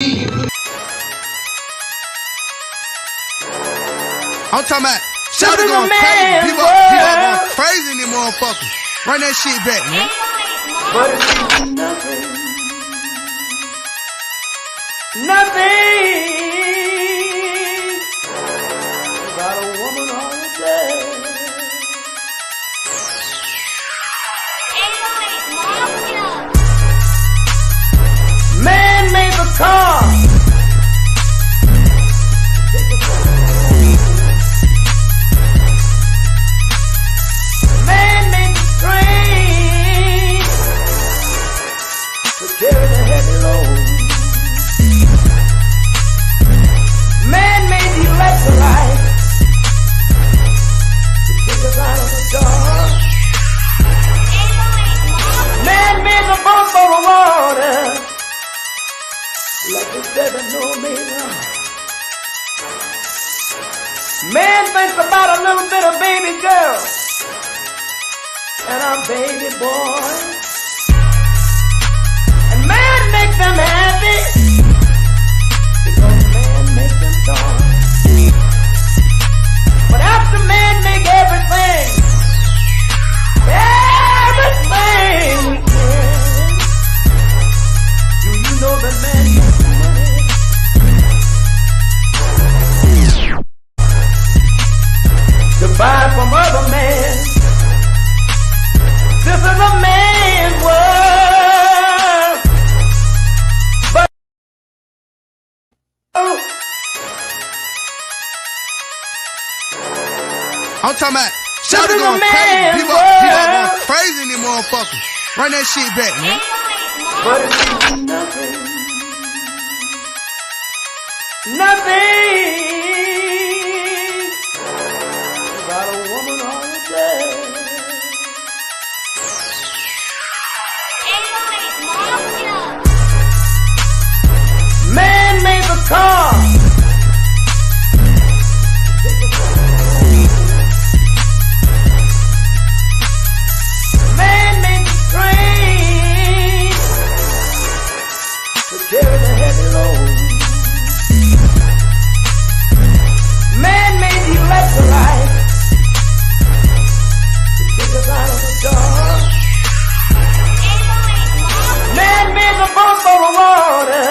I'm talking about shout going crazy. People going crazy in them motherfuckers. Run that shit back, man. But it's nothing about a woman all day. Man made the car. Man made the train to carry the heavy load. Man made the electrolyte to take us out of the dark. Man made the boat for the water. Like the seven no omega. Man thinks about a little bit of baby girl and a baby boy. And man makes them happy because man makes them dark. But after man make everything we can, do you know that man makes money? To buy from other men. This is a man's world. But I'm talking about shout going crazy. People going crazy in them motherfuckers. Run that shit back, man. But it's nothing about a woman all day. Man made the car. Man made the train to carry the heavy load. Man made the electrolyte to take us out of the dark. Man made the boat for the water.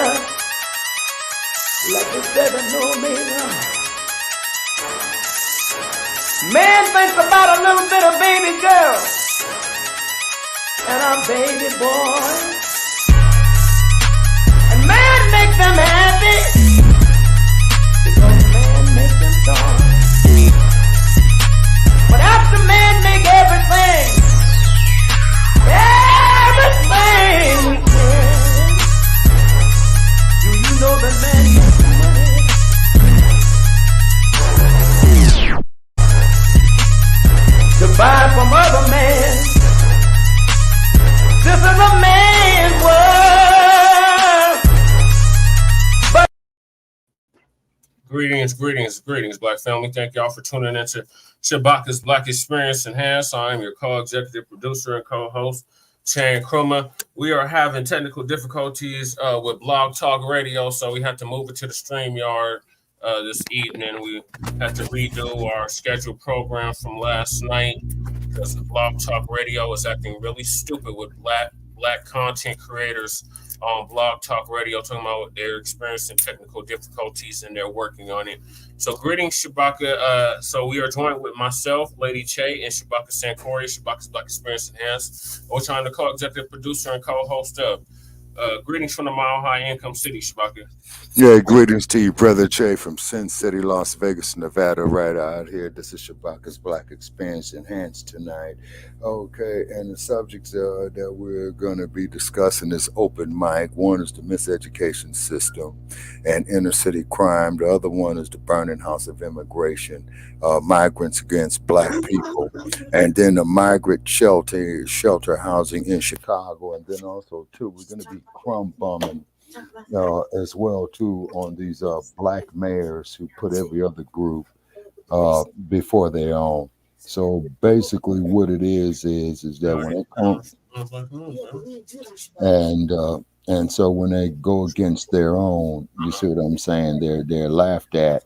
Like the seven no omega. Man thinks about a little bit of baby girl and a baby boy. And man makes them happy because man makes them dark. But after man make everything we can, do you know that man makes money? To buy from other men. This is a man's world. But Greetings, Black family. Thank y'all for tuning into Shabaka'S Black Experience Enhanced. I am your co-executive producer and co-host, Chan Krumah. We are having technical difficulties with Blogtalk Radio, so we had to move it to the Streamyard this evening. We had to redo our scheduled program from last night because the Blogtalk Radio is acting really stupid with black content creators on Blogtalk Radio, talking about they're experiencing technical difficulties and they're working on it. So greetings, Shabaka. So we are joined with myself, Lady Che, and Shabaka Sankori, Shabaka'S Black Experience Enhanced. We're trying to co-executive producer and co-host of. Greetings from the Mile High Income City, Shabaka. Yeah, greetings to you, Brother Che, from Sin City, Las Vegas, Nevada, right out here. This is Shabaka'S Black Experience Enhanced tonight. Okay, and the subjects that we're going to be discussing is open mic. One is the miseducation system and inner city crime. The other one is the burning house of immigration, migrants against Black people, and then the migrant shelter housing in Chicago. And then also, too, we're going to be crumb bumming as well too on these Black mayors who put every other group before their own. So basically, what it is that when it comes and so when they go against their own, you see what I'm saying? They're laughed at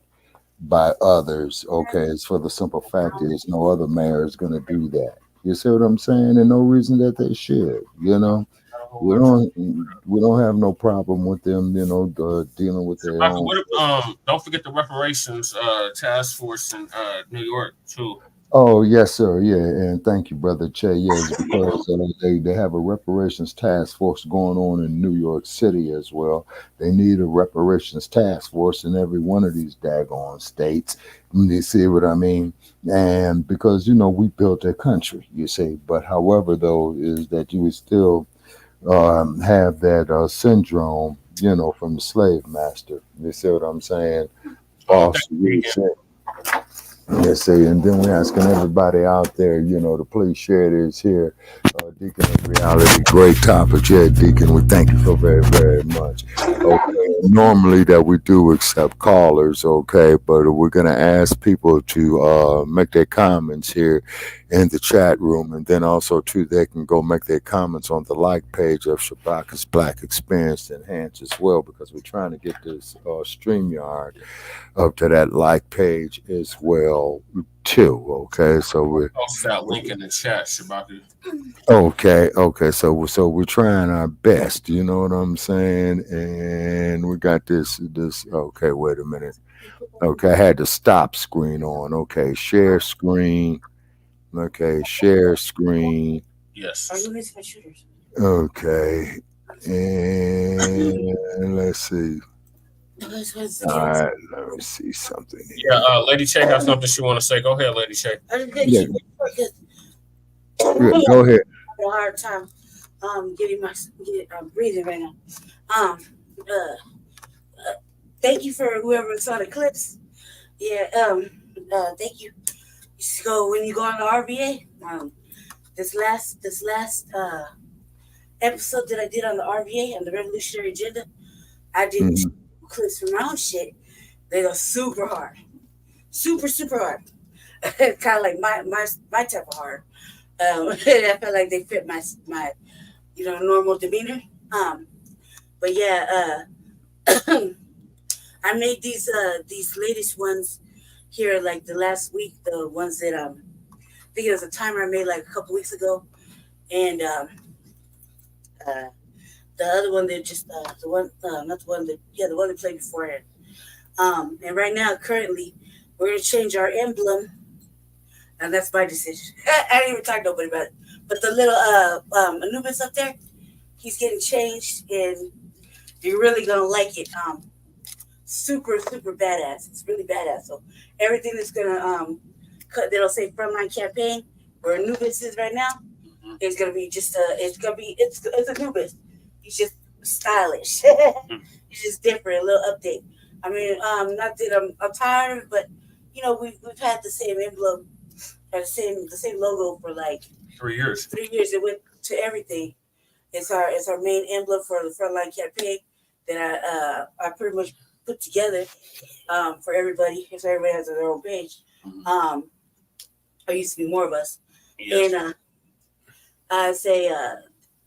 by others. Okay, it's for the simple fact is no other mayor is going to do that. You see what I'm saying? And no reason that they should. You know, we don't have no problem with them. You know, dealing with their own. Don't forget the reparations task force in New York too. Oh yes, sir. Yeah, and thank you, brother Che. Yes, because they have a reparations task force going on in New York City as well. They need a reparations task force in every one of these daggone states. You see what I mean? And because we built their country, you see. But however, though, is that you would still have that syndrome, from the slave master. You see what I'm saying? Boss, you say. Yes, sir. And then we're asking everybody out there, to please share this here. Deacon of Reality, great topic. Yeah, Deacon, we thank you so very, very much. Okay. Normally that we do accept callers, okay, but we're going to ask people to make their comments here in the chat room. And then also, too, they can go make their comments on the like page of Shabaka'S Blacc Experience Enhanced as well, because we're trying to get this Streamyard up to that like page as well too. Okay, so we're post that link in the chat, Shabaka. Okay. So we're trying our best. You know what I'm saying? And we got this. Okay, wait a minute. Okay, I had the stop screen on. Okay, share screen. Okay, share screen. Yes. Okay, and let's see. All right, let me see something here. Yeah, Lady Che has something she want to say. Go ahead, Lady Che. Yeah. Go ahead. I have a hard time breathing right now. Thank you for whoever saw the clips. Yeah, thank you. So when you go on the RVA, this last episode that I did on the RVA on the Revolutionary Agenda, I did clips from my own shit. They go super hard, super hard. Kind of like my type of hard. I felt like they fit my normal demeanor. But yeah, I made these latest ones here like the last week. The ones that I think it was a timer I made like a couple weeks ago, and the other one that just the one that played beforehand. And right now, currently, we're gonna change our emblem, and that's my decision. I didn't even talk to nobody about it. But the little Anubis up there, he's getting changed, and you're really gonna like it. Super badass. It's really badass. So everything that's gonna that'll say frontline campaign where Anubis is right now, it's gonna be just it's Anubis. He's just stylish. He's just different, a little update. I mean, not that I'm tired, but we've had the same emblem or the same logo for like 3 years. 3 years. It went to everything. It's our main emblem for the frontline campaign that I pretty much put together for everybody. So everybody has their own page. There used to be more of us, yes. And I say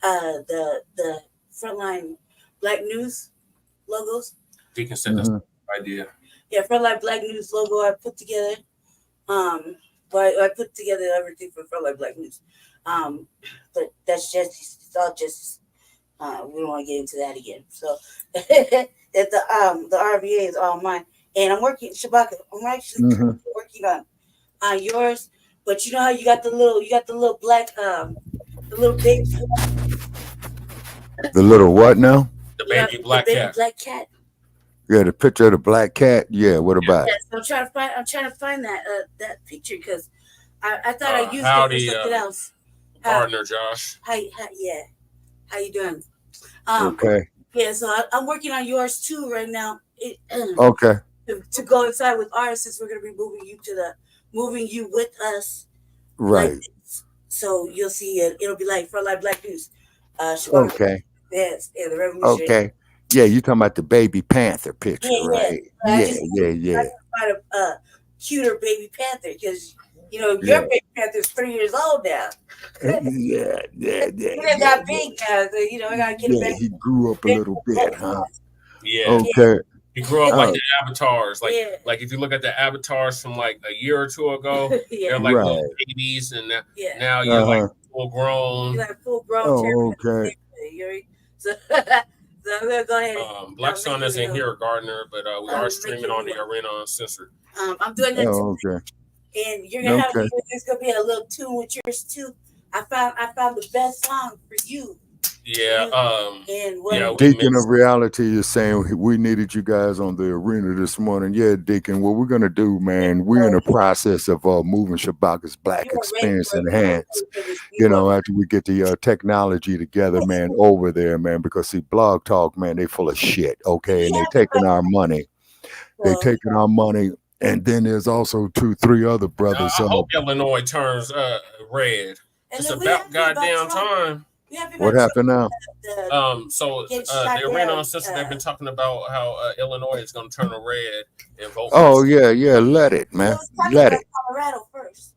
the frontline Black News logos. Deacon said that's the idea. Yeah, frontline Black News logo I put together. But I put together everything for frontline Black News. But that's just it's all just we don't want to get into that again. So the RVA is all mine, and I'm working Shabaka. I'm actually working on yours. But you know how you got the little black the little baby. The little what now? The baby black cat. Black cat. Yeah, the picture of the black cat. Yeah, what about it? So I'm trying to find that picture because I thought I used it for something else. Partner Josh. How you doing? Okay. Yeah, so I'm working on yours too right now. Okay. To go inside with ours, since we're gonna be moving you with us. Right. Like, so you'll see it. It'll be like Frontline Black News. Okay. Yes, yeah, the revolution. Okay. Yeah, you talking about the baby panther picture, right? Yeah. I find a cuter baby panther because You know, your Pink Panther's 3 years old now. Yeah. He got big now, so you know, I gotta get him back. He grew up a little bit, huh? Yeah. Okay. He grew up like the avatars. Like if you look at the avatars from like a year or two ago, they're like little babies, and now you're like full grown. You're like full grown. Oh, okay. So I'm gonna go ahead. Black Sun isn't here, Gardner, but we are streaming on the Arena Uncensored. I'm doing that too. Okay. And you're gonna have there's gonna be a little tune with yours too. I found the best song for you. Yeah. Deacon of Reality is saying we needed you guys on the arena this morning. Yeah, Deacon. What we're gonna do, man? We're in the process of moving Shabaka'S Blacc Experience Enhanced. You know, after we get the technology together, man, over there, man. Because see, Blog Talk, man, they full of shit. Okay, and they're taking our money. They're taking our money. And then there's also 2-3 other brothers. I hope Illinois turns red. It's about goddamn time. What happened now? The Arena Uncensored, they've been talking about how Illinois is going to turn red and vote. Oh, yeah. Let it, man. Let it. Colorado first.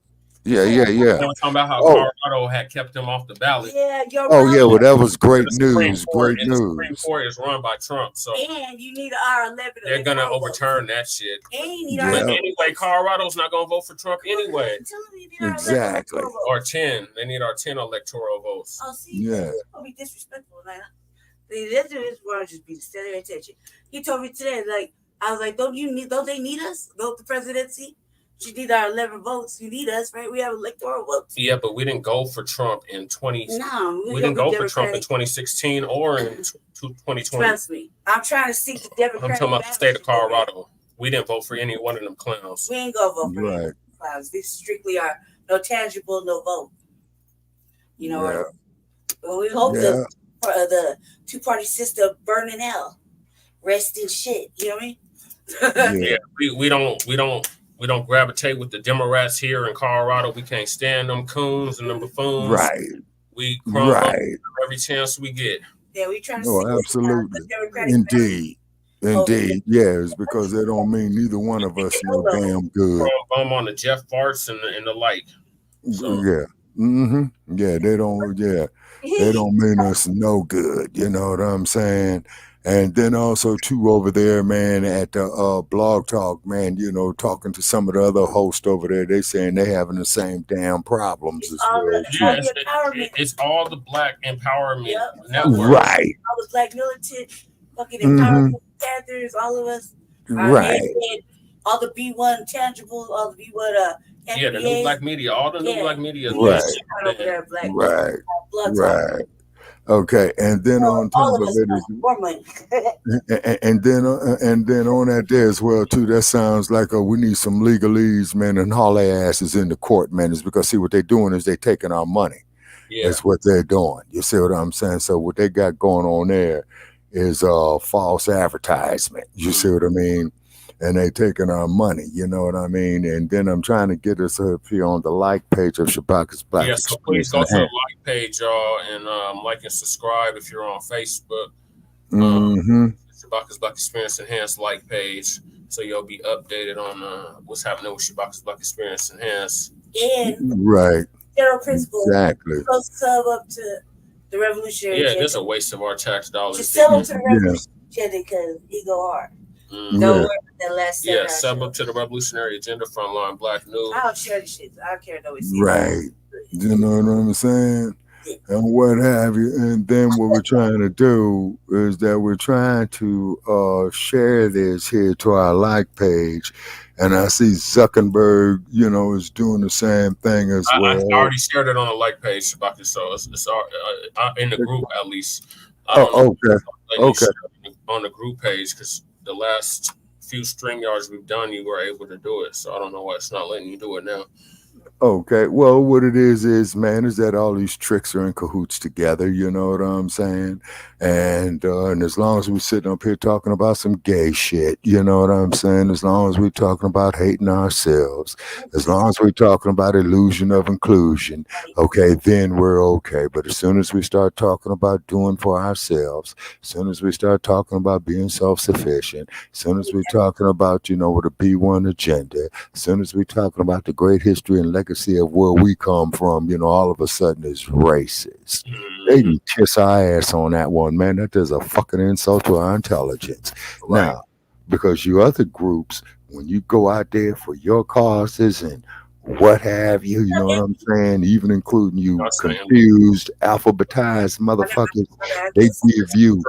Yeah. They were talking about how Colorado had kept them off the ballot. Well, that was great news. Great news. The Supreme Court is run by Trump, so and you need an R11. They're gonna overturn that shit. And you need but anyway, Colorado's not gonna vote for Trump anyway. Exactly. Or 10. They need our 10 electoral votes. Oh, see, it's gonna be disrespectful, man. This is where I just be steady attention. He told me today, like, I was like, don't they need us? Vote the presidency? You need our 11 votes. You need us, right? We have electoral votes. Yeah, but we didn't go for Trump in 20. No, we didn't go for Trump in 2016 or in 2020. Trust me, I'm trying to seek the Democratic. I'm talking about the state of Colorado. We didn't vote for any one of them clowns. We ain't gonna vote for any clowns. These strictly are no tangible, no vote. You know, well, we hope the two-party system burn in hell, rest in shit. You know what I mean? We don't gravitate with the Democrats here in Colorado. We can't stand them coons and them buffoons. Right. We crumble every chance we get. Yeah, we trying to see absolutely. Indeed. Yeah, it's because they don't mean neither one of us no damn good. Bum on the Jeff Farts and the like. So. Yeah. Yeah, they don't mean us no good. You know what I'm saying? And then also too over there, man, at the Blog Talk, man, you know, talking to some of the other hosts over there, they saying they having the same damn problems as well. It's all the Black Empowerment Network. Right. All the Black militant, fucking empowerment Panthers, all of us. Right. All the B1 tangibles, all the B1 yeah, the new Black media, all the new Black media. Right. Okay, and then on top of it, and then on that day as well too. That sounds like we need some legalese, man, and haul their asses in the court, man. Is because see what they're doing is they taking our money. Yeah, that's what they're doing. You see what I'm saying? So what they got going on there is false advertisement. You see what I mean? And they taking our money, you know what I mean? And then I'm trying to get us up here on the like page of Shabaka'S Blacc. Yeah, so please go to the like page, y'all, and like and subscribe if you're on Facebook. Shabaka'S Blacc Experience Enhanced like page, so you'll be updated on what's happening with Shabaka'S Blacc Experience Enhanced. And general principle. Exactly. Go sub up to the Revolutionary. Yeah, this is a waste of our tax dollars. Just sub up to the Revolutionary because he go hard. Don't worry about that last sub up to the Revolutionary Agenda Frontline Black News. I don't share the shit. I don't care no it's right. You know what I'm saying? And what have you. And then what we're trying to do is that we're trying to share this here to our like page. And I see Zuckerberg, you know, is doing the same thing as well. I already shared it on the like page, Shabaka, so it's in the group at least. Okay. On the group page, because the last few StreamYards we've done, you were able to do it. So I don't know why it's not letting you do it now. Okay. Well, what it is, man, is that all these tricks are in cahoots together. You know what I'm saying? And as long as we're sitting up here talking about some gay shit, you know what I'm saying? As long as we're talking about hating ourselves, as long as we're talking about illusion of inclusion, okay, then we're okay. But as soon as we start talking about doing for ourselves, as soon as we start talking about being self-sufficient, as soon as we're talking about, you know, with a B1 agenda, as soon as we're talking about the great history and legacy legacy of where we come from, all of a sudden is racist. They can kiss our ass on that one, man. That is a fucking insult to our intelligence. Right. Now, because you other groups, when you go out there for your causes and what have you, you know what I'm saying? Even including you confused, alphabetized motherfuckers, they give you,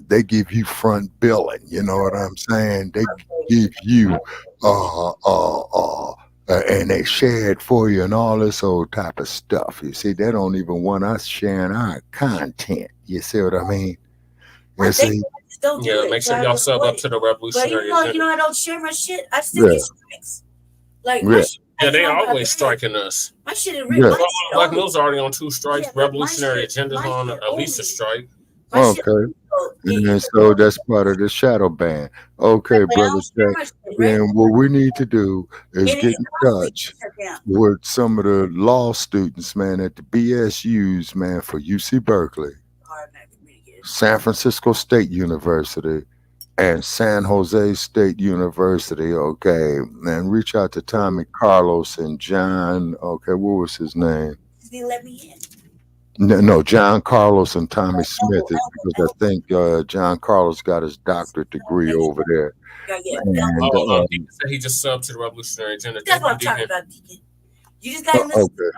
they give you front billing. You know what I'm saying? They give you, and they share it for you and all this old type of stuff. You see, they don't even want us sharing our content. You see what I mean? You see? Don't do it. Make sure y'all sub up to the Revolutionary. But I don't share my shit. I still get strikes. Like my shit, they always striking us. My shit is real. Black News already on 2 strikes. Revolutionary Agenda's on at least a strike. Okay. And so that's part of the shadow ban. Okay, brother. Then what we need to do is get in touch with some of the law students, man, at the BSUs, man, for UC Berkeley, San Francisco State University, and San Jose State University. Okay, and reach out to Tommy Carlos and John. Okay, what was his name? He let me in. No, John Carlos and Tommy Smith is because I think John Carlos got his doctorate degree over there. And, he just subbed to the Revolutionary Agenda. That's what I'm talking about, Deacon. You just gotta listen to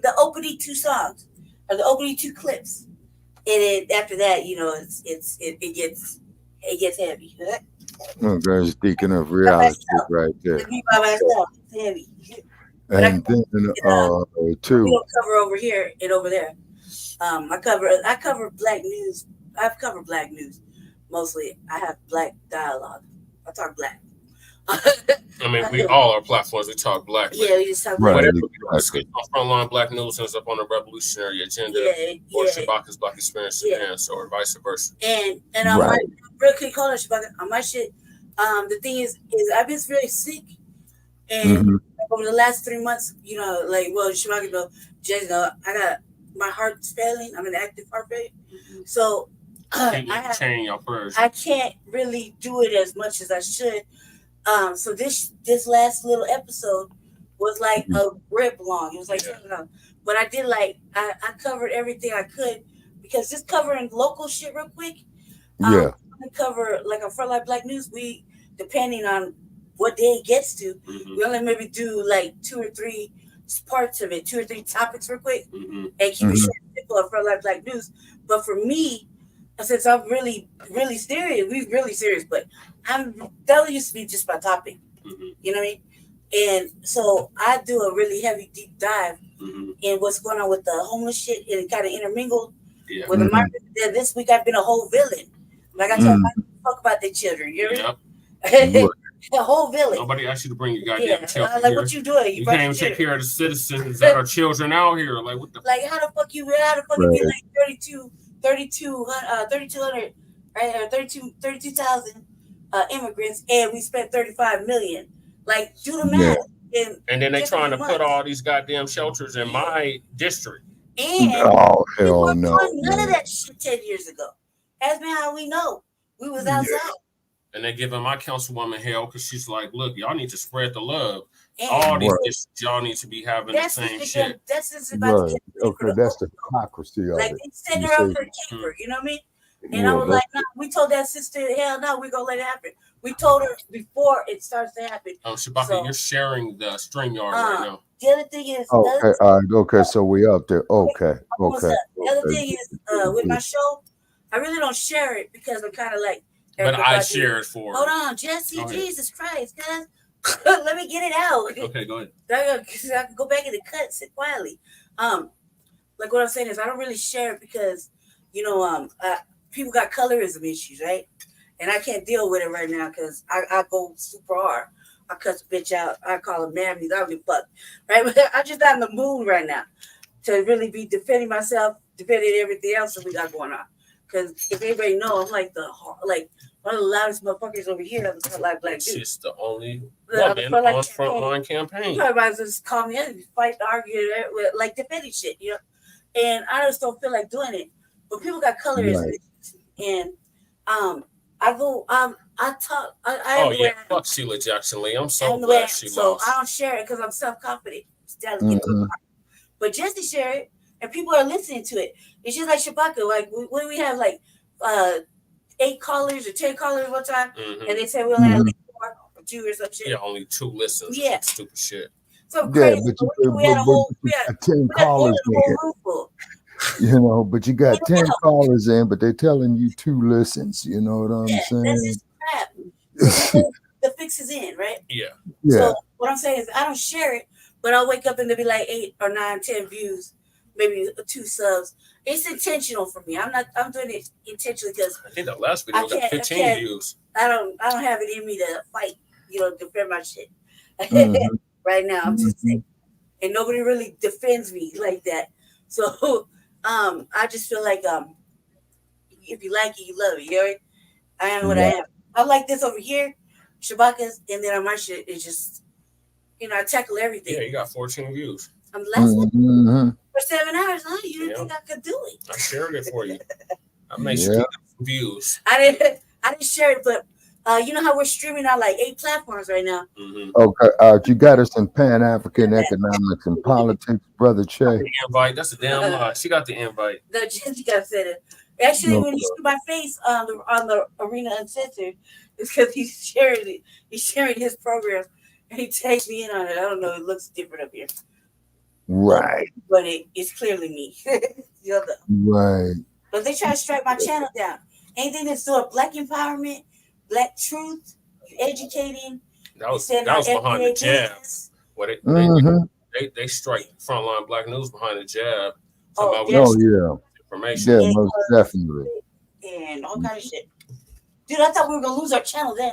the opening 2 songs or the opening 2 clips, and then after that, it gets heavy. Okay, it's Deacon of reality right there. By myself, it's heavy. And then too. We don't cover over here and over there. I cover Black news. I've covered Black news mostly. I have Black dialogue. I talk Black. I mean, we all our platforms. We talk Black. Yeah, we just talk Black. Whatever we do, Frontline Black News ends up on the Revolutionary Agenda, or Shabaka'S Black Experience Enhanced, or vice versa. And on my real quick, hold on, Shabaka. On my shit, the thing is I've been really sick, and over the last 3 months, Shabaka, I got my heart's failing. I'm in active heart rate, so I can't really do it as much as I should. So this last little episode was like a rip long. It was like, but I did I covered everything I could, because just covering local shit real quick. We cover like a Frontline Black News. We, depending on what day it gets to, we only maybe do like 2 or 3 parts of it, 2 or 3 topics real quick, and keep it short and simple on Frontline Black News. But for me, since I'm really, really serious, we're really serious, but that used to be just my topic. You know what I mean? And so I do a really heavy deep dive in what's going on with the homeless shit, and kind of intermingled with the market. This week I've been a whole villain. Like I told fuck about their children. You know what I mean? The whole village. Nobody asked you to bring your goddamn children like here. What you doing? You can't even take care of the citizens that are children out here. Like what the? Like how the fuck you be like 3,200, right? Or 32,000 immigrants, and we spent 35 million. Like do the math. And then they trying to put all these goddamn shelters in my district. And hell no. None of that shit 10 years ago. That's been how we know. We was outside. And they're giving my councilwoman hell because she's like, look, y'all need to spread the love. And all these issues, y'all need to be having the same shit. That's just about that's the hypocrisy of it. They send her up for the keeper, you know what I mean? And I was like, no, we told that sister, hell no, we're going to let it happen. We told her before it starts to happen. Shabaka, you're sharing the Streamyard right now. The other thing is... Okay, so we up there. Okay. The other thing is, with my show, I really don't share it because I'm kind of like... But I share it for Hold on, Jesse, Jesus Christ, guys. Let me get it out. Okay, go ahead. I can go back in the cut, sit quietly. Like what I'm saying is I don't really share it because, people got colorism issues, right? And I can't deal with it right now because I go super hard. I cuss a bitch out. I call them mammies. I don't give a fuck, right? But I'm just not in the mood right now to really be defending myself, defending everything else that we got going on. Because if anybody know, I'm like one of the loudest motherfuckers over here on the Frontline Black News. She's the only woman on Frontline campaign. Everybody just call me in, fight, argue, like defending shit, And I just don't feel like doing it. But people got colorism, and I go, I talk, I Oh yeah, fuck Sheila Jackson Lee. I'm so am the glad way she so lost. I don't share it because I'm self-confident. But Jesse share it, and people are listening to it. It's just like Shabaka. Like when we have like 8 callers or 10 callers one time, and they say we only have like 4 or 2 or some shit. Yeah, only 2 listens. Yeah, Stupid shit. So crazy. We had a whole, we got 10 had callers a whole room full. You know, but you got 10 callers in, but they're telling you 2 listens. You know what I'm saying? That's just crap. So the fix is in, right? Yeah. So what I'm saying is I don't share it, but I'll wake up and there'll be like 8 or 9, 10 views, maybe 2 subs. It's intentional for me. I'm doing it intentionally because I think that last video got 15 views. I don't have it in me to fight, defend my shit. Right now, I'm just saying. And nobody really defends me like that. So I just feel like if you like it, you love it. You know? I am what I am. I like this over here, Shabaka'S, and then on my shit, it's just, I tackle everything. Yeah, you got 14 views. I'm the last one for 7 hours, huh? You didn't think I could do it? I shared it for you. I made sure you got some views. I didn't share it, but you know how we're streaming on like 8 platforms right now. Okay, you got us in Pan-African economics and politics, Brother Che. The invite. That's a damn lie. She got the invite. No, Jessica said it. Actually, when you see my face on the Arena Uncensored, it's because he's sharing it. He's sharing his program, and he tags me in on it. I don't know. It looks different up here. Right. But it's clearly me. Right. But they try to strike my channel down. Anything that's doing Black empowerment, Black truth, educating. That was behind the jab. What they strike frontline Black news behind the jab. Information. Yeah, most definitely. And all kind of shit. Dude, I thought we were gonna lose our channel then.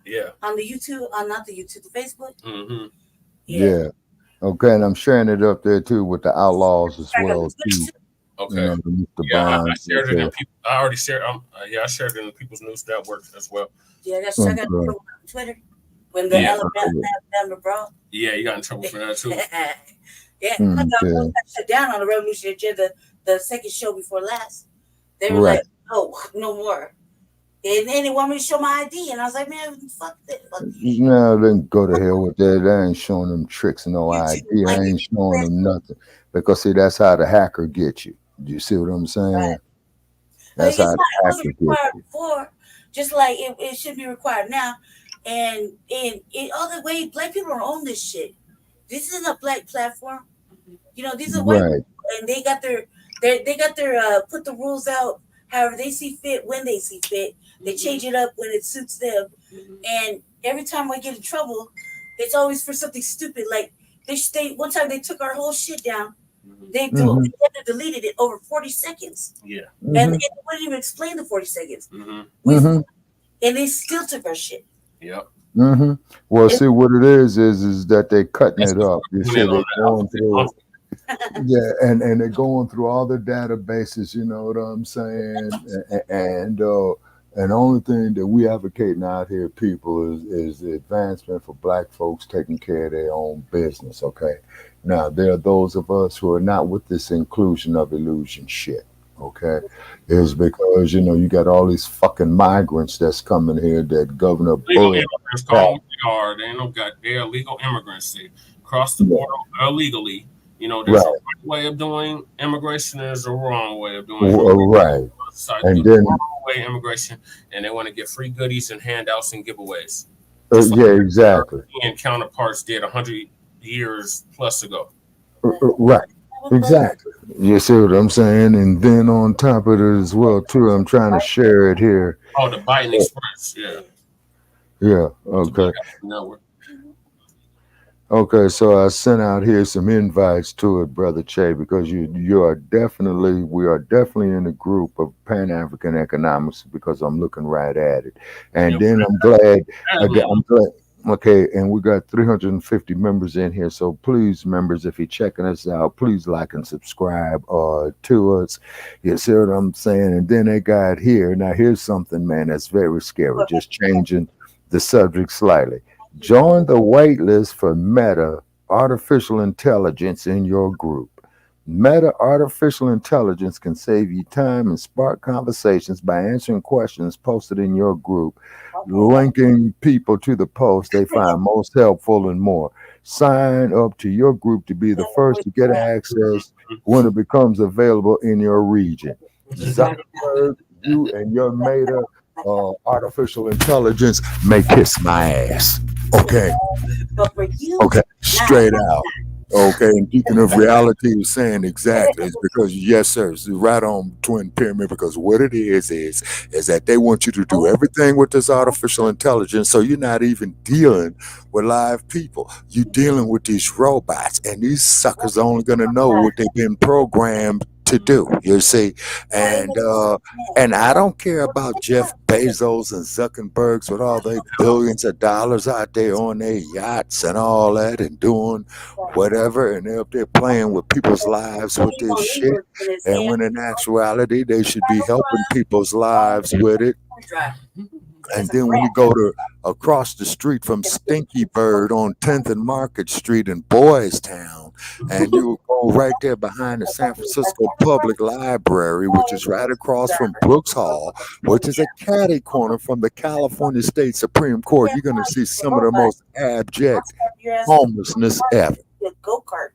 Yeah. On the YouTube, not the YouTube, the Facebook. Yeah. Okay, and I'm sharing it up there too with the Outlaws as well too. Okay. I shared it in people. I already shared. I shared it in the People's News Network as well. Yeah, that's I got on Twitter when the Alabama bro. Yeah, you got in trouble for that too. I got shut down on the Revolutionary Agenda, the second show before last. They were like, "Oh, no more." And then they want me to show my ID, and I was like, "Man, fuck that." No, then go to hell with that. I ain't showing them tricks, no ID. I ain't showing them nothing because see, that's how the hacker gets you. Do you see what I'm saying? Right. That's how the hacker gets you. Before, just like it should be required now, and other way, Black people don't own this shit. This isn't a Black platform. These are white people, and they got their put the rules out however they see fit, when they see fit. They change it up when it suits them. And every time I get in trouble, it's always for something stupid. Like one time they took our whole shit down. They deleted it over 40 seconds. Yeah. And they wouldn't even explain the 40 seconds. And they still took our shit. Yep. Well, see what it is that they're cutting it up. You see, they're going through. Yeah, and they're going through all the databases, you know what I'm saying? And the only thing that we advocating out here, people, is the advancement for Black folks taking care of their own business, okay? Now, there are those of us who are not with this inclusion of illusion shit, okay? It's because, you got all these fucking migrants that's coming here that Governor Bull... They're illegal immigrants. They cross the border illegally. There's a right way of doing immigration. There's a wrong way of doing right. And then wrong way immigration, and they want to get free goodies and handouts and giveaways. Exactly. And counterparts did 100 years plus ago. Right. Exactly. You see what I'm saying? And then on top of it as well too, I'm trying to share it here. Oh, the Biden Express. Yeah. Yeah. Okay. Okay, so I sent out here some invites to it, Brother Che, because we are definitely in the group of Pan-African economics because I'm looking right at it. And then I'm glad. Okay, and we got 350 members in here. So please, members, if you're checking us out, please like and subscribe to us. You see what I'm saying? And then they got here. Now, here's something, man, that's very scary. Just changing the subject slightly. Join the wait list for Meta Artificial Intelligence in your group. Meta artificial intelligence can save you time and spark conversations by answering questions posted in your group, linking people to the post they find most helpful and more. Sign up to your group to be the first to get access when it becomes available in your region. Zuckerberg, you and your Meta artificial intelligence may kiss my ass. Okay. But for you, Okay. Straight out. Okay, and Deacon of Reality was saying exactly. It's because, yes, sir, it's right on Twin Pyramid, because what it is that they want you to do everything with this artificial intelligence, so you're not even dealing with live people. You're dealing with these robots, and these suckers are only going to know what they've been programmed to do, you see. And I don't care about Jeff Bezos and Zuckerbergs with all their billions of dollars out there on their yachts and all that and doing whatever, and they're up there playing with people's lives with this shit. And when in actuality, they should be helping people's lives with it. And then when you go to across the street from Stinky Bird on 10th and Market Street in Boys Town, and you go right there behind the San Francisco Public Library, which is right across from Brooks Hall, which is a catty corner from the California State Supreme Court, you're going to see some of the most abject homelessness ever. Go-kart.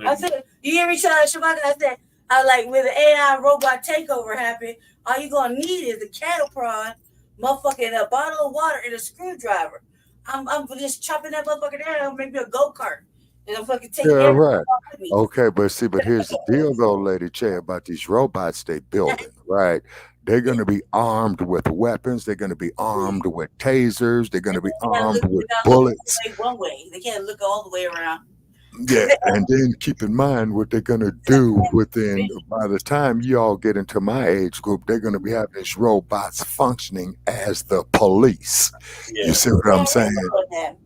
I said, you hear me tell Shabaka? I said, like, when the AI robot takeover happened, all you gonna need is a cattle prod, motherfucking a bottle of water, and a screwdriver. I'm just chopping that motherfucker down, make me a go-kart. And I'm fucking taking right. Okay, but here's the deal though, Lady Che, about these robots they building, right? They're going to be armed with weapons. They're going to be armed with tasers. They're going to be armed with bullets. One way. They can't look all the way around. Yeah, and then keep in mind what they're going to do within, by the time you all get into my age group, they're going to be having these robots functioning as the police. Yeah. You see what I'm saying?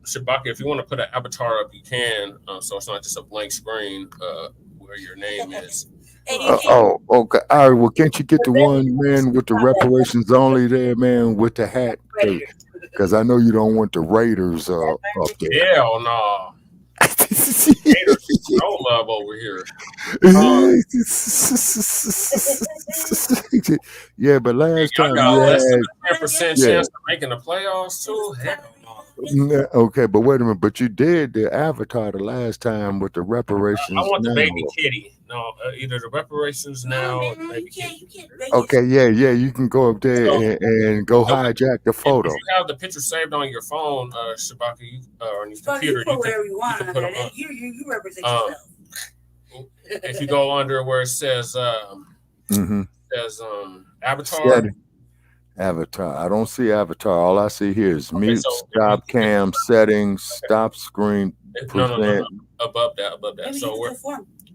Shabaka, if you want to put an avatar up, you can, so it's not just a blank screen where your name is. Okay. All right. Well, can't you get the one, man, with the reparations only there, man, with the hat? Because I know you don't want the Raiders up there. Hell no. Raiders, no love over here. Yeah, but last time you got less than a 10% chance of making the playoffs too. Hell no. Okay, but wait a minute. But you did the Avatar the last time with the reparations. I want the baby kitty. No, either the reparations now or the baby kitty. Okay, yeah, you can go up there and go hijack the photo. If you have the picture saved on your phone, Shabaka, or on your computer, you can put whatever you want. You represent yourself. If you go under where it says Avatar. Avatar. I don't see Avatar. All I see here is mute, stop cam, settings, stop screen. No. Above that. So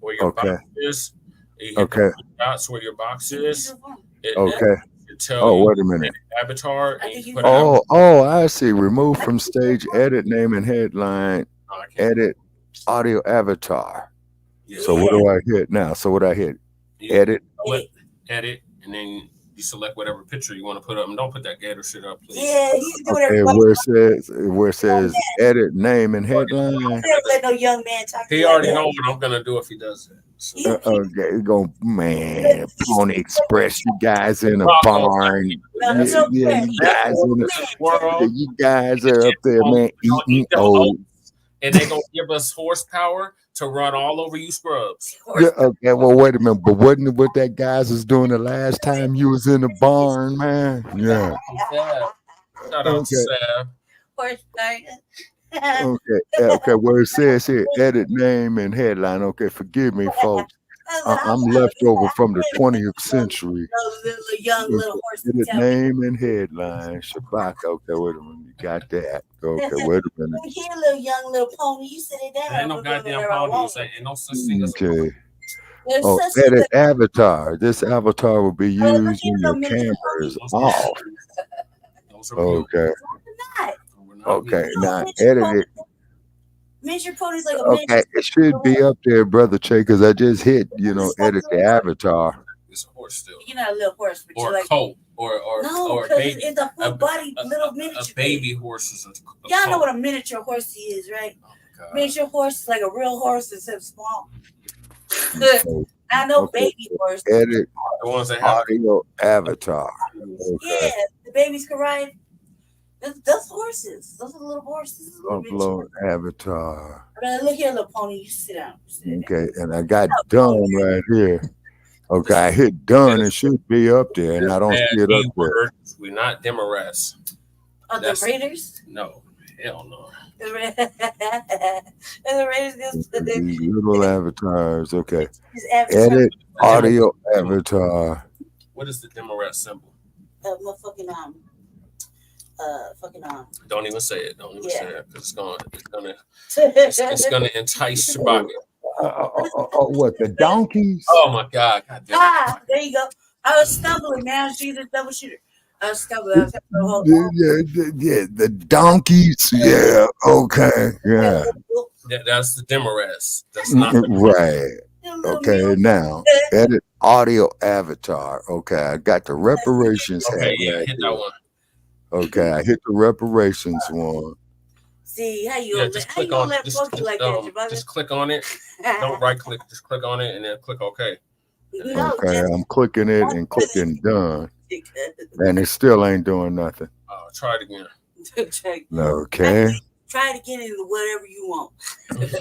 where your box is, that's where your box is. Wait a minute. Avatar. I see. Remove from stage, edit name and headline, edit audio avatar. Yeah. So what do I hit now? Edit, and then you select whatever picture you want to put up, and don't put that gator shit up, please. Yeah, where it says edit name and headline. Let no young man talk. He already know what I'm gonna do if he does that. So. Pony Express, you guys in a barn. You guys are up there, man, eating oats. And they're gonna give us horsepower to run all over you scrubs. Yeah, okay, well, wait a minute. But wasn't it what that guys was doing the last time you was in the barn, man? Yeah. Shout out to Sav. Okay, where it says here, edit name and headline. Okay, forgive me, folks. I'm left over from the 20th century. Edit name and headline. Shabaka. Okay, wait a minute. You got that. Okay, wait a minute. Here, little young little pony. You sit it down. Ain't no goddamn ponies. Ain't no such thing as a edit avatar. This avatar will be used when your camera is off. Okay. Okay, now edit it. Miniature ponies like a okay, it should be up there, Brother Che, because I just hit, edit the avatar. It's a horse still. You're not a little horse, but or you're like colt, or a baby. It's a full body little miniature. A baby horse is y'all know what a miniature horsey is, right? God. Miniature horse is like a real horse instead of small. Okay. I know baby horse. Edit The ones that have audio avatar. Okay. Yeah, the babies can ride. Those horses. Those are little horses. Upload avatar. Look here, little pony. You sit down. Okay, and I got done right here. Okay, I hit done. It should be up there, and I don't see it up there. We're not Democrats. Oh, the Raiders? No, hell no. The Raiders. These little avatars. Okay. Avatar. Edit audio avatar. What is the Democrat symbol? Don't even say it. Don't even say it, because it's gonna entice Shabaka. What, the donkeys? Oh my God! God damn it. There you go. I was stumbling, man. She's a double shooter. I was stumbling. Yeah, the donkeys. Yeah, okay, yeah. That's the Democrats. That's not right. Okay, now edit audio avatar. Okay, I got the reparations. Okay, yeah, hit that one. Okay, I hit the reparations one. See how you just click on it. Just click on it. Don't right click. Just click on it and then click OK. Okay, I'm clicking it and clicking done, and it still ain't doing nothing. Try it again. Okay. Try it again in whatever you want.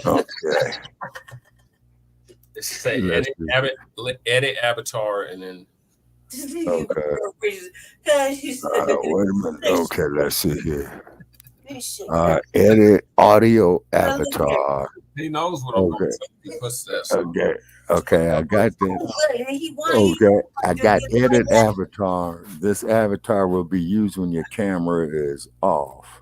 Okay. Just say edit avatar and then. Okay. Wait a minute. Okay, let's see here. Edit audio avatar. He knows what I'm going to say. He puts that. Okay, I got this. Okay, I got edit avatar. This avatar will be used when your camera is off.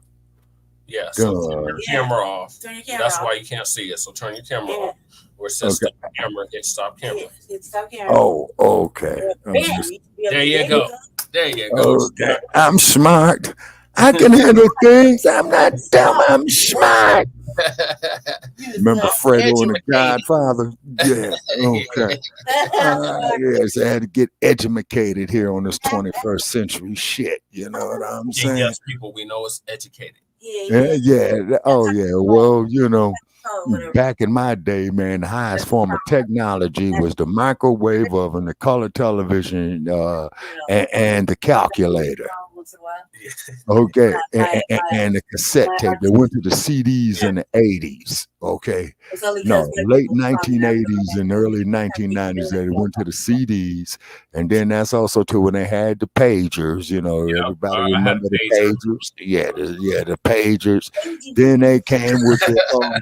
Yeah, so turn your camera off. That's why you can't see it. So turn your camera off. Where it says stop camera, hit stop camera. Oh, okay. There you go. There you go. Okay. I'm smart. I can handle things. I'm not dumb. I'm smart. Remember Fredo and the Godfather? Yeah. Okay. Yes, I had to get educated here on this 21st century shit. You know what I'm saying? Yes, people we know is educated. Yeah. Oh, yeah. Well, you know. Back in my day, man, the highest form of technology was the microwave oven, the color television, and the calculator. Okay, and the cassette tape. They went to the CDs in the 80s. Okay, no, late 1980s and early 1990s. They went to the CDs, and then that's also too when they had the pagers. You know, everybody remember the pagers? Yeah, the pagers. Then they came with the,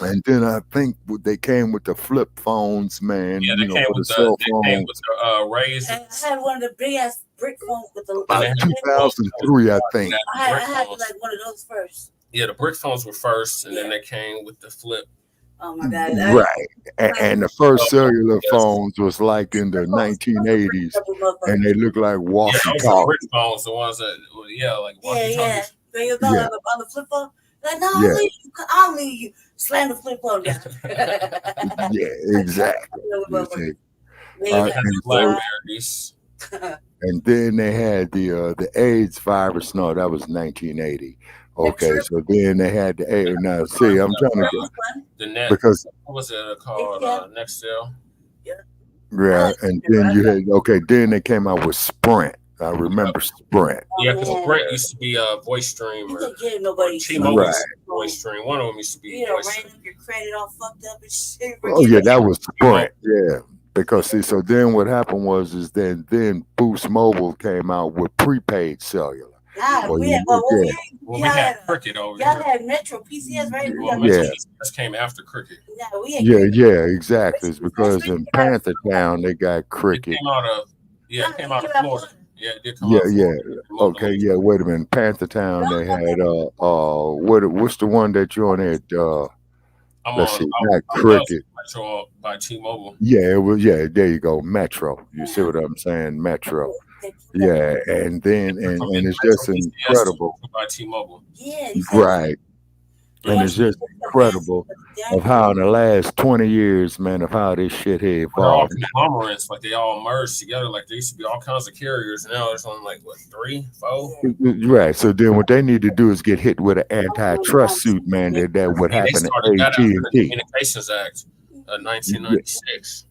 and then I think they came with the flip phones, man. Yeah, they came with the Razors. I had one of the big ass brick phones with the. About 2003, I think. I had like one of those first. Yeah, the brick phones were first, and then they came with the flip. Oh my God! Right, and the first cellular phones was like in the 1980s, and they looked like walkie-talkies. Yeah, brick phones, the ones that, like walkie-talkies. Yeah. They was on the flip phone. Like, no, I'll leave you. Slam the flip phone down. Yeah, exactly. Blackberries. And then they had the AIDS virus. No, that was 1980. Okay, so then they had the AIDS. Now, see, I'm trying to get the net. Because what was it called? Nextel. Yeah, and then you had then they came out with Sprint. I remember Sprint. Yeah, because Sprint used to be a voice stream or T-Mobile voice stream. One of them used to be voice stream. Your credit all fucked up and shit. Oh yeah, that was Sprint. Yeah. Because see, so then what happened was then Boost Mobile came out with prepaid cellular. We had Cricket over here. Y'all had Metro PCS, right? PCS came after Cricket. Yeah, exactly. It's because in Panther Town they got Cricket. It came out of Florida. Yeah, it did come out of Florida. Okay, yeah. Wait a minute. Panther Town they had what's the one that you're on there? Let's see, not Cricket. Metro by T-Mobile. Yeah, it was. Yeah, there you go, Metro. You see what I'm saying, Metro. Yeah, and then and it's just incredible. By T-Mobile. Yeah. Right. And it's just incredible of how in the last 20 years, man, of how this shit has They're all evolved. conglomerates, like they all merged together. Like there used to be all kinds of carriers, and now there's only like what 3, 4. Right. So then what they need to do is get hit with an antitrust suit, man. That would They happen started at that after the AT&T. Communications Act, 1996.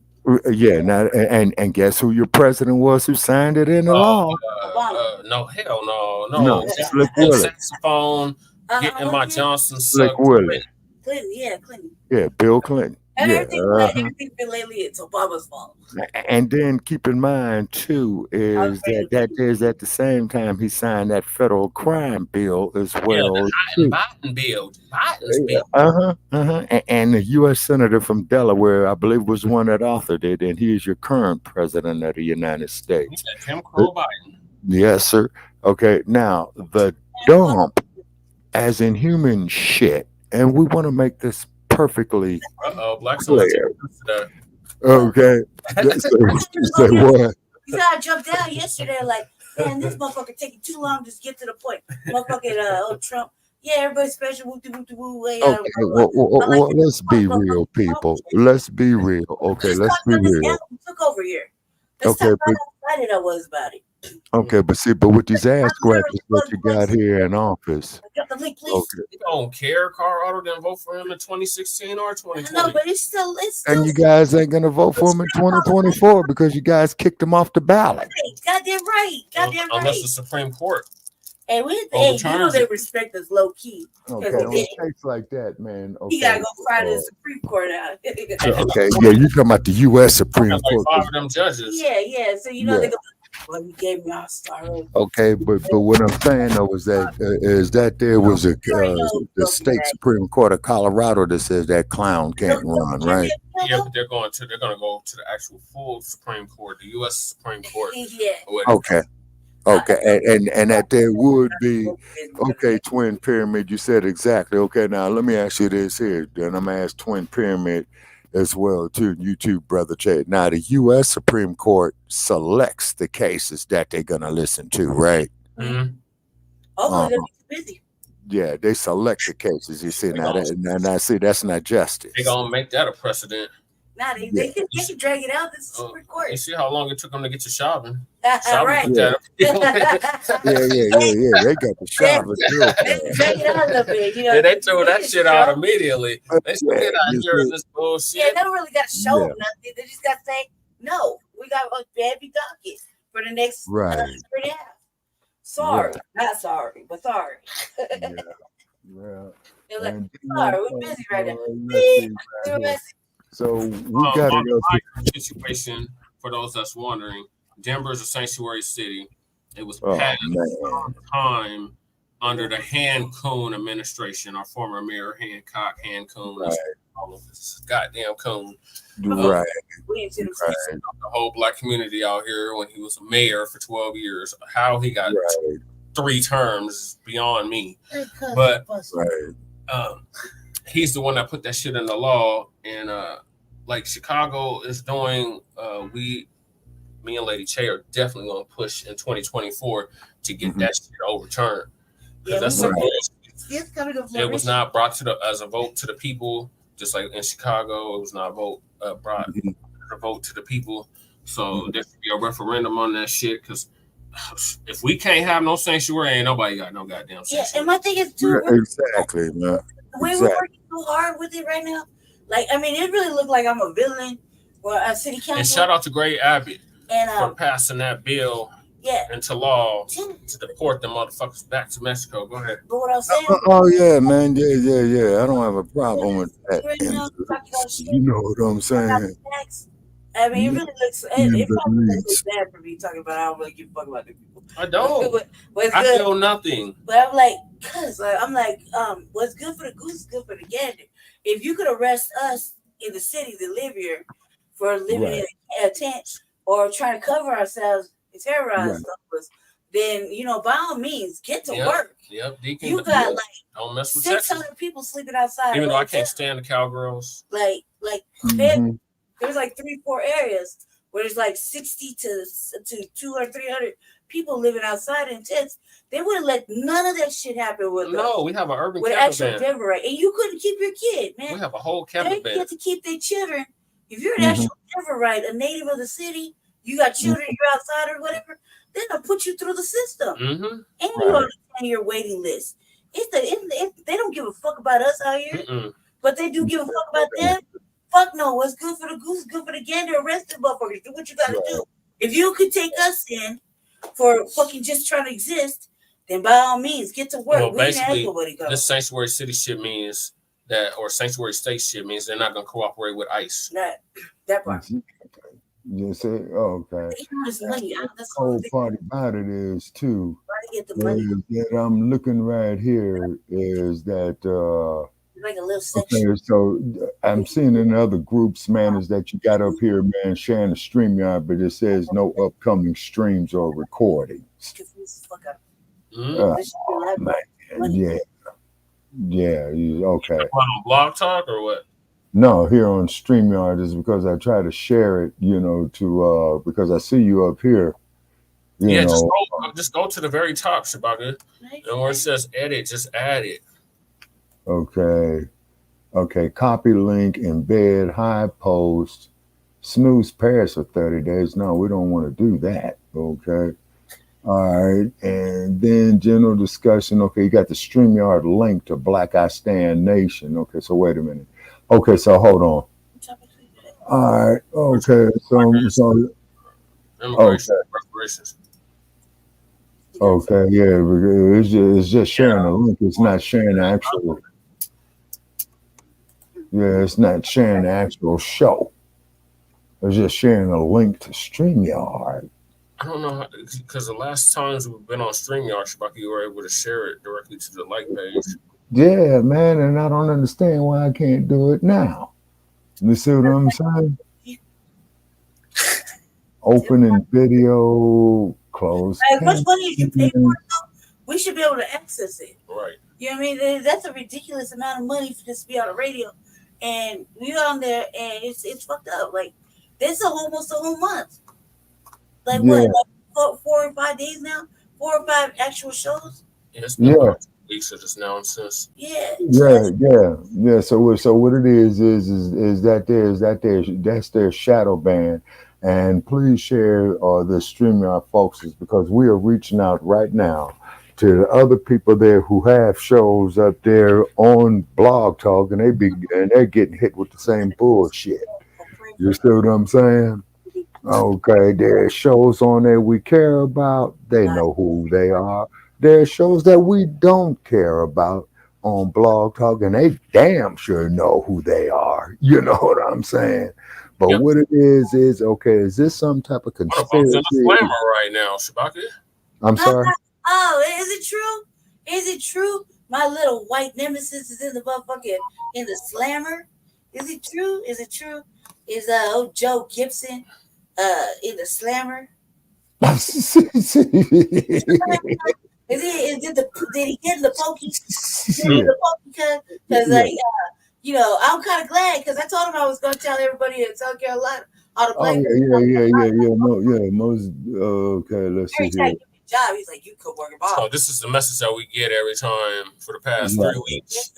Yeah. Now, and guess who your president was who signed it into law? No, hell no, No, Slick Willie. Saxophone, getting my Johnson Slick sucked. Willie. Clinton. Yeah, Bill Clinton. And Yeah. everything been lately, it's Obama's fault. And then keep in mind too is that is at the same time he signed that federal crime bill as well. The Biden bill. Biden's bill. And the U.S. senator from Delaware, I believe, was one that authored it, and he is your current president of the United States. Tim Crow Biden. Yes, sir. Okay, now the dump, as in human shit, and we want to make this perfectly Black clear. Okay. Say what? You know, I jumped out yesterday, like, man, this motherfucker taking too long to get to the point. Motherfucking Trump. Yeah, everybody's special. Woo. Okay, well, let's be real, people. Let's be real. Okay, let's be real. Took over here. Okay, how excited I was about it. Okay, but with these ass scratchers that you got here in office. Okay. You don't care Carl Otto didn't vote for him in 2016 or 2020. No, but it's still and you guys ain't gonna vote for him in 2024 because you guys kicked him off the ballot. Goddamn right. Unless the Supreme Court. And you know they respect us low key. Okay, on a case like that, man. Okay, you gotta go fight the Supreme Court out. Okay, yeah, you talking about the U.S. Supreme Court? Like 5 of them judges. Yeah. So you know they go. Well, you gave me all-star. Okay, but what I'm saying though is that there was the state Supreme Court of Colorado that says that clown can't run, right? Yeah, but they're gonna go to the actual full Supreme Court, the U.S. Supreme Court. Yeah. Okay, and that there would be Twin Pyramid. You said exactly. Okay, now let me ask you this here. Then I'm gonna ask Twin Pyramid as well too. You too, brother Chad. Now the U.S. Supreme Court selects the cases that they're gonna listen to, right? Mm-hmm. Oh, they're busy. Yeah, they select the cases. You see now see that's not justice. They gonna make that a precedent. Nah, they can drag it out. This is Supreme Court. You see how long it took them to get to Chauvin? Right. Yeah. yeah. They got the Chauvin. Drag it out a little bit. You know, yeah, they threw that shit out immediately. They still get out here in this bullshit. Yeah, they don't really got to show nothing. They just got to say, no, we got a heavy docket for the next 3.5. Sorry, not sorry, but sorry. Yeah. They're like, sorry, we're busy right now. We're busy. So we got a situation for those that's wondering. Denver is a sanctuary city. It was passed time under the Han-Coon administration. Our former mayor Han-Coon, all of this goddamn Coon. Right. The whole black community out here when he was a mayor for 12 years. How he got 3 terms is beyond me. But he's the one that put that shit in the law, and like Chicago is doing. Me and Lady Che are definitely going to push in 2024 to get that shit overturned. Because that's something. It was not brought as a vote to the people, just like in Chicago. It was not brought a vote to the people. So there should be a referendum on that shit. Because if we can't have no sanctuary, ain't nobody got no goddamn sanctuary. Yeah, and my thing is too. Exactly, man. The way we're working so hard with it right now, like it really looked like I'm a villain for a city council. And shout out to Greg Abbott for passing that bill into law to deport them motherfuckers back to Mexico. Go ahead. But what I'm saying? Oh yeah, man. Yeah. I don't have a problem with that. You know what I'm saying? I mean, it really looks. It probably looks bad for me talking about. I don't really give a fuck about the people. I don't. but it's I good. feel nothing. But I'm like, what's good for the goose is good for the gander. If you could arrest us in the city that live here for living in a tent or trying to cover ourselves and terrorize us, then by all means get to work. Yep, Deacon. You got don't mess with 600 people sleeping outside. Even though I can't stand the cowgirls. There's 3-4 areas where there's 60 to 200 or 300 people living outside in tents, they wouldn't let none of that shit happen with us. No, we have an urban with camping actual ban. Denver, right? And you couldn't keep your kid, man. We have a whole They camping ban. get to keep their children. If you're an actual Denver, right, a native of the city, you got children, you're outside or whatever, then they'll put you through the system. And you understand your waiting list. They don't give a fuck about us out here, but they do give a fuck about them. Fuck no, what's good for the goose is good for the gander. Arrest the motherfuckers. Do what you gotta do. If you could take us in for fucking just trying to exist, then by all means, get to work. Well, basically, this sanctuary city shit means that, or sanctuary state shit means they're not going to cooperate with ICE. That part. You say, okay. The whole part about it is, too, that I'm looking right here is that, like a little section. Okay, so I'm seeing in other groups, man, is that you got up here, man, sharing the StreamYard, but it says no upcoming streams or recordings. Man, okay. On Blogtalk or what? No, here on StreamYard is because I try to share it, to because I see you up here. You know, just go to the very top, Shabaka, and where it says edit, just add it. Okay. Copy link, embed, hide post, snooze pairs for 30 days. No, we don't want to do that. Okay. All right. And then general discussion. Okay. You got the StreamYard link to Blacc Stand Nation. Okay. So wait a minute. Okay. So hold on. All right. Okay. So reparations. Okay. Yeah. It's just sharing a link. It's not sharing the actual. Yeah, it's not sharing the actual show. It's just sharing a link to StreamYard. I don't know, because the last times we've been on StreamYard, Shabaka, you were able to share it directly to the like page. Yeah, man, and I don't understand why I can't do it now. You see what I'm saying? Opening video, close. As much money as you pay for it, we should be able to access it. Right. You know what I mean? That's a ridiculous amount of money for this to be on the radio. And we on there, and it's fucked up. Like, this is almost a whole month. Like, what? Like 4 or 5 days now? 4 or 5 actual shows? Yeah, it's been weeks of this nonsense. Yeah. So what it is that that's their shadow ban. And please share the StreamYard folks, because we are reaching out right now to the other people there who have shows up there on Blog Talk, and they're getting hit with the same bullshit. You see what I'm saying? Okay, there are shows on there we care about. They know who they are. There are shows that we don't care about on Blog Talk, and they damn sure know who they are. You know what I'm saying? But what it is okay, is this some type of conspiracy? I'm in a slammer right now, Shabaka. I'm sorry? Oh, is it true? Is it true? My little white nemesis is in the motherfucking in the slammer. Is it true? Is it true? Is old Joe Gibson in the slammer? Did he get in the pokey? Because I'm kind of glad, because I told him I was going to tell everybody in South Carolina all the black. Okay, let's see here. Job. He's like, you could work a ball. So this is the message that we get every time for the past 3 weeks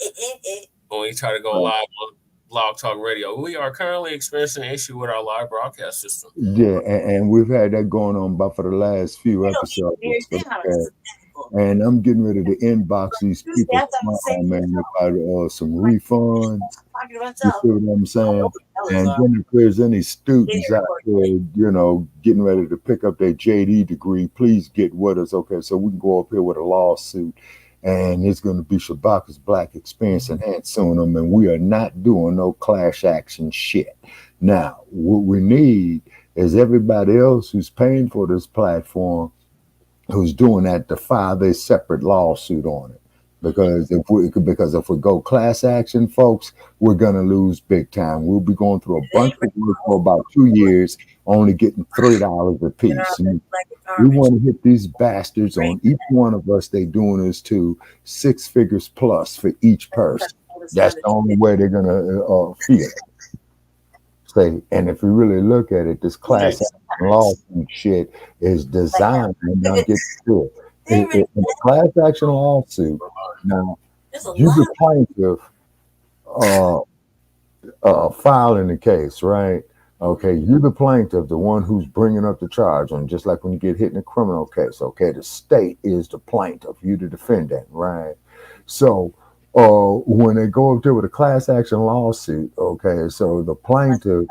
when we try to go live on Blog Talk Radio. We are currently experiencing an issue with our live broadcast system. Yeah, and we've had that going on about for the last few episodes. And I'm getting ready to inbox these people, man, about some refunds. You see what I'm saying? And then if there's any students out there, getting ready to pick up their JD degree, please get with us, okay? So we can go up here with a lawsuit, and it's going to be Shabaka'S Blacc Experience Enhanced suing them, and we are not doing no clash action shit. Now, what we need is everybody else who's paying for this platform, who's doing that, to file their separate lawsuit on it. Because if we go class action, folks, we're gonna lose big time. We'll be going through a bunch of work for about 2 years, only getting $3 a piece. We want to hit these bastards on each one of us. They doing this to 6 figures plus for each person. That's the only way they're gonna feel. And if we really look at it, this class lawsuit shit is designed. Now get to it. In the class action lawsuit, now you the plaintiff filing the case, right? Okay, you the plaintiff, the one who's bringing up the charge, and just like when you get hit in a criminal case, okay, the state is the plaintiff, you the defendant, right? So when they go up there with a class action lawsuit, okay, so the plaintiff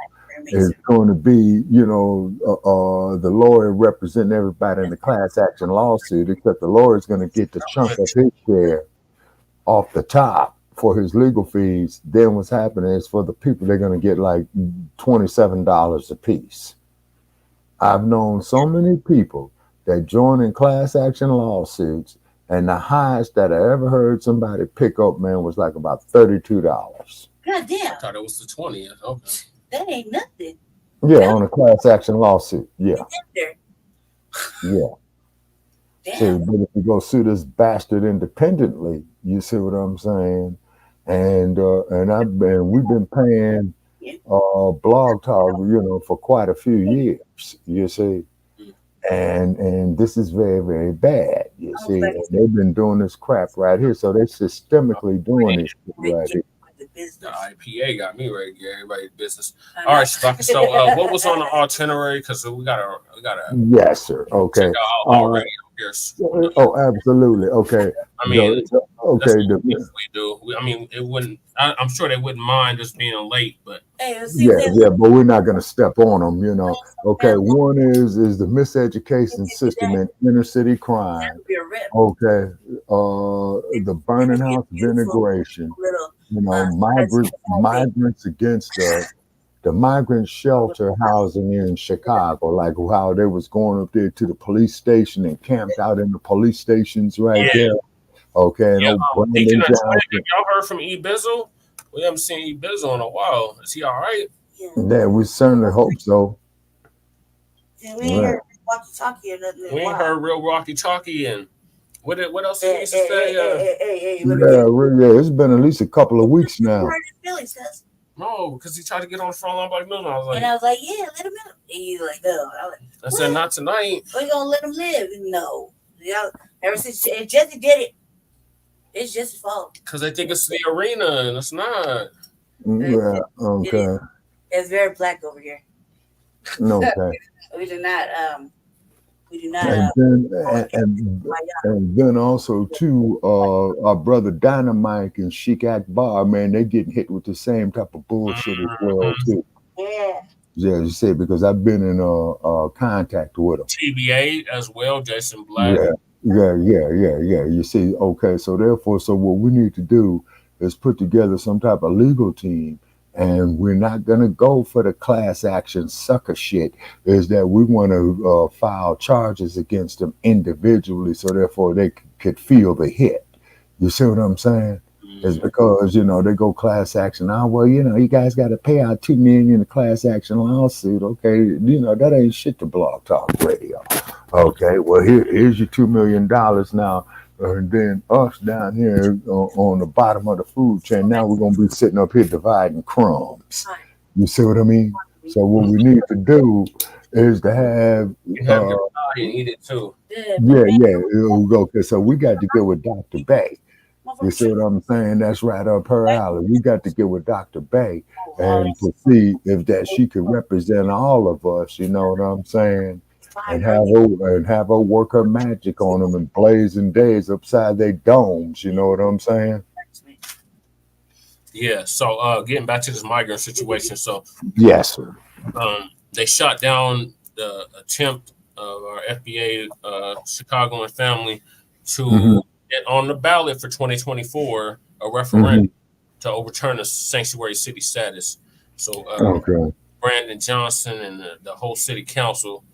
is going to be, the lawyer representing everybody in the class action lawsuit, except the lawyer is going to get the chunk of his share off the top for his legal fees. Then what's happening is for the people, they're going to get like $27 a piece. I've known so many people that join in class action lawsuits, and the highest that I ever heard somebody pick up, man, was like about $32. God damn. I thought it was the 20th. Okay. That ain't nothing. Yeah, on a class action lawsuit. Yeah. Yeah. So, but if you go sue this bastard independently, you see what I'm saying? And we've been paying Blogtalk, for quite a few years, you see. And this is very, very bad, you see. And they've been doing this crap right here. So they're systemically doing this right here. The IPA got me ready to get everybody's business. All right, Shabaka. So what was on the itinerary? Because we gotta yes, sir. Okay. Check out already. Oh, absolutely. Okay. I mean, okay. We do. It wouldn't. I'm sure they wouldn't mind us being late, but but we're not going to step on them. Okay. One is the miseducation system and inner city crime. Okay. The burning house of integration. Migrants against the migrant shelter housing in Chicago, like how they was going up there to the police station and camped out in the police stations there. Okay. And Brandon Johnson. Have y'all heard from E Bizzle? We haven't seen E Bizzle in a while. Is he all right? Yeah, we certainly hope so. Yeah, we ain't heard walkie-talkie or nothing. We ain't heard real walkie-talkie. And what else did he used to say? It's been at least a couple of weeks now. No, because he tried to get on the phone line by the middle. I was like, yeah, let him out. And he's like, no. I said, not tonight. We're going to let him live. No. Ever since Jesse did it, it's just his fault. Because they think it's the arena, and it's not. Yeah, okay. It's very black over here. Okay. We do not. And then also too, our brother Dynamite and Sheik Akbar, man, they getting hit with the same type of bullshit as well too. Yeah, you say, because I've been in contact with them. TBA as well, Jason Black. Yeah. You see, okay, so therefore, what we need to do is put together some type of legal team. And we're not going to go for the class action sucker shit, is that we want to file charges against them individually, so therefore they could feel the hit. You see what I'm saying? It's because, they go class action. You guys got to pay out $2 million in the class action lawsuit. Okay, that ain't shit to Blogtalk Radio. Okay, well, here's your $2 million now. And then us down here on the bottom of the food chain, now we're going to be sitting up here dividing crumbs. You see what I mean? So what we need to do is to have your body and eat it too. Yeah. Okay, so we got to get with Dr. Bay. You see what I'm saying? That's right up her alley. We got to get with Dr. Bay and to see if that she could represent all of us. You know what I'm saying? And have her work her magic on them and blazing days upside their domes. You know what I'm saying? Yeah. So getting back to this migrant situation. So yes, sir. They shot down the attempt of our FBA Chicagoan family to get on the ballot for 2024 a referendum to overturn the sanctuary city status. So Brandon Johnson and the whole city council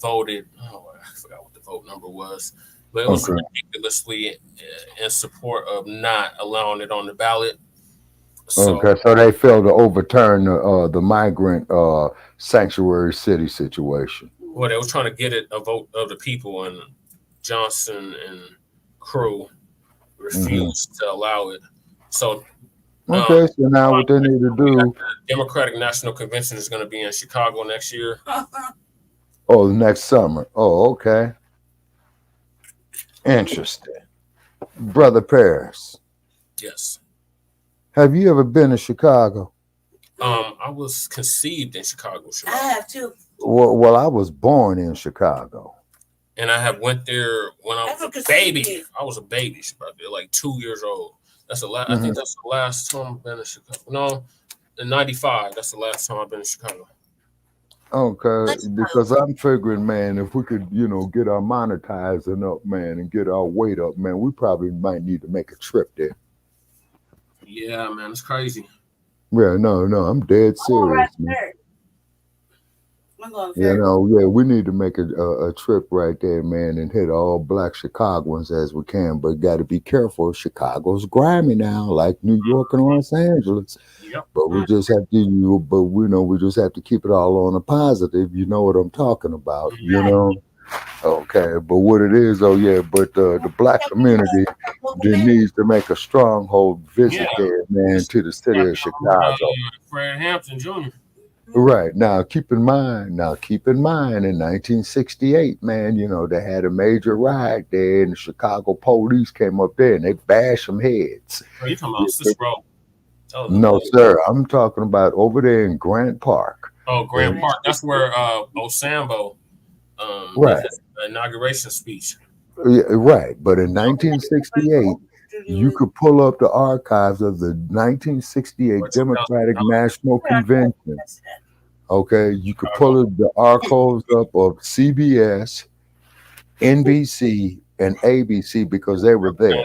voted. I forgot what the vote number was, but it was ridiculously in support of not allowing it on the ballot. So they failed to overturn the migrant sanctuary city situation. Well, they were trying to get it a vote of the people, and Johnson and crew refused to allow it. So so now what they need to do? The Democratic National Convention is going to be in Chicago next year. Oh, next summer. Oh, okay. Interesting. Brother Paris, Yes. have you ever been to Chicago? I was conceived in Chicago. I have too. Well, I was born in Chicago. And I have went there when I was a baby. I was a baby, like 2 years old. That's the last. I think that's the last time I've been in Chicago. No, in '95. That's the last time I've been in Chicago. Okay, because I'm figuring, man, if we could, get our monetizing up, man, and get our weight up, man, we probably might need to make a trip there. Yeah, man, it's crazy. Yeah, no, I'm dead serious, man. We need to make a trip right there, man, and hit all black Chicagoans as we can. But got to be careful. Chicago's grimy now, like New York and Los Angeles. Yep. But we just have to, we just have to keep it all on a positive. You know what I'm talking about, Okay, but what it is, but the black community needs to make a stronghold visit there, man, to the city of Chicago. Fred Hampton Jr. Right. Now, keep in mind, in 1968, man, they had a major riot there, and the Chicago police came up there, and they bashed some heads. Are you talking about Cicero? No, sir. I'm talking about over there in Grant Park. Oh, Grant Park. That's where Osambo right. did his inauguration speech. Yeah, right. But in 1968, you could pull up the archives of the 1968 Democratic National Convention. Okay, you could pull the archives up of CBS, NBC, and ABC because they were there.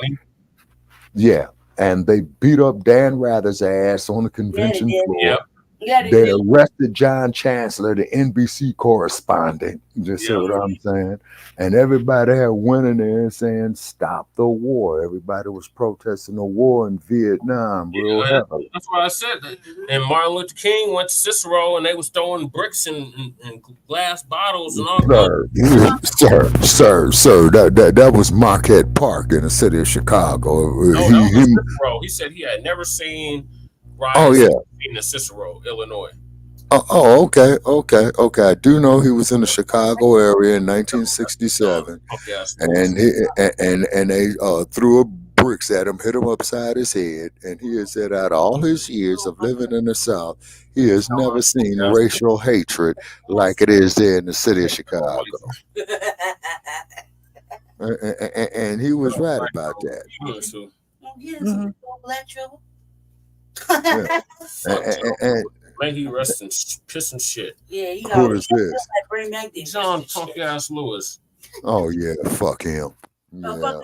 Yeah, and they beat up Dan Rather's ass on the convention floor. Yep. They arrested John Chancellor, the NBC correspondent. You see what I'm saying? And everybody had went in there saying, "Stop the war." Everybody was protesting the war in Vietnam. That's why I said that. And Martin Luther King went to Cicero, and they was throwing bricks and glass bottles and all that. Sir, that was Marquette Park in the city of Chicago. Cicero. He said he had never seen riots in Cicero, Illinois. Okay. I do know he was in the Chicago area in 1967, and they threw bricks at him, hit him upside his head, and he has said out of all his years of living in the South, he has never seen racial hatred like it is there in the city of Chicago. And he was right about that. Black trouble. May he rest in piss and shit. Yeah, who is this? John Punk Ass Lewis. Oh yeah, fuck him. Yeah.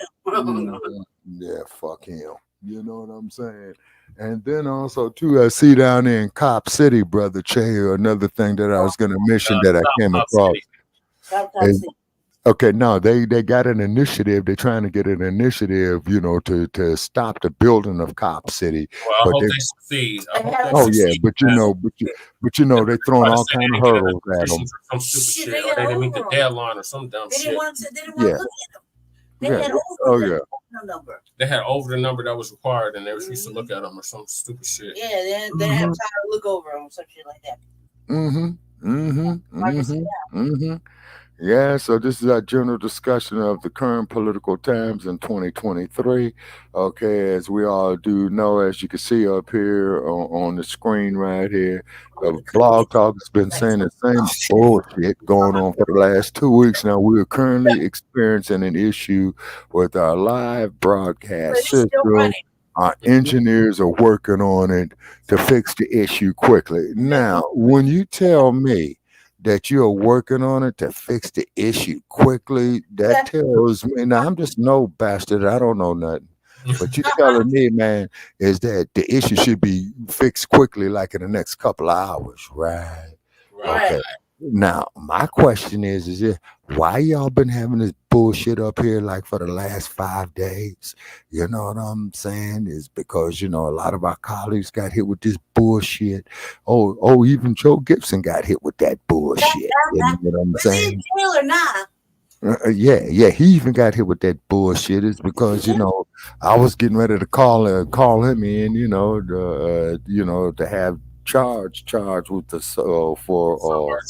Yeah, fuck him. You know what I'm saying? And then also too, I see down there in Cop City, Brother Che, another thing that I was gonna mention that I came across. Okay, no, they got an initiative. They're trying to get an initiative, to stop the building of Cop City. Well, I hope they succeed. But they're throwing all kind of hurdles at them. Some stupid shit. Or they didn't meet the deadline or some dumb shit. They didn't want to look at them. They had over number. They had over the number that was required, and they refused to look at them or some stupid shit. Yeah, they didn't have time to look over them or some shit like that. Yeah, so this is our general discussion of the current political times in 2023. Okay, as we all do know, as you can see up here on the screen right here, Blogtalk has been saying the same bullshit going on for the last 2 weeks now. We are currently experiencing an issue with our live broadcast system. Our engineers are working on it to fix the issue quickly. Now, when you tell me that you're working on it to fix the issue quickly, that tells me, now I'm just no bastard, I don't know nothing. But you're telling me, man, is that the issue should be fixed quickly, like in the next couple of hours, right? Okay. Now, my question is why y'all been having this bullshit up here like for the last 5 days? You know what I'm saying? Is because, a lot of our colleagues got hit with this bullshit. Oh, even Joe Gibson got hit with that bullshit. You know what I'm saying? Yeah, he even got hit with that bullshit. It's because, I was getting ready to call him in, to have charged with the for Sorry.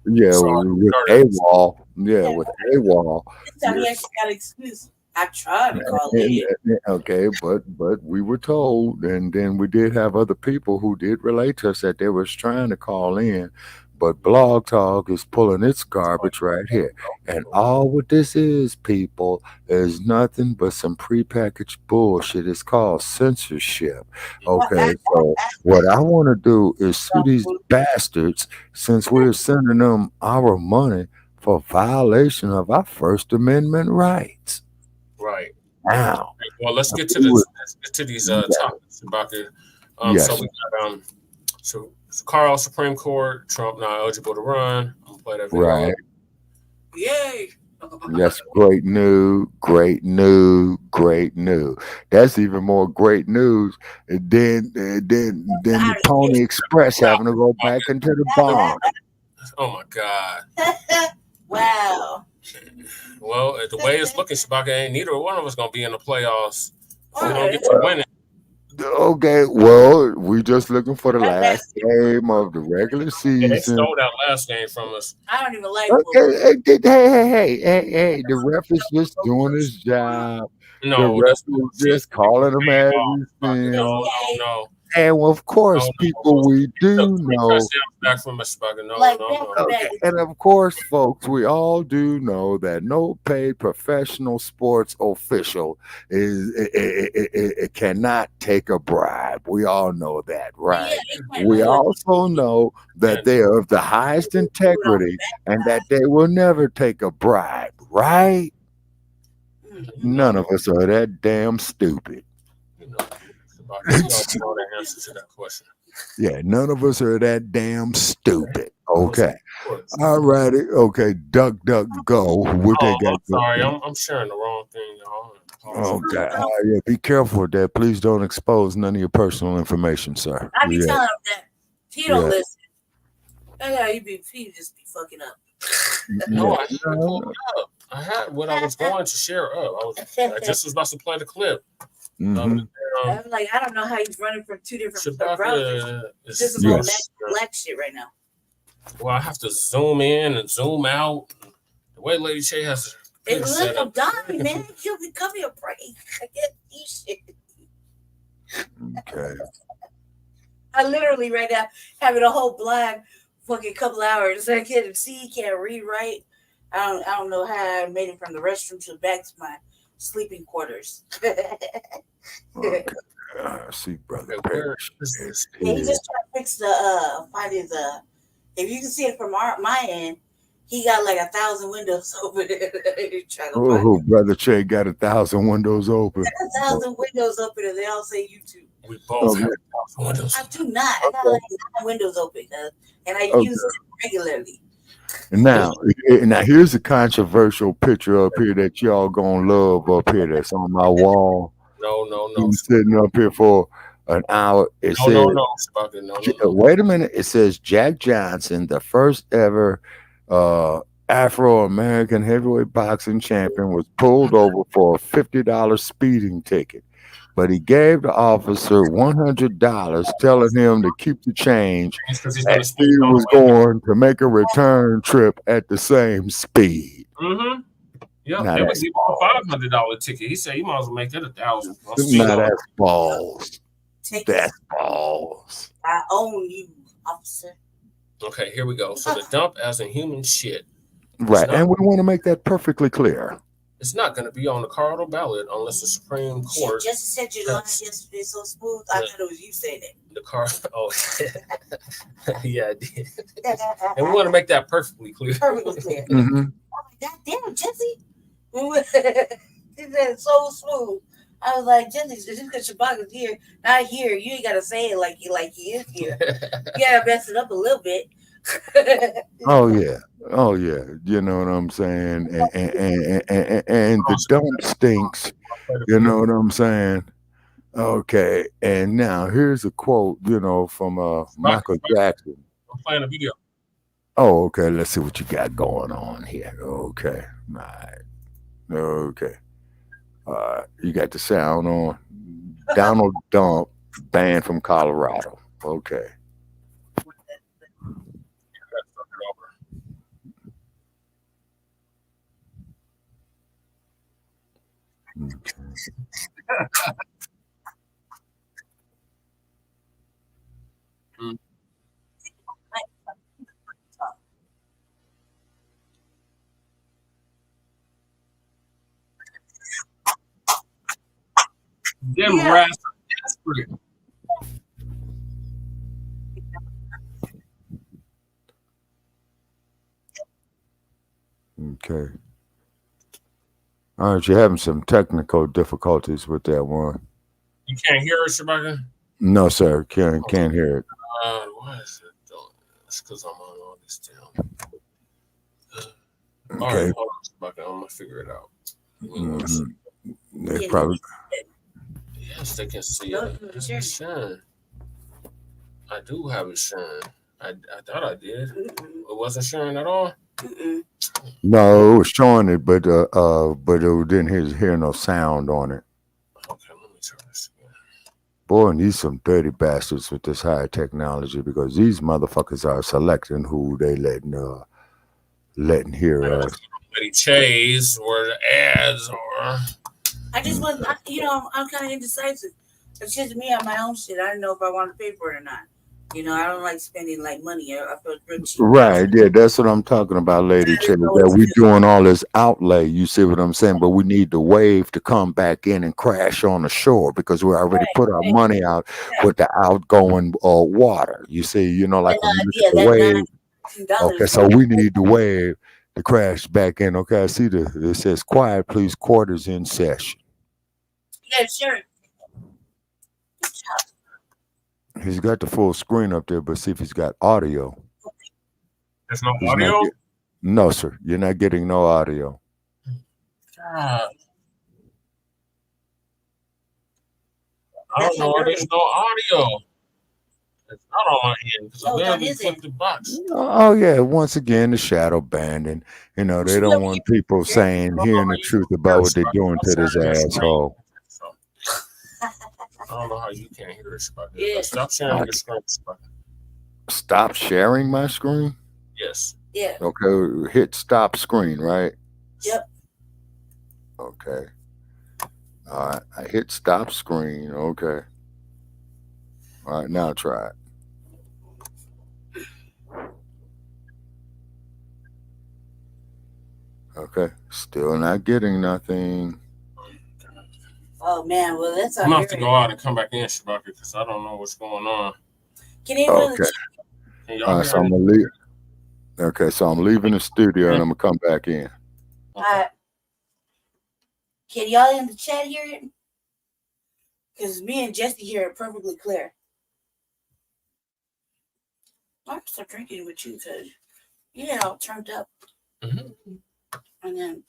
yeah Sorry. with Sorry. AWOL. Yeah, with AWOL. This time he actually got an excuse. I tried to call it. Okay, but we were told, and then we did have other people who did relate to us that they was trying to call in, but Blog Talk is pulling its garbage right here. And all what this is, people, is nothing but some prepackaged bullshit. It's called censorship. Okay, so what I want to do is sue these bastards since we're sending them our money for violation of our First Amendment rights. Right. Now, well, let's get to these topics about it. Yes. So we got so Carl, Supreme Court, Trump not eligible to run. I'm gonna play that video. Right. Yay! Yes, great news. That's even more great news than the Pony Express having to go back into the barn. Oh my God. Wow. Well, the way it's looking, Shabaka, ain't neither one of us gonna be in the playoffs. We don't get to win it. Okay, well, we just looking for the last game of the regular season. Yeah, they stole that last game from us. I don't even like Hey, the ref is just doing his job. No, the ref is just calling them everything. No. And of course, people we do know. Back from us, no. Okay. And of course, folks, we all do know that no paid professional sports official it cannot take a bribe. We all know that, right? We also know that they are of the highest integrity and that they will never take a bribe, right? None of us are that damn stupid. Answer to that question. Yeah, none of us are that damn stupid. Okay. All righty. Okay. Duck, go. What they got? Sorry, I'm sharing the wrong thing, y'all. Okay. Yeah, be careful with that. Please don't expose none of your personal information, sir. I be telling him that. He don't listen. He just be fucking up. No, I pulled up. I had what I was going to share up. I just was about to play the clip. Mm-hmm. I'm like, I don't know how he's running from two different browsers. This is all black shit right now. Well, I have to zoom in and zoom out. The way Lady Shay has it. Look, I'm dying, man. You'll be coming a break. I get these shit. Okay. I literally right now having a whole blind fucking couple hours. I can't see, can't read right. I don't know how I made it from the restroom to back to my sleeping quarters. Okay. See, brother. He just trying to fix the finding the. If you can see it from my end, he got like 1,000 windows open. Oh, brother Che got 1,000 windows open. 1,000 windows open, and they all say YouTube. We both have 1,000 windows. I do not. I got like 9 windows open, and I use it regularly. Now here's a controversial picture up here that y'all gonna love up here. That's on my wall. No. I'm sitting up here for an hour. It says, no. Wait a minute. It says Jack Johnson, the first ever Afro-American heavyweight boxing champion, was pulled over for a $50 speeding ticket. But he gave the officer $100, telling him to keep the change, as he was going to make a return trip at the same speed. Mm-hmm. Yeah, it was even a $500 ticket. He said you might as well make it $1,000. Now that's balls. That's balls. I own you, officer. Okay, here we go. So the dump as in human shit. Right, and we want to make that perfectly clear. It's not going to be on the Colorado ballot unless the Supreme Court. Just said your line yesterday so smooth. I thought it was you saying it. The car. Oh, yeah, I did. And we want to make that perfectly clear. Perfectly clear. Mm-hmm. God damn, Jesse. It's so smooth. I was like, Jesse, just because Shabaka'S here, not here, you ain't got to say it like he is here. You got to mess it up a little bit. Oh yeah. You know what I'm saying? And the dump stinks. You know what I'm saying? Okay. And now here's a quote, from Michael Jackson. I'm playing a video. Oh, okay. Let's see what you got going on here. Okay. All right. Okay. You got the sound on. Donald Dump, banned from Colorado. Okay. Them rats are desperate. Okay. All right, you're having some technical difficulties with that one. You can't hear it, Shabaka? No, sir. Can't hear it. Why is it doing this? Because I'm on all this down. Okay. All right, hold on, Shabaka. I'm gonna figure it out. They probably. Yes, they can see it. It's shine. I do have it shine. I thought I did. It wasn't shine at all. No, it was showing it, but it didn't hear no sound on it. Okay, let me try this again. Boy, and these some dirty bastards with this high technology, because these motherfuckers are selecting who they letting hear us. Chase or the ads or. I just wasn't, I'm kind of indecisive. It's just me on my own shit. I don't know if I want to pay for it or not. I don't like spending like money. I feel real cheap. Right, yeah, that's what I'm talking about, Lady Chase. That we doing all this outlay, you see what I'm saying? But we need the wave to come back in and crash on the shore, because we already put our money out with the outgoing water. You see, like when you look at the wave. Okay, so we need the wave to crash back in. Okay, I see it says quiet, please, quarters in session. Yeah, sure. He's got the full screen up there, but see if he's got audio. There's no audio? No, sir. You're not getting no audio. I don't know why there's no audio. It's not on my end because I literally clicked the box. Oh, yeah. Once again, the shadow banding. They don't want people hearing the truth about what they're doing to this asshole. I don't know how you can't hear it, Shabaka. Yeah. Stop sharing your screen, Shabaka. Stop sharing my screen? Yes. Yeah. Okay, hit stop screen, right? Yep. Okay. All right, I hit stop screen. Okay. All right, now try it. Okay, still not getting nothing. Oh man, well that's. I'm gonna have to go out and come back in, Shabaka, because I don't know what's going on. Can anyone? Okay. So I'm gonna leave. Okay, so I'm leaving the studio and I'm gonna come back in. Can y'all in the chat hear it? Because me and Jesse hear it perfectly clear. I'm start drinking with you because all turned up. Mm-hmm. And then,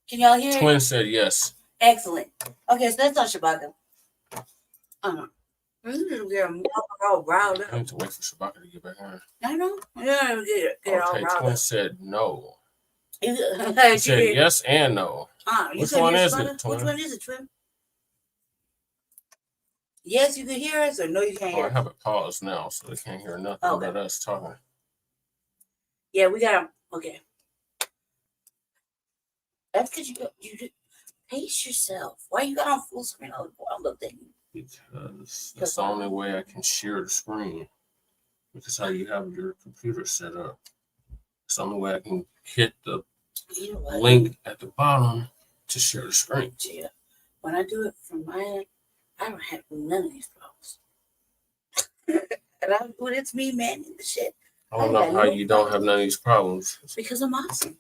can y'all hear it? Twin said yes. Excellent. Okay, so let's talk Shabaka. All riled up. I need to wait for Shabaka to get back on. I know. Yeah, get all riled Twin up. said no. He said yes and no. Which one is it, Twin? Which one is it, Twin? Yes, you can hear us, or no, you can't hear us? I have it paused now, so they can't hear nothing but us talking. Yeah, we got to. Okay. That's because you pace yourself. Why you got on full screen all the thing? Because that's the only way I can share the screen. Because how you have your computer set up. It's the only way I can hit the link at the bottom to share the screen. Yeah. When I do it from my end, I don't have none of these problems. And it's me, man, in the shit. I don't know how you don't have none of these problems. Because I'm awesome.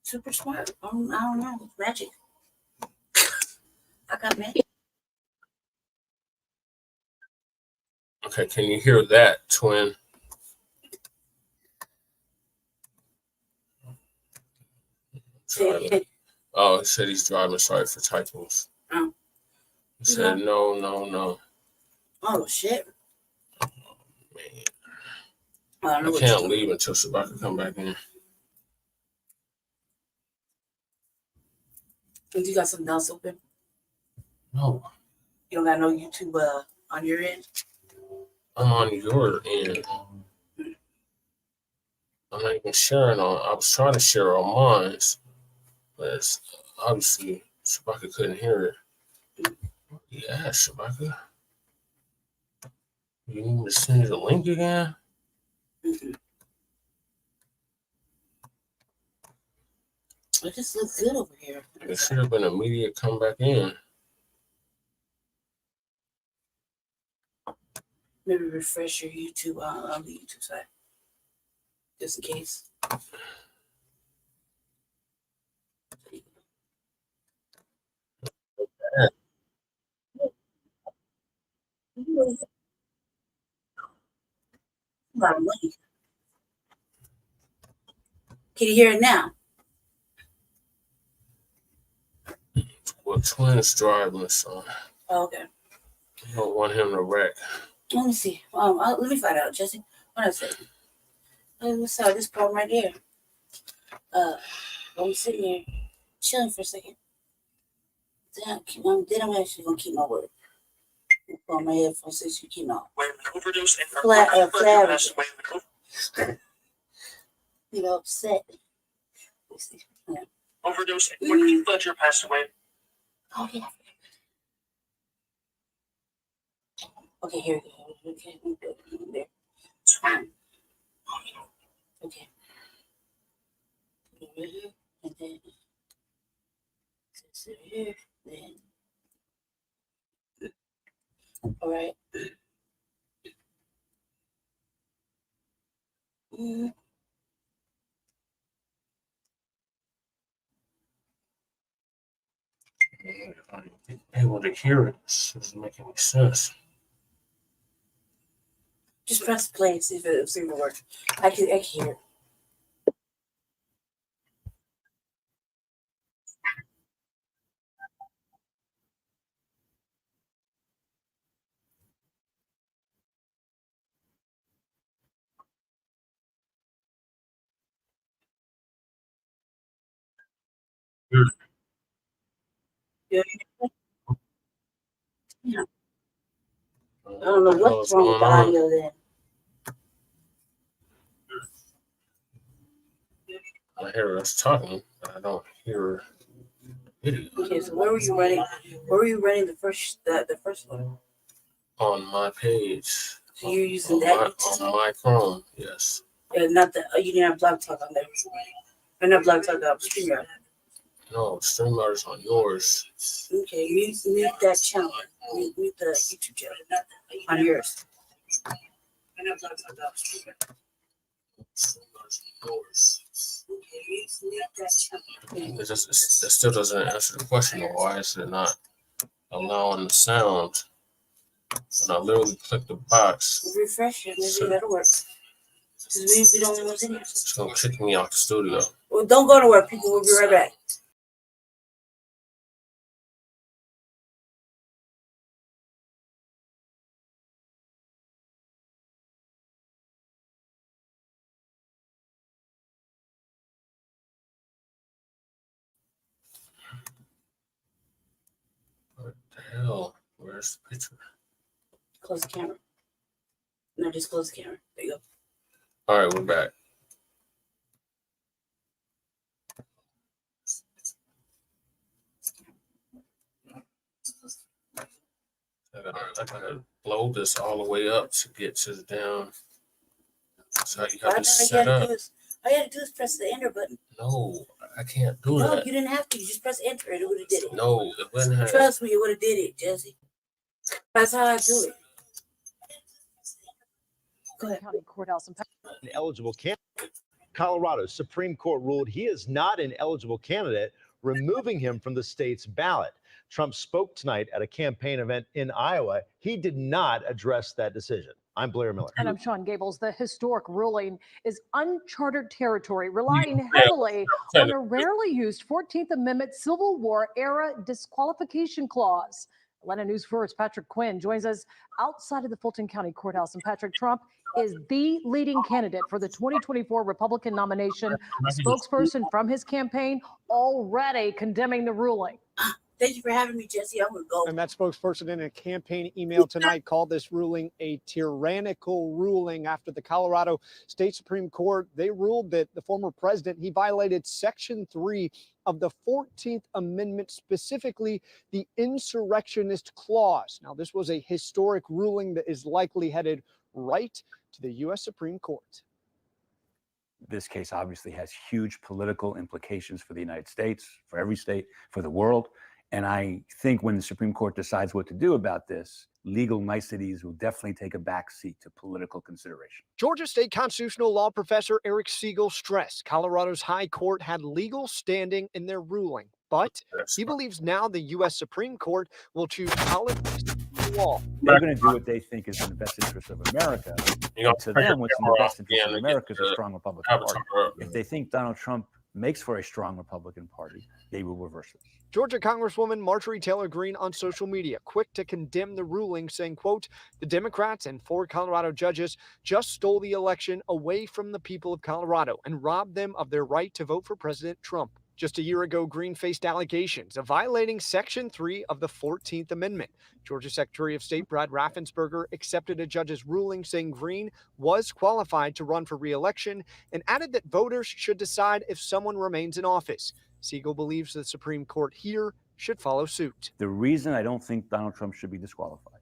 Super smart. I don't know. It's magic. I got magic. Okay, can you hear that, Twin? Oh, he said he's driving. Sorry for typos. Oh. He said no. Oh, shit. Oh, man. I can't leave until Shabaka come back in. You got something else open? No. You don't got no YouTube on your end? I'm on your end. I'm not even sharing on. I was trying to share on mine, but it's obviously Shabaka couldn't hear it. Yeah, Shabaka. You need me to send you the link again? It just looks good over here. It should have been immediate come back in. Maybe refresh your YouTube on the YouTube side, just in case. Can you hear it now? Well, twins driving, so Oh, okay. I don't want him to wreck. Let me see. Let me find out, Jesse. What I say? Let's start this problem right here. I'm sitting here chilling for a second. Then I'm actually gonna keep my word. On my headphones, since you keep on. You know, upset. Yeah. Overdose and when Keith Ledger passed away. Oh yeah. Okay, here we go. Okay, there. Okay. Right here, and then sit here, then. All right. I'm able to hear it. This doesn't make any sense. Just press play and see if it works. I can hear it. Yeah. I don't know what's wrong with the audio then. I hear us talking, but I don't hear video. Okay, so where were you running? Where were you running the first one? On my page. So you're using that on my Chrome, yes. Not the you didn't have Blogtalk on there. Or not Blogtalk, Streamyard. No, Streamyard is on yours. Okay, mute that channel. Mute the YouTube channel on yours. I know Blogtalk, Streamyard. Streamyard's on yours. It still doesn't answer the question of why is it not allowing the sound. When I literally click the box, refresh it, maybe that'll work. Because we don't know what's in here. It's gonna kick me out the studio. Well, don't go nowhere, people. We'll be right back. What the hell? Where's the picture? Close the camera. No, just close the camera. There you go. All right, we're back. I gotta blow this all the way up to get to the down. That's how you have to set up. All you had to do is press the enter button. No, I can't do that. No, you didn't have to. You just press enter and it would have did it. No, it wouldn't have. Trust me, it would have did it, Jesse. That's how I do it. Go ahead. County Courthouse. An eligible candidate. Colorado's Supreme Court ruled he is not an eligible candidate, removing him from the state's ballot. Trump spoke tonight at a campaign event in Iowa. He did not address that decision. I'm Blair Miller. And I'm Sean Gables. The historic ruling is uncharted territory, relying heavily on a rarely used 14th Amendment Civil War era disqualification clause. Atlanta News First Patrick Quinn joins us outside of the Fulton County Courthouse. And Patrick, Trump is the leading candidate for the 2024 Republican nomination. A spokesperson from his campaign already condemning the ruling. Thank you for having me, Jesse. I'm going to go. And that spokesperson in a campaign email tonight called this ruling a tyrannical ruling after the Colorado State Supreme Court. They ruled that the former president, he violated Section 3 of the 14th Amendment, specifically the insurrectionist clause. Now, this was a historic ruling that is likely headed right to the U.S. Supreme Court. This case obviously has huge political implications for the United States, for every state, for the world. And I think when the Supreme Court decides what to do about this, legal niceties will definitely take a backseat to political consideration. Georgia State constitutional law professor Eric Siegel stressed Colorado's high court had legal standing in their ruling, but he believes now the U.S. Supreme Court will choose tolerance the law. They're going to do what they think is in the best interest of America. To them, what's in the best interest of America is a strong Republican Party. If they think Donald Trump makes for a strong Republican Party, they will reverse this. Georgia Congresswoman Marjorie Taylor Greene on social media, quick to condemn the ruling, saying, quote, the Democrats and 4 Colorado judges just stole the election away from the people of Colorado and robbed them of their right to vote for President Trump. Just a year ago, Greene faced allegations of violating Section 3 of the 14th Amendment. Georgia Secretary of State Brad Raffensperger accepted a judge's ruling saying Greene was qualified to run for re-election and added that voters should decide if someone remains in office. Siegel believes the Supreme Court here should follow suit. The reason I don't think Donald Trump should be disqualified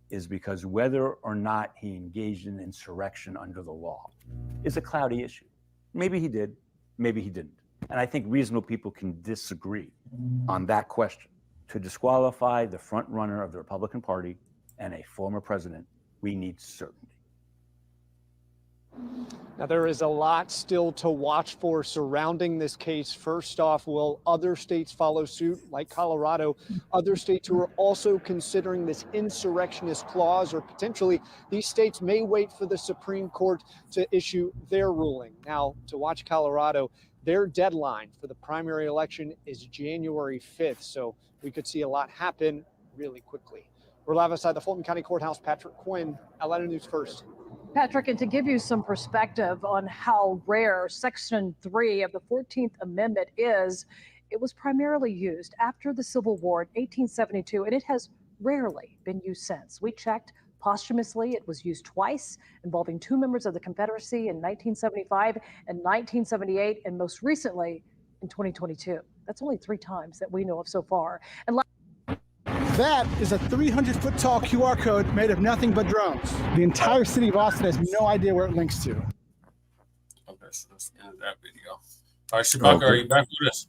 is because whether or not he engaged in insurrection under the law is a cloudy issue. Maybe he did, maybe he didn't. And I think reasonable people can disagree on that question. To disqualify the front runner of the Republican Party and a former president, we need certainty. Now, there is a lot still to watch for surrounding this case. First off, will other states follow suit, like Colorado? Other states who are also considering this insurrectionist clause, or potentially these states may wait for the Supreme Court to issue their ruling. Now, to watch Colorado, their deadline for the primary election is January 5th, so we could see a lot happen really quickly. We're live outside the Fulton County Courthouse. Patrick Quinn, Atlanta News First. Patrick, and to give you some perspective on how rare Section 3 of the 14th Amendment is, it was primarily used after the Civil War in 1872, and it has rarely been used since. We checked posthumously. It was used twice, involving 2 members of the Confederacy in 1975 and 1978, and most recently in 2022. That's only 3 times that we know of so far. And that is a 300-foot tall QR code made of nothing but drones. The entire city of Austin has no idea where it links to. Okay, so that's the end of that video. All right, Shabaka, are you back with us?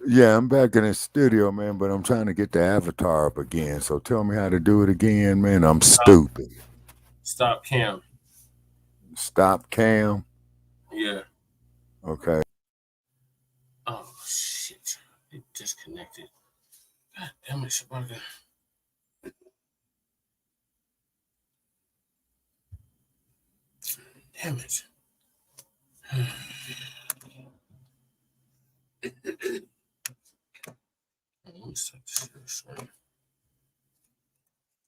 Yeah, I'm back in the studio, man, but I'm trying to get the avatar up again. So tell me how to do it again, man. I'm stupid. Stop cam. Stop cam? Yeah. Okay. Oh, shit. It disconnected. God damn it, Shabaka. Damn it. Let me start this here.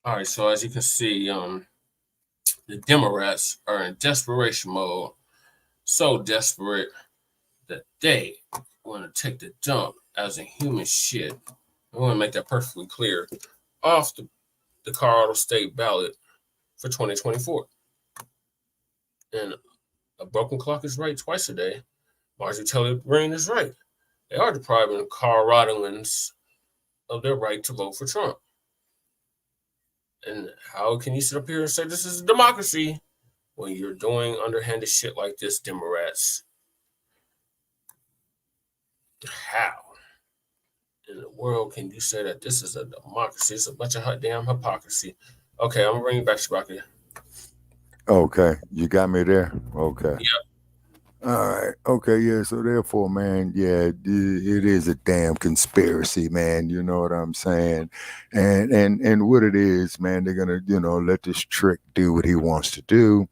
All right, so as you can see, the Democrats are in desperation mode. So desperate that they want to take the dump as a human shit. I want to make that perfectly clear off the Colorado State ballot for 2024. And a broken clock is right twice a day. Marjorie Taylor Greene is right. They are depriving Coloradoans of their right to vote for Trump. And how can you sit up here and say this is a democracy when you're doing underhanded shit like this, Democrats? How in the world can you say that this is a democracy? It's a bunch of damn hypocrisy. Okay, I'm going to bring you back, Shabaka. Okay, you got me there? Okay. Yeah. All right. Okay, yeah, so therefore, man, yeah, it is a damn conspiracy, man, you know what I'm saying? And what it is, man, they're going to, let this trick do what he wants to do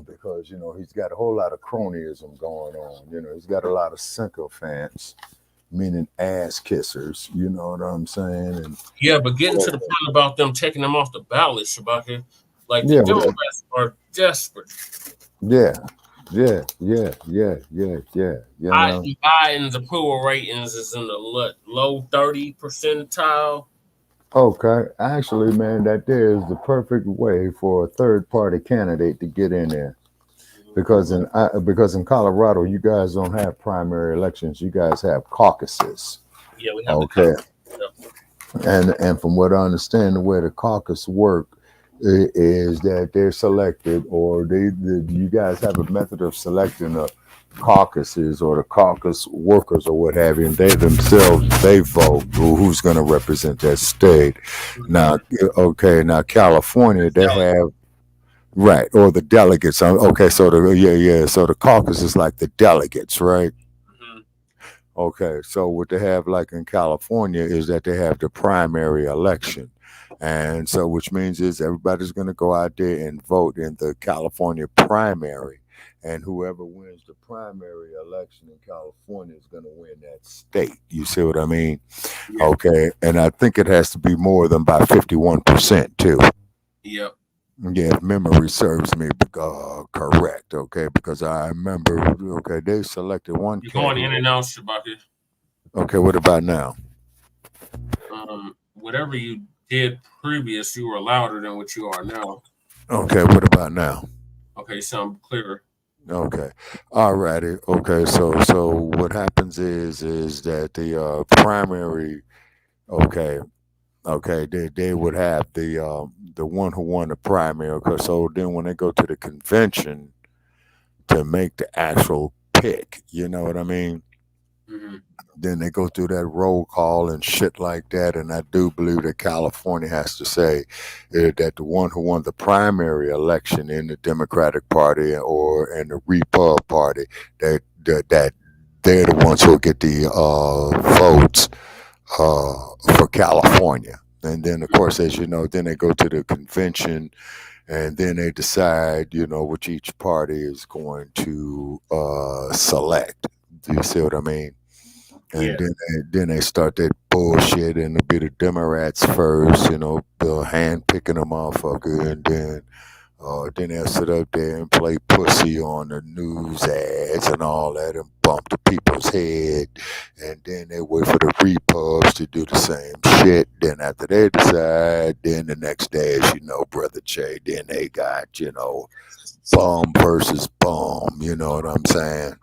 because, he's got a whole lot of cronyism going on. He's got a lot of sycophants, meaning ass kissers, you know what I'm saying? And yeah, but getting to the point about them taking them off the ballot, Shabaka, like the Democrats are desperate. Yeah. Biden's approval ratings is in the low 30 percentile. Okay, actually, man, that there is the perfect way for a third-party candidate to get in there. because in Colorado, you guys don't have primary elections. You guys have caucuses. Yeah, we have. Okay. And from what I understand, the way the caucus work is that they're selected, or you guys have a method of selecting the caucuses or the caucus workers or what have you, and they themselves they vote who's going to represent that state. Now, California, they have right, or the delegates. Okay, so so the caucus is like the delegates, right? Okay, so what they have like in California is that they have the primary election. And so which means is everybody's going to go out there and vote in the California primary. And whoever wins the primary election in California is going to win that state. You see what I mean? Yeah. Okay, and I think it has to be more than by 51% too. Yep. Yeah, if memory serves me correct, okay, because I remember, okay, they selected one. You're going in and out, Shabaka. Okay, what about now? Whatever you did previous, you were louder than what you are now. Okay, what about now? Okay, you sound clearer. Okay, all righty. Okay, so what happens is that the primary, okay, they would have the one who won the primary. Okay, so then when they go to the convention to make the actual pick, you know what I mean? Mm-hmm. Then they go through that roll call and shit like that. And I do believe that California has to say that the one who won the primary election in the Democratic Party or in the Repub Party, that they're the ones who get the votes for California. And then, of course, as you know, then they go to the convention and then they decide, you know, which each party is going to select. Do you see what I mean? And then they start that bullshit, and it'll be the Democrats first, you know, hand picking a motherfucker, and then they'll sit up there and play pussy on the news ads and all that, and bump the people's head, and then they wait for the repubs to do the same shit. Then after they decide, then the next day, as you know, Brother Che, then they got, you know, bum versus bum. You know what I'm saying?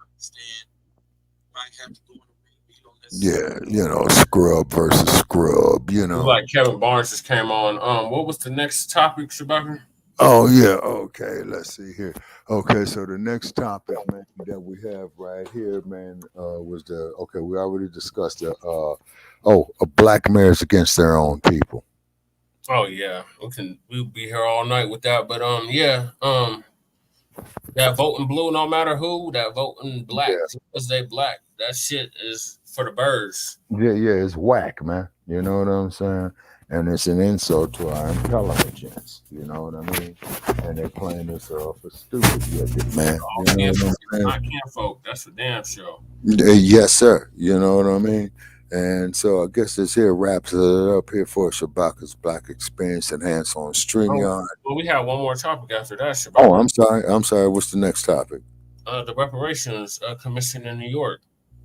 Yeah, you know, scrub versus scrub, you know. Like Kevin Barnes just came on. What was the next topic, Shabaka? Oh, yeah, okay, let's see here. Okay, so the next topic, man, that we have right here, man, was we already discussed black mayors against their own people. Oh, yeah, we'll be here all night with that, but that voting blue, no matter who, that voting black, because they black, that shit is for the birds. Yeah, it's whack, man. You know what I'm saying? And it's an insult to our intelligence. You know what I mean? And they're playing this off for stupid shit, man. I can't vote. That's for damn sure. Yes, sir. You know what I mean? And so I guess this here wraps it up here for Shabaka's Black Experience Enhanced on Streamyard. Well, we have one more topic after that, Shabaka. Oh, I'm sorry. What's the next topic? The Reparations Commission in New York.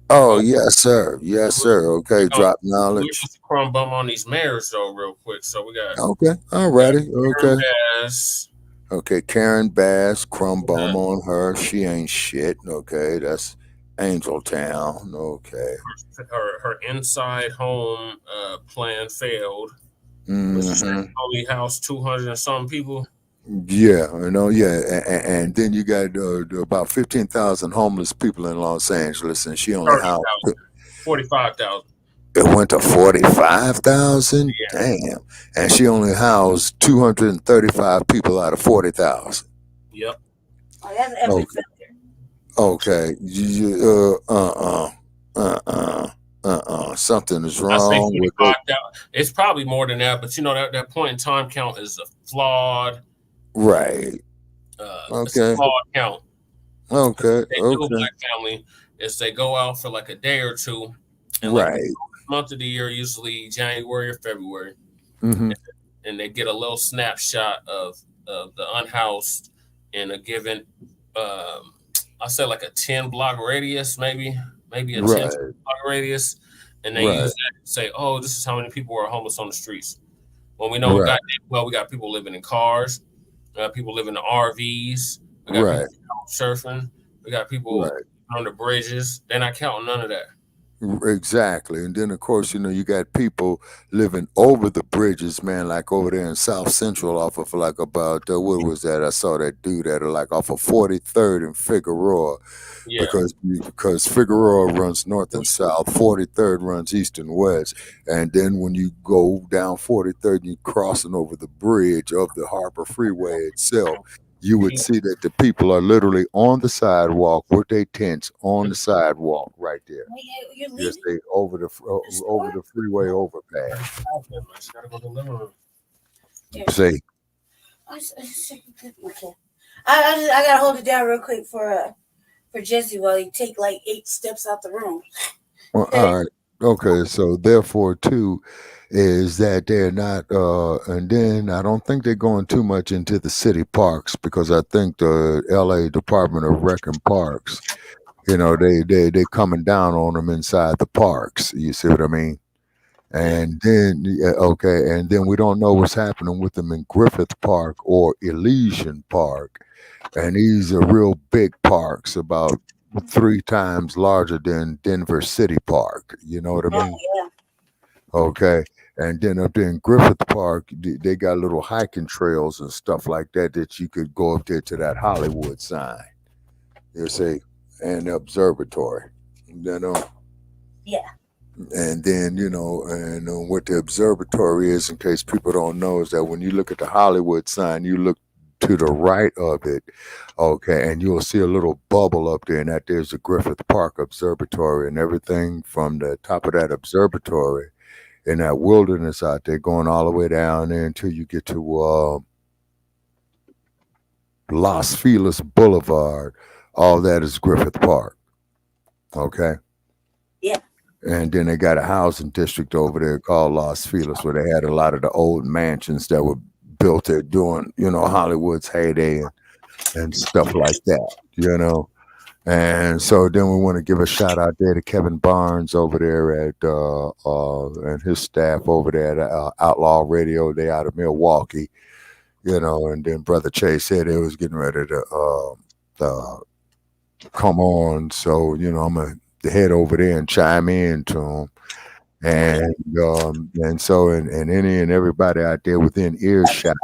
Oh, yes, sir. Yes, sir. Okay, drop knowledge. We're just a crumb bum on these mayors, though, real quick. So we got... Okay, all righty. Okay. Bass. Okay, Karen Bass, crumb bum on her. She ain't shit. Okay, that's Angel Town. Okay. Her inside home plan failed. Mm-hmm. Only housed 200 and some people. Yeah, you know, and then you got about 15,000 homeless people in Los Angeles, and she only housed 45,000. It went to 45,000. Yeah. Damn, and she only housed 235 people out of 40,000. Yep. Oh, that's every Okay. Something is wrong with it. It's probably more than that, but you know that point in time count is flawed. Right. Okay. It's a flawed count. Okay. They do a black family is they go out for like a day or two, and like month of the year, usually January or February, and they get a little snapshot of the unhoused in a given, I say like a 10-block radius, maybe a 10-block radius, and they use that to say, oh, this is how many people are homeless on the streets. Well, we know we got people living in cars. People live in the RVs. We got Right. people surfing. We got people on the bridges. They're not counting none of that. Exactly. And then, of course, you got people living over the bridges, man, like over there in South Central off of like about, what was that? I saw that dude at like off of 43rd and Figueroa. Yeah. Because Figueroa runs north and south, 43rd runs east and west. And then when you go down 43rd, you're crossing over the bridge of the Harbor Freeway itself. You would see that the people are literally on the sidewalk with their tents on the sidewalk right there. Just over the freeway overpass. See, I gotta hold it down real quick for Jesse while he take like 8 steps out the room. Well, all right. Okay, so therefore too is that they're not and then I don't think they're going too much into the city parks, because I think the LA Department of Rec and Parks, they coming down on them inside the parks. You see what I mean? And then and then we don't know what's happening with them in Griffith Park or Elysian Park. And these are real big parks, about 3 times larger than Denver City Park. You know what I mean? Yeah. Okay. And then up there in Griffith Park, they got little hiking trails and stuff like that you could go up there to that Hollywood sign. You see, and the observatory. Yeah. And then, and what the observatory is, in case people don't know, is that when you look at the Hollywood sign, you look to the right of it, okay, and you'll see a little bubble up there, and that there's the Griffith Park Observatory, and everything from the top of that observatory in that wilderness out there, going all the way down there until you get to Los Feliz Boulevard. All that is Griffith Park, okay? Yeah. And then they got a housing district over there called Los Feliz, where they had a lot of the old mansions that were built there during, Hollywood's heyday and stuff like that, And so then we want to give a shout out there to Kevin Barnes over there at and his staff over there at Outlaw Radio. They out of Milwaukee, and then Brother Chase said they was getting ready to come on. So, I'm going to head over there and chime in to them. And so any and everybody out there within earshot,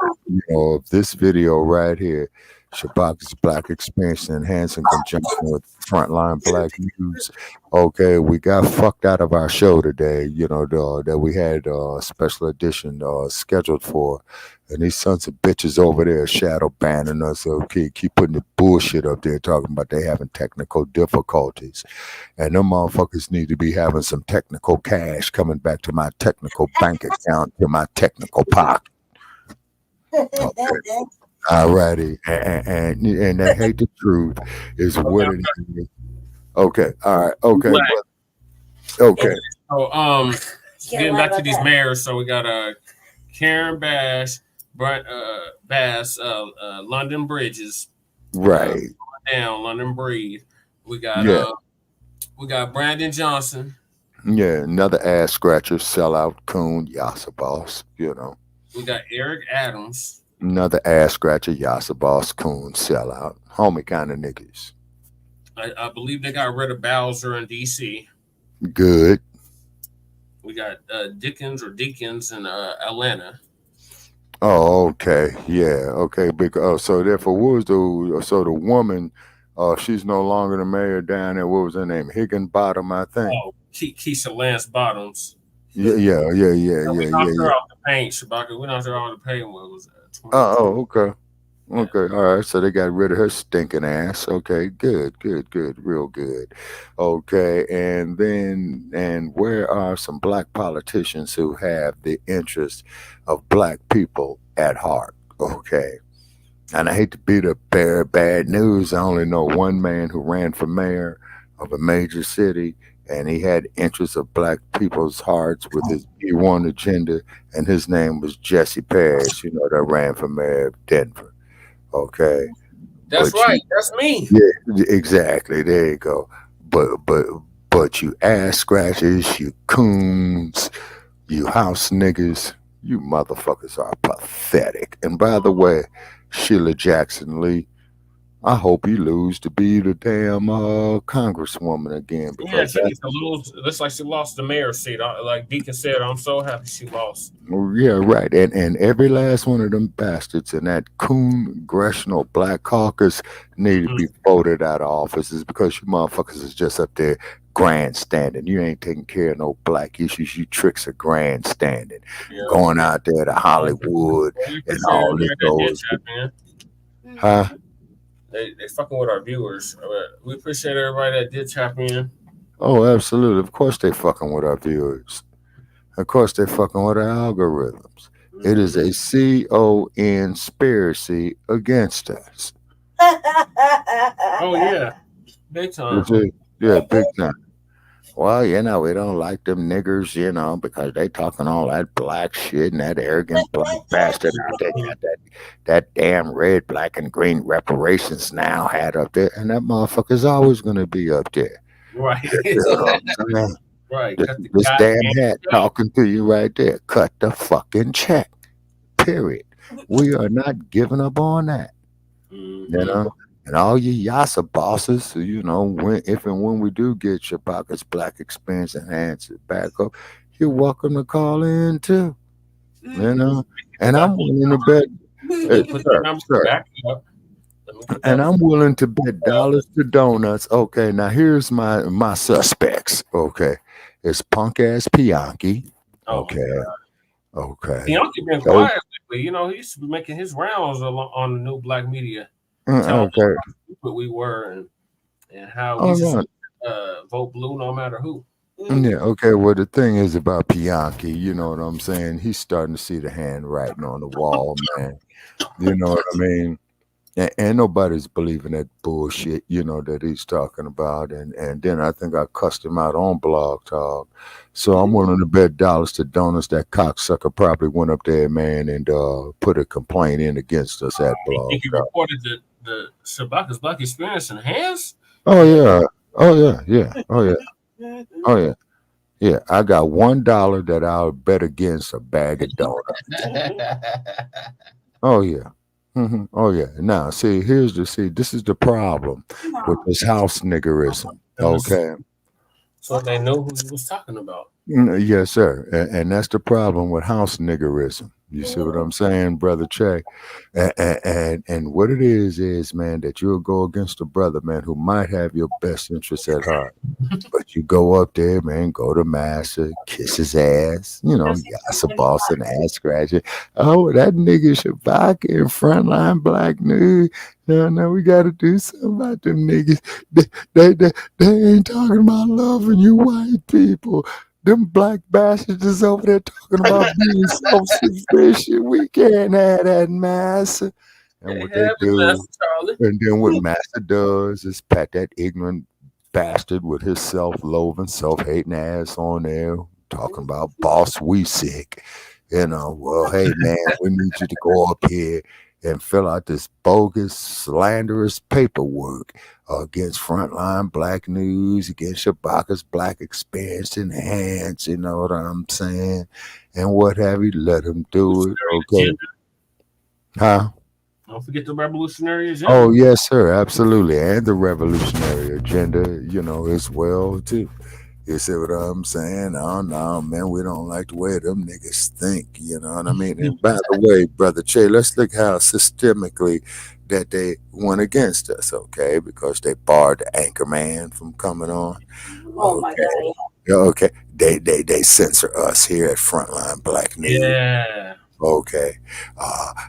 of this video right here, Shabaka'S Blacc Experience Enhanced in conjunction with Frontline Black News. Okay, we got fucked out of our show today, that we had a special edition scheduled for. And these sons of bitches over there shadow banning us. Okay, keep putting the bullshit up there talking about they having technical difficulties. And them motherfuckers need to be having some technical cash coming back to my technical bank account, to my technical pocket. Okay. All righty. And they hate the truth is what it is. Okay. All right. Okay. Okay. So getting back to these mayors, so we got Karen Bass, London Bridges. Right. Down London Breed. We got Brandon Johnson. Yeah, another ass scratcher, sellout, coon, Yassa boss, We got Eric Adams. Another ass scratcher, Yassa boss, coon, sellout, homie kind of niggas. I believe they got rid of Bowser in DC. Good. We got Deacons in Atlanta. Oh, okay. Yeah. Okay. So therefore, what was the woman? She's no longer the mayor down there. What was her name? Higginbottom, I think. Oh, Keisha Lance Bottoms. Yeah. We knocked her off the paint, Shabaka. We knocked her off the paint. What was that? Okay. Okay. All right. So they got rid of her stinking ass. Okay. Good. Real good. Okay. And where are some black politicians who have the interest of black people at heart? Okay. And I hate to be the bearer of bad news. I only know one man who ran for mayor of a major city, and he had interests of black people's hearts with his B1 agenda, and his name was Jesse Parrish, that ran for mayor of Denver. Okay. That's right. That's me. Yeah, exactly. There you go. But you ass scratchers, you coons, you house niggas, you motherfuckers are pathetic. And by the way, Sheila Jackson Lee, I hope he lose to be the damn congresswoman again, Yeah, because she needs to lose. Looks like she lost the mayor's seat. Like Deacon said, I'm so happy she lost. yeah, right. And every last one of them bastards in that congressional black caucus need to be voted out of offices, because you motherfuckers is just up there grandstanding. You ain't taking care of no black issues. You tricks are grandstanding, going out there to Hollywood and all this goes. Huh? They fucking with our viewers. We appreciate everybody that did tap in. Oh, absolutely. Of course they fucking with our viewers. Of course they fucking with our algorithms. It is a conspiracy against us. Oh yeah, big time. Yeah, big time. Well, we don't like them niggers, because they talking all that black shit and that arrogant black bastard out there got that damn red, black, and green reparations now hat up there, and that motherfucker's always gonna be up there. Right. Right. This damn hat talking to you right there. Cut the fucking check. Period. We are not giving up on that. And all you Yasa bosses, if and when we do get Shabaka'S Black Experience Enhanced back up, you're welcome to call in too. And I'm willing to bet. And I'm willing to bet dollars to donuts. Okay, now here's my suspects. Okay, it's punk ass Pianki. Okay. Pianki been quiet lately. He used to be making his rounds on the new black media. Okay. How stupid we were and how we just vote blue no matter who. Yeah, okay. Well, the thing is about Pianki, you know what I'm saying? He's starting to see the handwriting on the wall, man. You know what I mean? And nobody's believing that bullshit, that he's talking about. And then I think I cussed him out on Blogtalk. So I'm willing to bet dollars to donuts that cocksucker probably went up there, man, and put a complaint in against us at Blogtalk. You think he reported the Shabaka'S Black Experience Enhanced? Oh, yeah. Yeah, I got $1 that I'll bet against a bag of donuts. Oh, yeah. Mm-hmm. Oh, yeah. Now, this is the problem with this house niggerism. Okay. So they know who he was talking about. Yes, sir. And that's the problem with house niggerism. You see what I'm saying, Brother Che? And what it is, man, that you'll go against a brother, man, who might have your best interests at heart. But you go up there, man, go to Master, kiss his ass, yes, a boss and ass scratcher. Oh, that nigga Shabaka in Frontline Black News. No, we got to do something about them niggas. They ain't talking about loving you white people. Them black bastards is over there talking about being self-sufficient. We can't have that, Master. And what they do, and then what Master does is pat that ignorant bastard with his self-loathing, self-hating ass on there, talking about boss, we sick. Well, hey, man, we need you to go up here and fill out this bogus, slanderous paperwork against Frontline Black News, against Shabaka'S Black Experience Enhanced, you know what I'm saying? And what have you, let them do it, okay? Huh? Don't forget the revolutionary agenda. Oh, yes, sir, absolutely. And the revolutionary agenda, as well, too. You see what I'm saying? Oh, no, man, we don't like the way them niggas think, you know what I mean? And by the way, Brother Che, let's look how systemically that they went against us, okay? Because they barred the anchor man from coming on. Oh, my God. Okay. They censor us here at Frontline Black News. Yeah. Okay.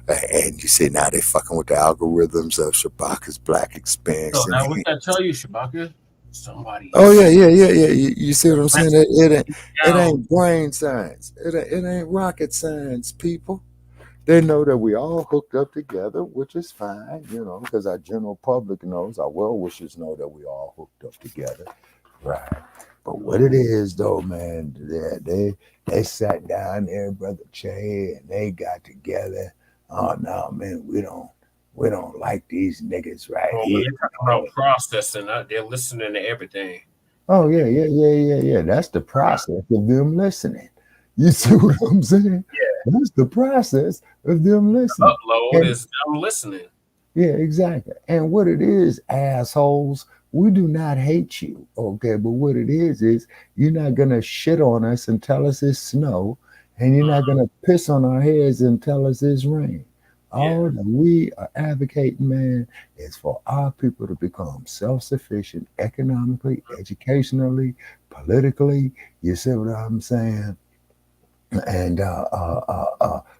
And you see, now they fucking with the algorithms of Shabaka'S Black Experience. So now what that tell you, Shabaka? Somebody. Oh yeah. You see what I'm saying? It ain't brain science. It ain't rocket science, people. They know that we all hooked up together, which is fine, because our general public knows, our well-wishers know that we all hooked up together, right? But what it is, though, man, they sat down there, Brother Che, and they got together. Oh no, man, we don't like these niggas right here. They're talking about processing. They're listening to everything. Oh, yeah. That's the process of them listening. You see what I'm saying? Yeah. That's the process of them listening. Upload is them listening. Yeah, exactly. And what it is, assholes, we do not hate you, okay? But what it is you're not gonna shit on us and tell us it's snow, and you're not gonna piss on our heads and tell us it's rain. All that we are advocating, man, is for our people to become self-sufficient economically, educationally, politically. You see what I'm saying? And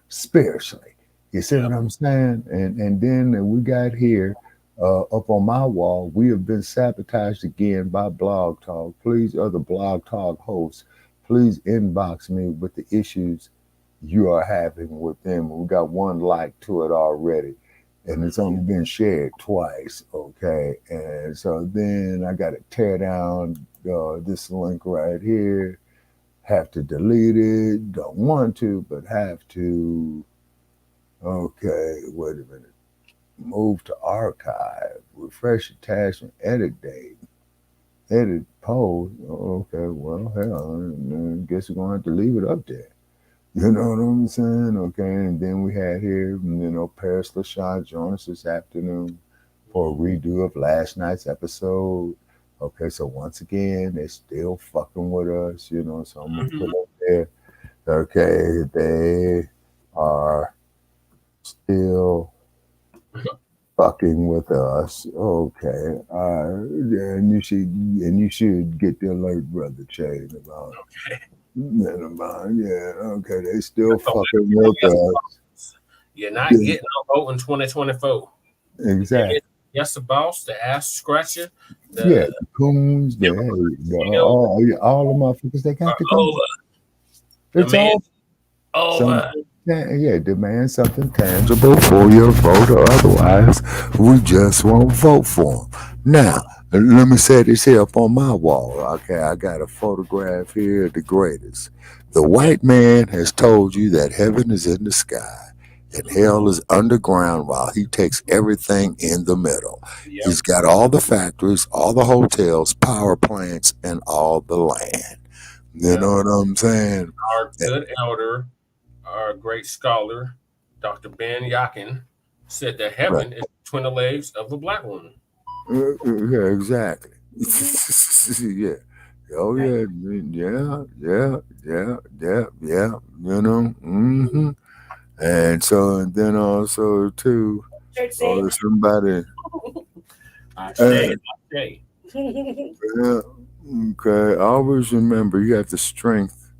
spiritually. You see what I'm saying? And then we got here up on my wall. We have been sabotaged again by Blog Talk. Please, other Blog Talk hosts, please inbox me with the issues you are having with them. We got one like to it already, and it's only been shared twice. Okay, and so then I got to tear down this link right here. Have to delete it. Don't want to, but have to. Okay, wait a minute. Move to archive. Refresh attachment. Edit date. Edit post. Okay, well, hell, I guess we're going to have to leave it up there. You know what I'm saying? Okay, and then we had here, Paris LaShawn join us this afternoon for a redo of last night's episode. Okay, so once again, they're still fucking with us, so I'm going to put up there. Okay, they are still fucking with us. Okay, and you should get the alert, brother Chain, about. Yeah, okay, they still fucking with us. You're not getting a vote in 2024. Exactly. Yes, the boss, the ass scratcher. The coons, all the motherfuckers, they got to go. It's all over. Demand something tangible for your vote, or otherwise we just won't vote for them. Now, let me say this here up on my wall. Okay, I got a photograph here of the greatest. The white man has told you that heaven is in the sky and hell is underground, while he takes everything in the middle. Yep. He's got all the factories, all the hotels, power plants, and all the land. You know what I'm saying? Our good elder, our great scholar, Dr. Ben Yakin, said that heaven is between the legs of a black woman. Yeah, exactly. Yeah. Oh yeah. And so, and then also too, somebody. Okay. Always remember, you have the strength.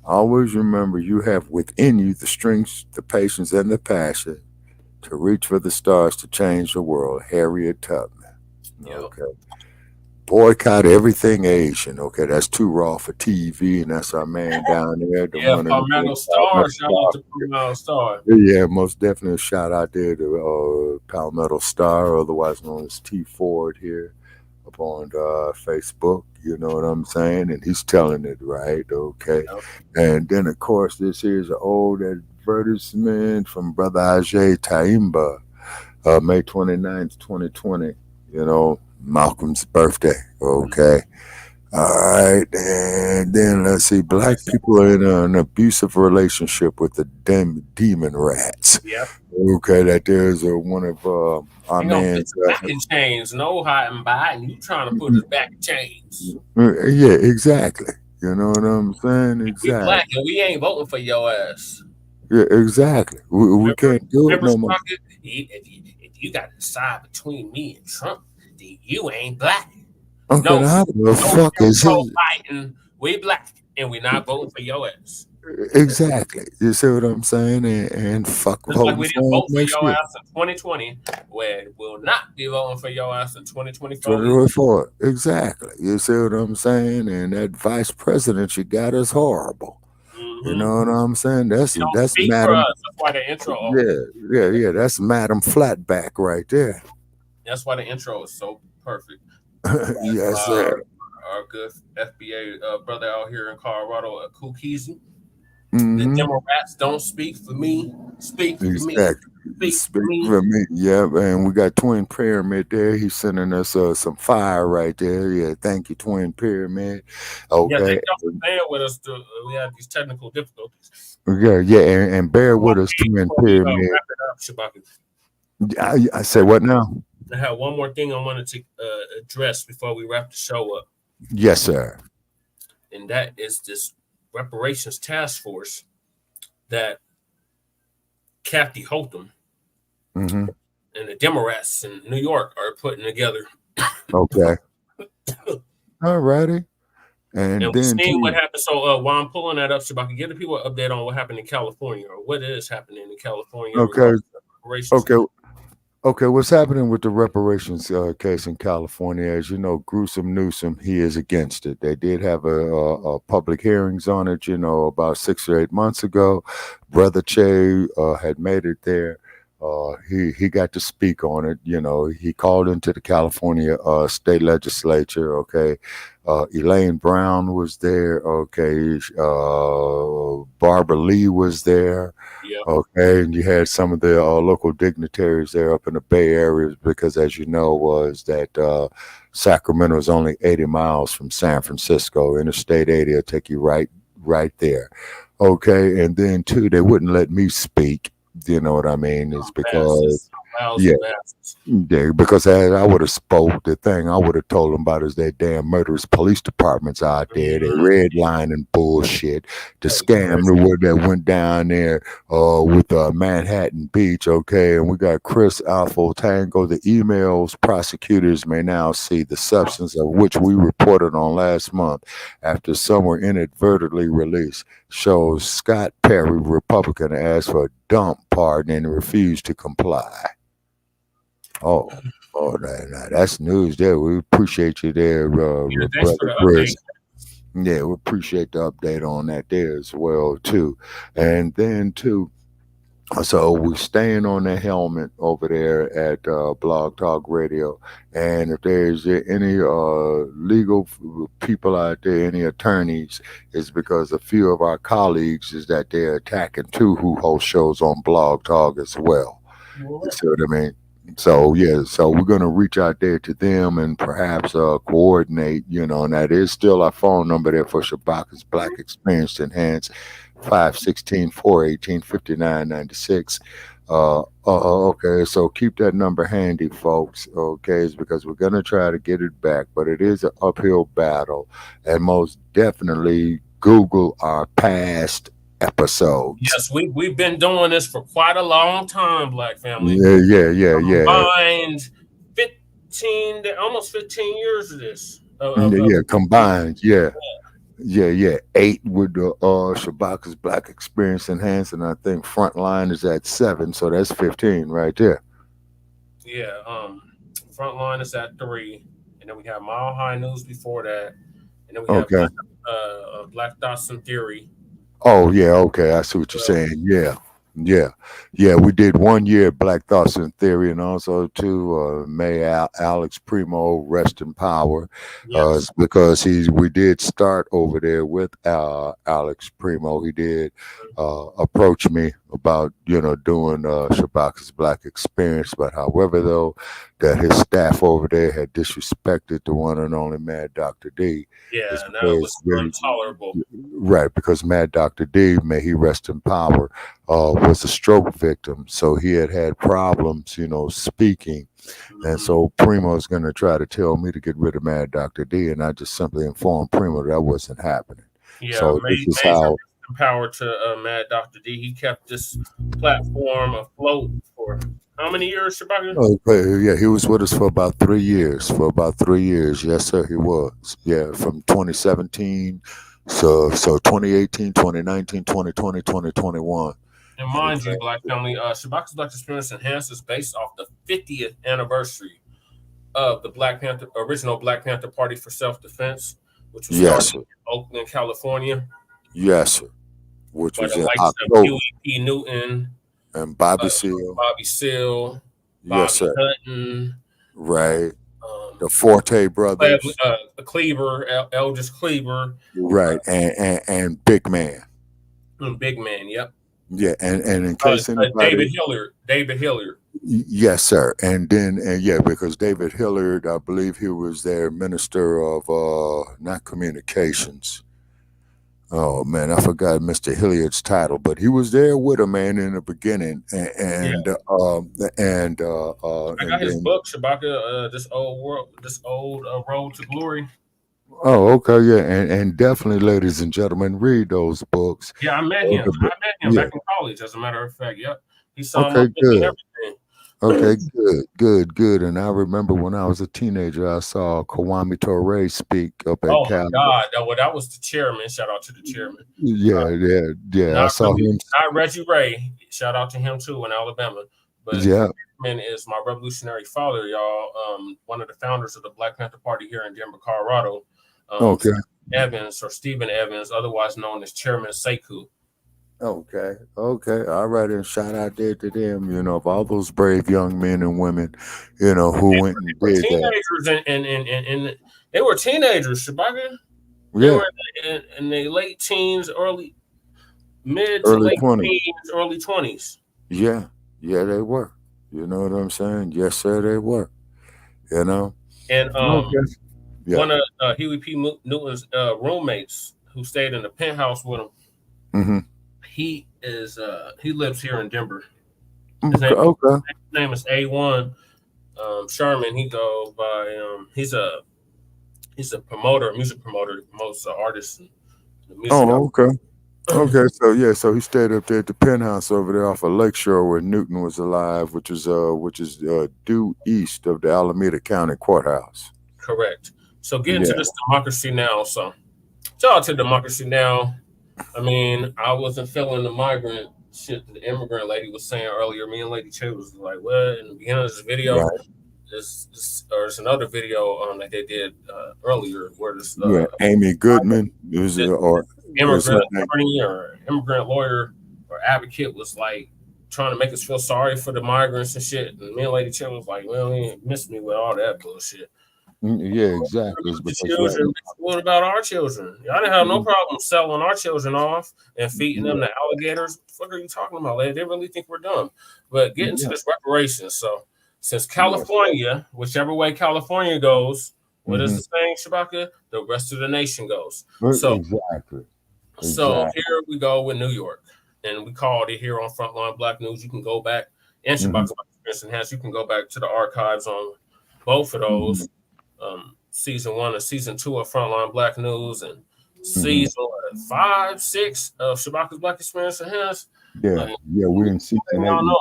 Always remember, you have within you the strength, the patience, and the passion to reach for the stars to change the world. Harriet Tubman. Okay. Boycott everything Asian. Okay, that's too raw for TV, and that's our man down there. Palmetto Star. Shout out to Palmetto Star. Yeah, most definitely a shout out there to Palmetto Star, otherwise known as T Ford here up on Facebook. You know what I'm saying? And he's telling it right. Okay. Yep. And then, of course, this here's an old advertisement from Brother Ajay Taimba, May 29th, 2020. Malcolm's birthday. Okay. All right. And then let's see. Black people are in an abusive relationship with the demon rats. Yep. Okay. That there's one of our man's back in chains. No hiding by, and you trying to put us back in chains. Yeah, exactly. You know what I'm saying? Exactly. We black and we ain't voting for your ass. Yeah, exactly. We can't do it no more. If you got to decide between me and Trump, you ain't black. Okay, how the fuck is he? Fighting, we black, and we're not voting for your ass. Exactly. You see what I'm saying? And fuck voting like we didn't vote for your ass in 2020, where we'll not be voting for your ass in 2024. Exactly. You see what I'm saying? And that vice president you got is horrible. Mm-hmm. You know what I'm saying? That's Madam. That's why the intro. Yeah. That's Madam Flatback right there. That's why the intro is so perfect. Yes, sir. Our good FBA brother out here in Colorado, Kukisi. Mm-hmm. The Democrats don't speak for me. Speak for me. Speak for me. Yeah, and we got Twin Pyramid there. He's sending us some fire right there. Yeah, thank you, Twin Pyramid. Okay. Yeah, thank y'all for bearing with us. We have these technical difficulties. Yeah, and bear with us, Twin Pyramid. Wrap it up, Shabaka. I say what now? I have one more thing I wanted to address before we wrap the show up. Yes, sir. And that is this reparations task force that Kathy Hotham Mm-hmm. and the Democrats in New York are putting together. Okay. All righty. And we're then seeing what happened. So while I'm pulling that up, so I can give the people an update on what happened in California or what is happening in California. Okay. Okay. What's happening with the reparations case in California? As you know, Gruesome Newsom, he is against it. They did have a public hearings on it, about 6 or 8 months ago. Brother Che had made it there. He got to speak on it. He called into the California state legislature. Okay. Elaine Brown was there. Okay. Barbara Lee was there. Yep. Okay. And you had some of the local dignitaries there up in the Bay Area because, as you know, was that Sacramento is only 80 miles from San Francisco. Interstate 80 will take you right there. Okay. And then, too, they wouldn't let me speak. You know what I mean? It's because, because I would have spoke the thing I would have told them about is their damn murderous police departments out there, their redlining bullshit, the scam that went down there with Manhattan Beach, okay? And we got Chris Alpha Tango. The emails prosecutors may now see the substance of which we reported on last month after some were inadvertently released. Shows Scott Perry, Republican, asked for a dump pardon and refused to comply. Oh, that's news there. We appreciate you there, Brother Chris. Yeah, we appreciate the update on that there as well, too. And then, too, so we're staying on the helmet over there at Blogtalk Radio. And if there's any legal people out there, any attorneys, it's because a few of our colleagues is that they're attacking too who host shows on Blog Talk as well. You see what I mean? So, yeah, so we're going to reach out there to them and perhaps coordinate, and that is still our phone number there for Shabaka'S Blacc Experience Enhanced, 516-418-5996. Okay, so keep that number handy, folks, okay, it's because we're going to try to get it back, but it is an uphill battle, and most definitely Google our past episodes. Yes, we've been doing this for quite a long time, Black family. Yeah. Combined almost 15 years of this. Combined, yeah. 8 with the Shabaka'S Blacc Experience Enhanced, and I think Frontline is at 7, so that's 15 right there. Yeah, Frontline is at 3, and then we have Mile High News before that, and then we have Black Thoughts and Theory. Oh yeah, okay, I see what you're saying. Yeah. We did 1 year Black Thoughts and Theory, and also too may Alex Primo rest in power, because we did start over there with Alex Primo. He did approach me about doing Shabaka'S Blacc Experience, but however though that his staff over there had disrespected the one and only Mad Dr. D. Yeah, and that was intolerable. Right, because Mad Dr. D, may he rest in power, was a stroke victim, so he had problems, speaking, and so Primo's going to try to tell me to get rid of Mad Dr. D, and I just simply informed Primo that wasn't happening. Yeah, so this is how power to Mad Dr. D. He kept this platform afloat for how many years, Shabaka? Okay, yeah, he was with us for about 3 years. Yes, sir, he was. Yeah, from 2017, so 2018, 2019, 2020, 2021. And mind you, Black family, Shabaka'S Blacc Experience Enhanced is based off the 50th anniversary of the original Black Panther Party for Self-Defense, which was started in Oakland, California. Yes, sir. Which was in October. Huey P. Newton. And Bobby Seale. Yes, sir. Hutton. Right. The Forte brothers. Cleaver, Eldridge Cleaver. Right. And Big Man. Big Man, yep. Yeah, and in case anybody... David Hilliard. Yes, sir. And then, because David Hilliard, I believe he was their minister of, not communications. Oh man, I forgot Mr. Hilliard's title, but he was there with a man in the beginning, I got his book, Shabaka, this old Road to Glory. Oh, okay, yeah, and definitely, ladies and gentlemen, read those books. Yeah, I met him. Back in college, as a matter of fact. Yep, he saw Okay, good. everything. Okay, good. And I remember when I was a teenager, I saw Kwame Ture speak up at Cal. Oh my God, that was the chairman. Shout out to the chairman. Yeah. I saw him. Not Reggie Ray. Shout out to him too in Alabama. But yeah, man is my revolutionary father, y'all. One of the founders of the Black Panther Party here in Denver, Colorado. Okay. Evans, or Stephen Evans, otherwise known as Chairman Sekou. Okay. All right, and shout out there to them, of all those brave young men and women, who went and did teenagers that. And they were teenagers, Shabaka. They Yeah. were in the late teens, mid to late 20s. teens, early 20s. Yeah, they were. You know what I'm saying? Yes, sir, they were. And one of Huey P. Newton's roommates who stayed in the penthouse with him. Mm-hmm. He lives here in Denver. His name is A1 Sherman. He goes by he's a promoter, music promoter. He promotes artists and the music. Okay. So he stayed up there at the penthouse over there off of Lakeshore where Newton was alive, which is due east of the Alameda County Courthouse. Correct. So getting to this Democracy Now. So shout out to Democracy Now. I mean, I wasn't feeling the migrant shit that the immigrant lady was saying earlier. Me and Lady Che was like, what? In the beginning of this video, Right. there's another video that they did earlier where this Amy Goodman immigrant attorney or immigrant lawyer or advocate was like trying to make us feel sorry for the migrants and shit. And me and Lady Che was like, well, you miss me with all that bullshit. Yeah, exactly. What about our children? Y'all didn't have no problem selling our children off and feeding them to alligators. What the fuck are you talking about, lady? They really think we're dumb. But getting to this reparations. So since California, whichever way California goes, what is the saying, Shabaka? The rest of the nation goes. So exactly. So here we go with New York. And we called it here on Frontline Black News. You can go back, and Shabaka's Experience Enhanced, you can go back to the archives on both of those. Season 1 and season 2 of Frontline Black News, and season 5, 6 of Shabaka's Black Experience Enhanced. We didn't see that. Y'all know.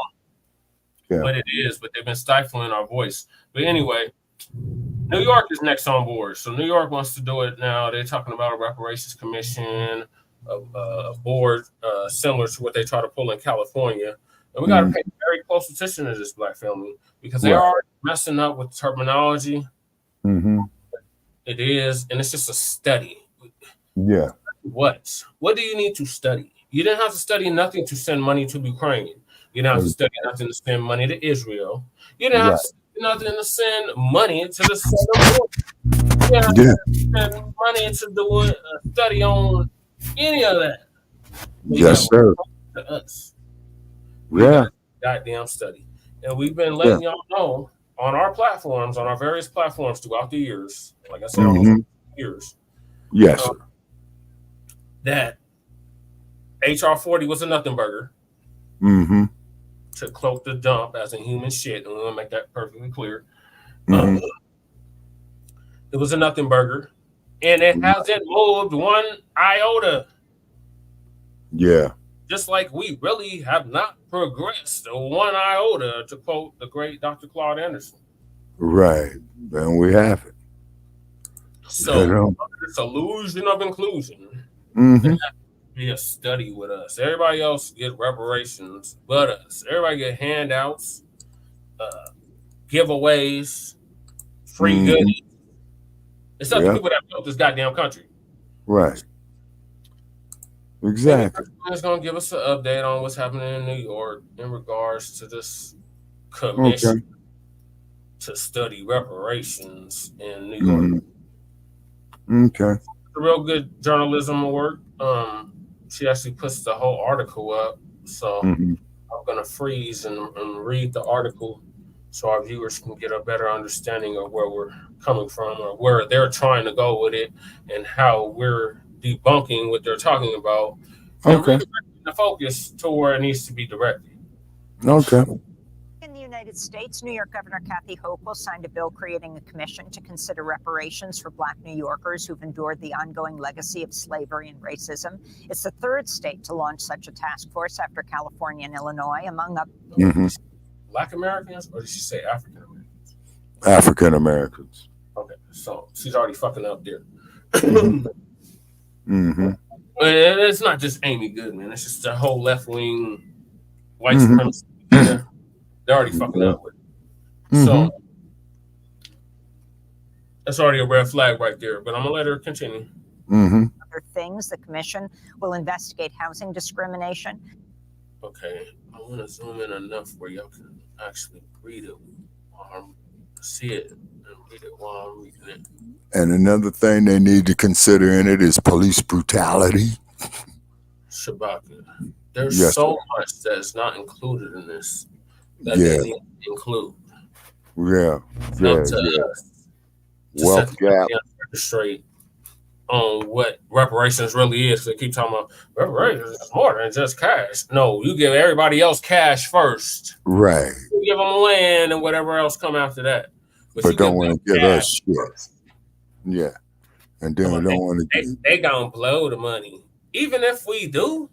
Yeah. But it is, but they've been stifling our voice. But anyway, New York is next on board. So New York wants to do it now. They're talking about a reparations commission, a board similar to what they try to pull in California. And we got to pay very close attention to this Black family because they are messing up with terminology. It is, and it's just a study. Yeah. What do you need to study? You didn't have to study nothing to send money to Ukraine. You didn't have to study nothing to send money to Israel. You didn't have to study nothing to send money to the you didn't have to send money to do a study on any of that. Yes, sir. To us. Goddamn study. And we've been letting y'all know on our platforms, on our various platforms throughout the years, like I said, almost years. Yes, sir. That HR 40 was a nothing burger. To cloak the dump as in human shit, and we want to make that perfectly clear. It was a nothing burger, and it hasn't moved one iota. Yeah. Just like we really have not progressed one iota, to quote the great Dr. Claude Anderson. Right. And we haven't. So this illusion of inclusion be a study with us. Everybody else get reparations but us. Everybody get handouts, giveaways, free goodies. It's up to people that built this goddamn country. Right. Exactly. It's going to give us an update on what's happening in New York in regards to this commission to study reparations in New York. Okay. Real good journalism work. She actually puts the whole article up. So I'm going to freeze and read the article so our viewers can get a better understanding of where we're coming from or where they're trying to go with it and how we're debunking what they're talking about and redirecting the focus to where it needs to be directed. Okay. In the United States, New York Governor Kathy Hochul signed a bill creating a commission to consider reparations for Black New Yorkers who've endured the ongoing legacy of slavery and racism. It's the third state to launch such a task force after California and Illinois, among others. Black Americans, or did she say African Americans? African Americans. Okay, so she's already fucking up there. Mm-hmm. It's not just Amy Goodman. It's just the whole left-wing white supremacy. They're already fucking up with it. So that's already a red flag right there. But I'm going to let her continue. Other things, the commission will investigate housing discrimination. Okay, I want to zoom in enough where y'all can actually read it while I'm see it and read it while I'm reading it. And another thing they need to consider in it is police brutality. Shabaka, there's so much that's not included in this that they need to include. Wealth gap. Straight on what reparations really is. They keep talking about reparations is more than just cash. No, you give everybody else cash first. Right. You give them land and whatever else come after that. But don't want to give us shit. Yeah. And then we don't want to. They gonna blow the money. Even if we do,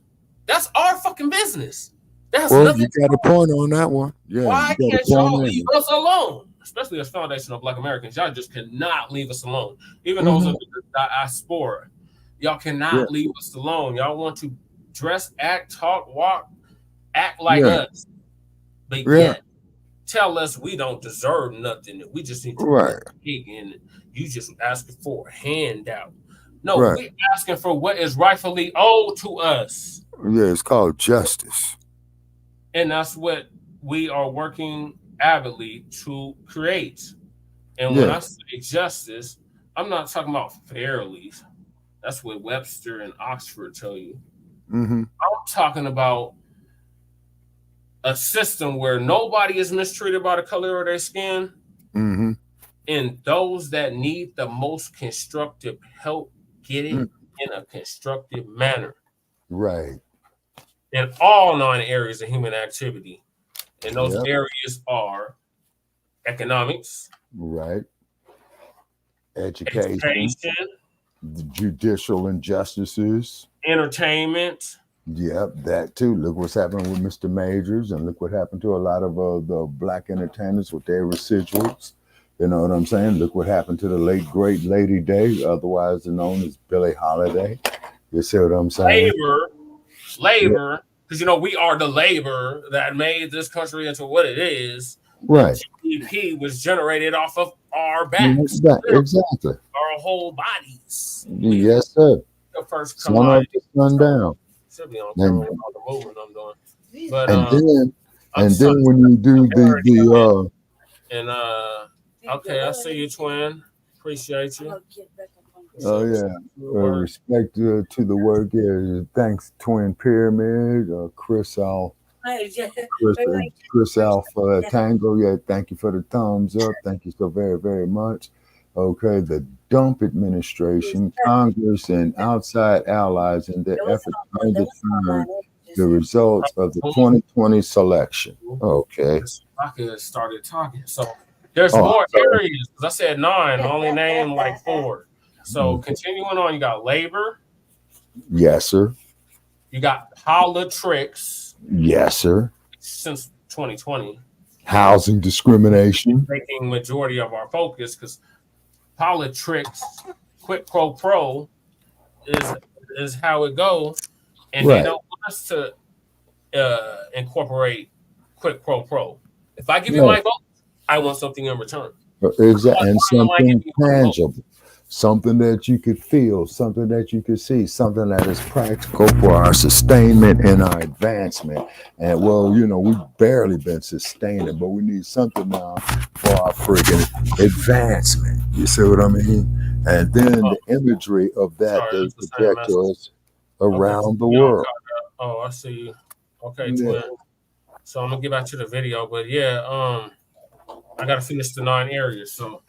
that's our fucking business. That's well, you got a point on that one. Yeah. Why can't y'all leave us alone? Especially as foundational Black Americans, y'all just cannot leave us alone. Even those of the diaspora, y'all cannot leave us alone. Y'all want to dress, act, talk, walk, act like us, but yet tell us we don't deserve nothing. We just need to pig in it. You just asking for a handout. No, we're asking for what is rightfully owed to us. Yeah, it's called justice. And that's what we are working avidly to create. And when I say justice, I'm not talking about fairly. That's what Webster and Oxford tell you. I'm talking about a system where nobody is mistreated by the color of their skin, and those that need the most constructive help get it in a constructive manner. Right. In all 9 areas of human activity. And those areas are economics, education, judicial injustices, entertainment. Yep, that too. Look what's happening with Mr. Majors, and look what happened to a lot of the Black entertainers with their residuals. You know what I'm saying? Look what happened to the late, great Lady Day, otherwise known as Billie Holiday. You see what I'm saying? Labor. Because, you know, we are the labor that made this country into what it is. Right. GDP was generated off of our backs. Exactly. Our whole bodies. Yes, sir. The first sun up to sun down. Should be on camera with all the movement I'm doing. But, and then when you do the okay, I see you, twin. Appreciate you. Oh yeah, respect to the work here. Thanks, Twin Pyramid, Chris Alpha Tango. Yeah, thank you for the thumbs up. Thank you so very, very much. Okay, the Dump administration, Congress, and outside allies in their effort to understand the results of the 2020 selection. Okay. I started talking. So there's more areas. I said 9, only named like 4. So continuing on, you got labor. Yes, sir. You got politics. Yes, sir. Since 2020. Housing discrimination. Taking majority of our focus because politics, quid pro quo, is how it goes. And they don't want us to incorporate quid pro quo. If I give you my vote, I want something in return. Exactly. And something tangible. Something that you could feel, something that you could see, something that is practical for our sustainment and our advancement. And well, you know, we've barely been sustaining, but we need something now for our friggin' advancement. You see what I mean? And then the imagery of that they project to us around the world. Oh, I see you. Okay, twin. So I'm gonna get back to the video, but I gotta finish the 9 areas. So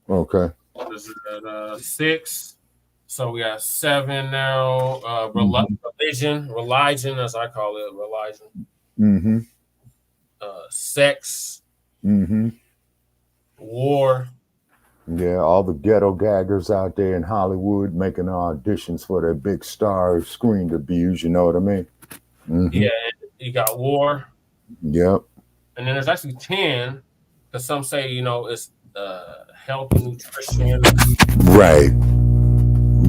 okay. What is it? 6, So we got 7 now. Religion, as I call it, religion. Sex. War. Yeah, all the ghetto gaggers out there in Hollywood making auditions for their big star screen debuts, you know what I mean? Yeah, you got war. Yep. And then there's actually 10, because some say, it's health and nutrition. Right.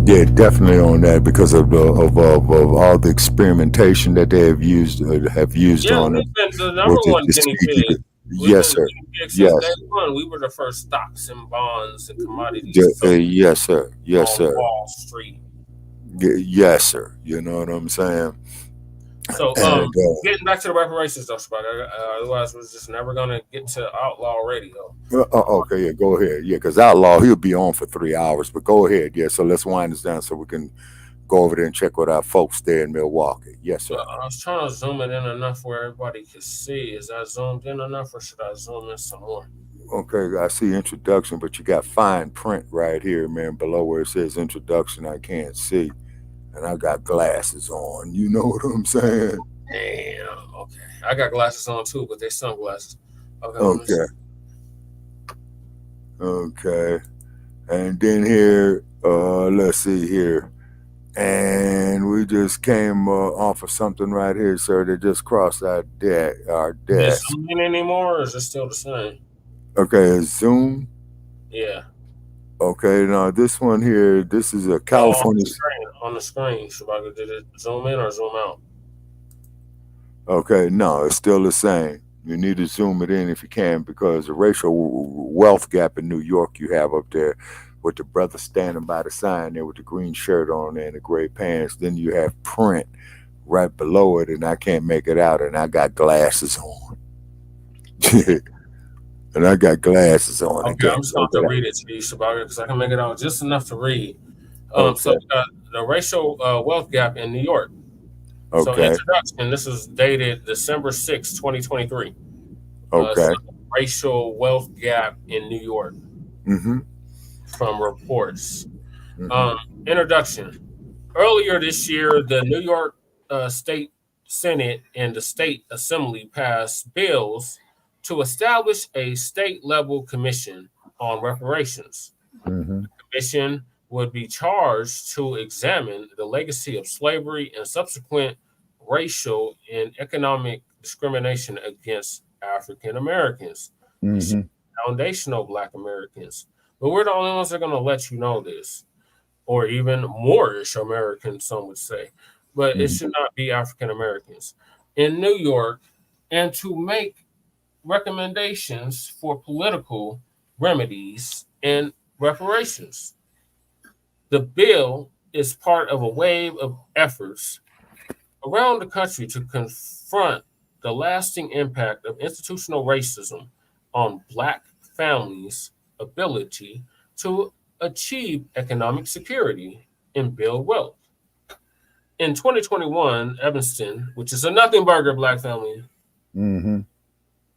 Yeah, definitely on that because of all the experimentation that they have used on it. Yeah, the number one guinea pig. Yes, sir. Yes. Day one, we were the first stocks and bonds and commodities. Yes, sir. Yes, sir. Wall Street. Yes, sir. You know what I'm saying? So, getting back to the reparations, though, otherwise we're just never going to get to Outlaw Radio. Okay, yeah, go ahead. Yeah, because Outlaw, he'll be on for 3 hours, but go ahead. Yeah, so let's wind this down so we can go over there and check with our folks there in Milwaukee. Yes, sir. I was trying to zoom it in enough where everybody could see. Is that zoomed in enough, or should I zoom in some more? Okay, I see introduction, but you got fine print right here, man, below where it says introduction. I can't see. And I got glasses on. You know what I'm saying? Damn. Okay. I got glasses on too, but they're sunglasses. Okay. And then here, let's see here. And we just came off of something right here, sir, that just crossed our desk. Is it zooming anymore, or is it still the same? Okay, Zoom. Yeah. Okay, now this one here, this is a California. On the screen, Shabaka, did it zoom in or zoom out? Okay, no, it's still the same. You need to zoom it in if you can, because the racial wealth gap in New York you have up there with the brother standing by the sign there with the green shirt on there and the gray pants. Then you have print right below it, and I can't make it out, and I got glasses on. And I got glasses on. Okay, I'm just going to read it to you, Shabaka, because I can make it out just enough to read. So the racial wealth gap in New York. Okay. So introduction, this is dated December 6, 2023. Okay. Racial wealth gap in New York. From reports. Introduction. Earlier this year, the New York State Senate and the State Assembly passed bills to establish a state-level commission on reparations. The commission would be charged to examine the legacy of slavery and subsequent racial and economic discrimination against African Americans, foundational Black Americans. But we're the only ones that are going to let you know this, or even Moorish Americans, some would say. But it should not be African Americans in New York, and to make recommendations for political remedies and reparations. The bill is part of a wave of efforts around the country to confront the lasting impact of institutional racism on Black families' ability to achieve economic security and build wealth. In 2021, Evanston, which is a nothing burger Black family,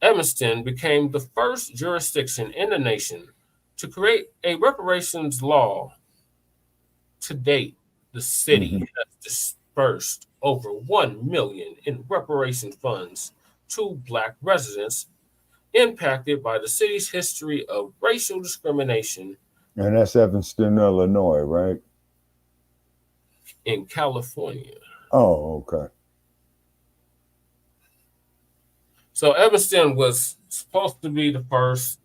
Evanston became the first jurisdiction in the nation to create a reparations law. To date, the city has dispersed over $1 million in reparation funds to Black residents impacted by the city's history of racial discrimination. And that's Evanston, Illinois, right? In California. Oh, okay. So Evanston was supposed to be the first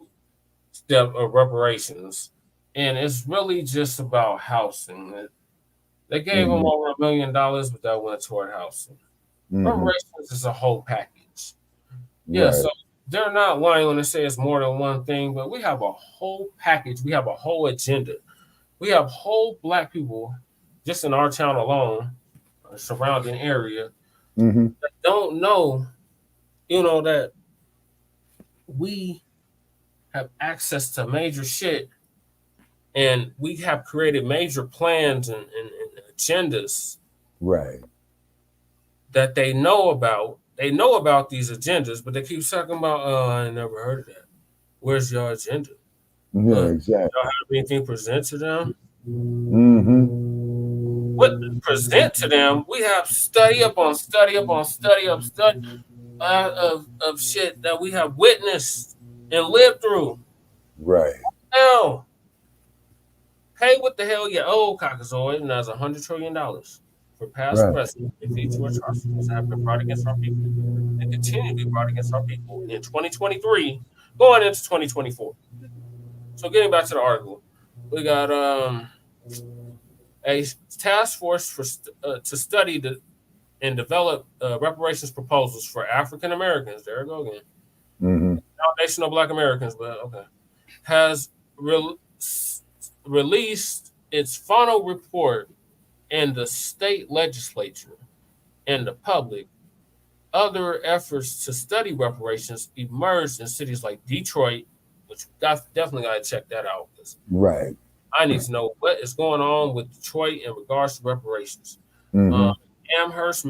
step of reparations, and it's really just about housing. They gave them over $1 million, but that went toward housing. Reparations is a whole package. Yeah, so they're not lying when they say it's more than one thing, but we have a whole package. We have a whole agenda. We have whole Black people just in our town alone, surrounding area, that don't know, that we have access to major shit, and we have created major plans and agendas, that they know about. They know about these agendas, but they keep talking about, I never heard of that. Where's your agenda? Yeah, exactly. Y'all have anything presented to them? what present to them, we have study upon study upon study of shit that we have witnessed and lived through. Right. Now, pay what the hell you owe, Caucasoid, and that's $100 trillion for past presidents and future atrocities that have been brought against our people and continue to be brought against our people in 2023, going into 2024. So getting back to the article, we got a task force to study and develop reparations proposals for African Americans. There we go again. Mm-hmm. Foundational Black Americans, but okay, has released its final report, and the state legislature and the public. Other efforts to study reparations emerged in cities like Detroit, which definitely got to check that out. Right. I need to know what is going on with Detroit in regards to reparations. Mm-hmm. Amherst,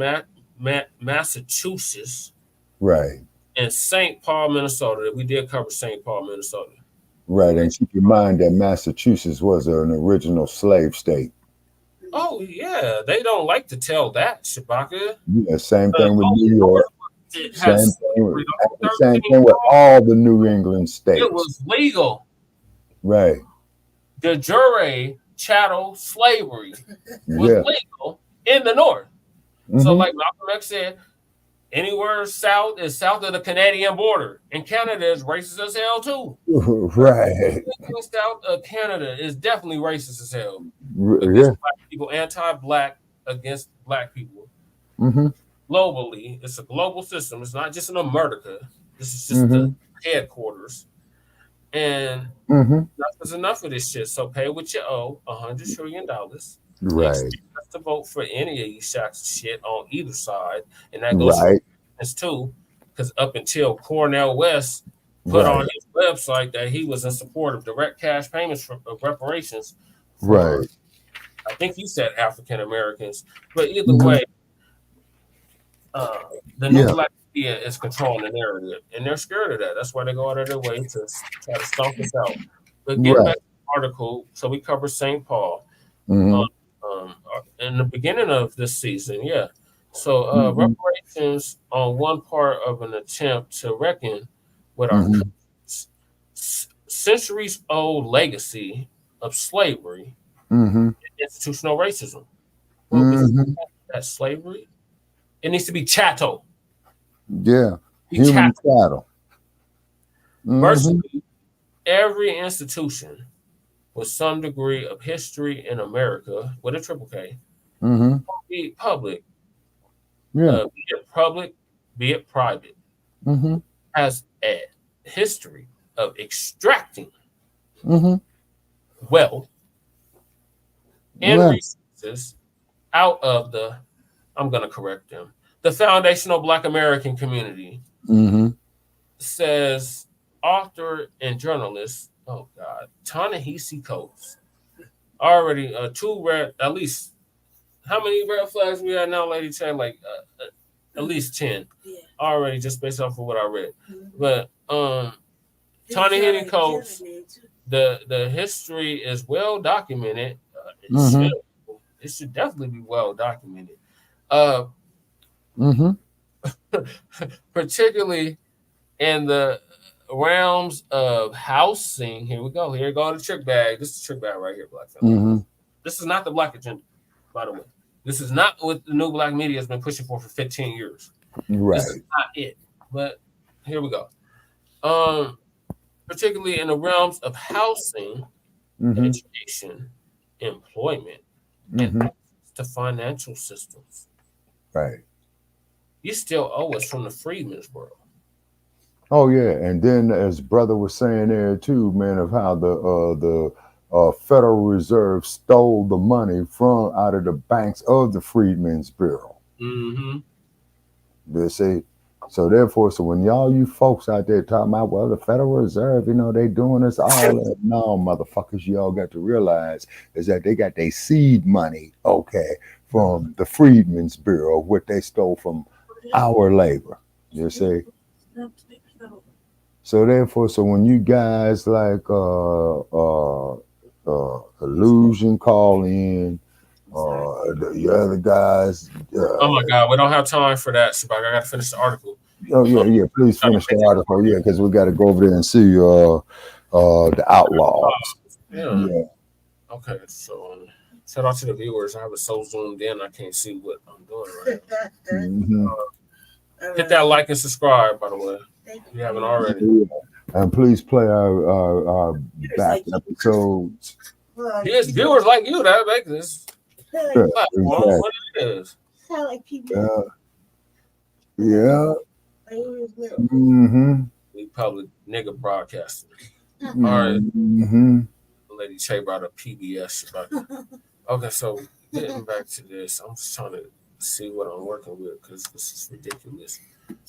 Massachusetts. Right. And St. Paul, Minnesota. We did cover St. Paul, Minnesota. Right. And keep in mind that Massachusetts was an original slave state. Oh, yeah. They don't like to tell that, Shabaka. Yeah, same thing with New York. Same thing with all the New England states. It was legal. Right. De jure chattel slavery was legal in the North. Mm-hmm. So like Malcolm X said, anywhere south is south of the Canadian border. And Canada is racist as hell too. Right. South of Canada is definitely racist as hell. Yeah. Black people, anti-Black against Black people. Mm-hmm. Globally, it's a global system. It's not just in America. This is just the headquarters. And that's enough of this shit. So pay what you owe, $100 trillion. Right. To vote for any of these shacks of shit on either side. And that goes for this too, because up until Cornel West put on his website that he was in support of direct cash payments of reparations. For, I think he said African Americans, but either way, the new Black media is controlling the narrative, and they're scared of that. That's why they go out of their way to try to stomp us out. But get back to the article, so we cover St. Paul in the beginning of this season, So reparations on one part of an attempt to reckon with our centuries-old legacy of slavery and institutional racism. That slavery, it needs to be chattel. Yeah, human chattel. Virtually every institution with some degree of history in America, with a triple K, be public, be it public, be it private, has a history of extracting wealth and resources out of the, I'm going to correct them, the foundational Black American community, says author and journalist, Ta-Nehisi Coates. Already two red, at least, how many red flags we have now, Lady Chan? Like at least 10 already, just based off of what I read. But Ta-Nehisi Coates, the history is well documented. It should definitely be well documented. Particularly in the realms of housing. Here we go. Here go the trick bag. This is the trick bag right here, Black family. This is not the Black agenda, by the way. This is not what the new Black media has been pushing for 15 years. This is not it. But here we go. Particularly in the realms of housing, education, employment, and the financial systems. Right. You still owe us from the freedmen's world. Oh yeah, and then as brother was saying there too, man, of how the Federal Reserve stole the money from out of the banks of the Freedmen's Bureau. They say, so therefore, so when you folks out there talking about, well, the Federal Reserve, they doing this all that. No, motherfuckers, y'all got to realize is that they got their seed money, from the Freedmen's Bureau, what they stole from our labor. You see? So therefore, so when you guys like Illusion call in, the other guys. Oh my God, we don't have time for that, Shabak. I got to finish the article. Oh yeah. Please finish the article, because we got to go over there and see the outlaws. Yeah. Okay, so shout out to the viewers. I was so zoomed in, I can't see what I'm doing right now. Hit that like and subscribe, by the way, if you haven't already. And please play our back episodes. Yes, viewers like you that make this platform what it is. Yeah. We public nigga broadcasting. All right. Lady Che brought up PBS. Okay, so getting back to this, I'm just trying to see what I'm working with because this is ridiculous.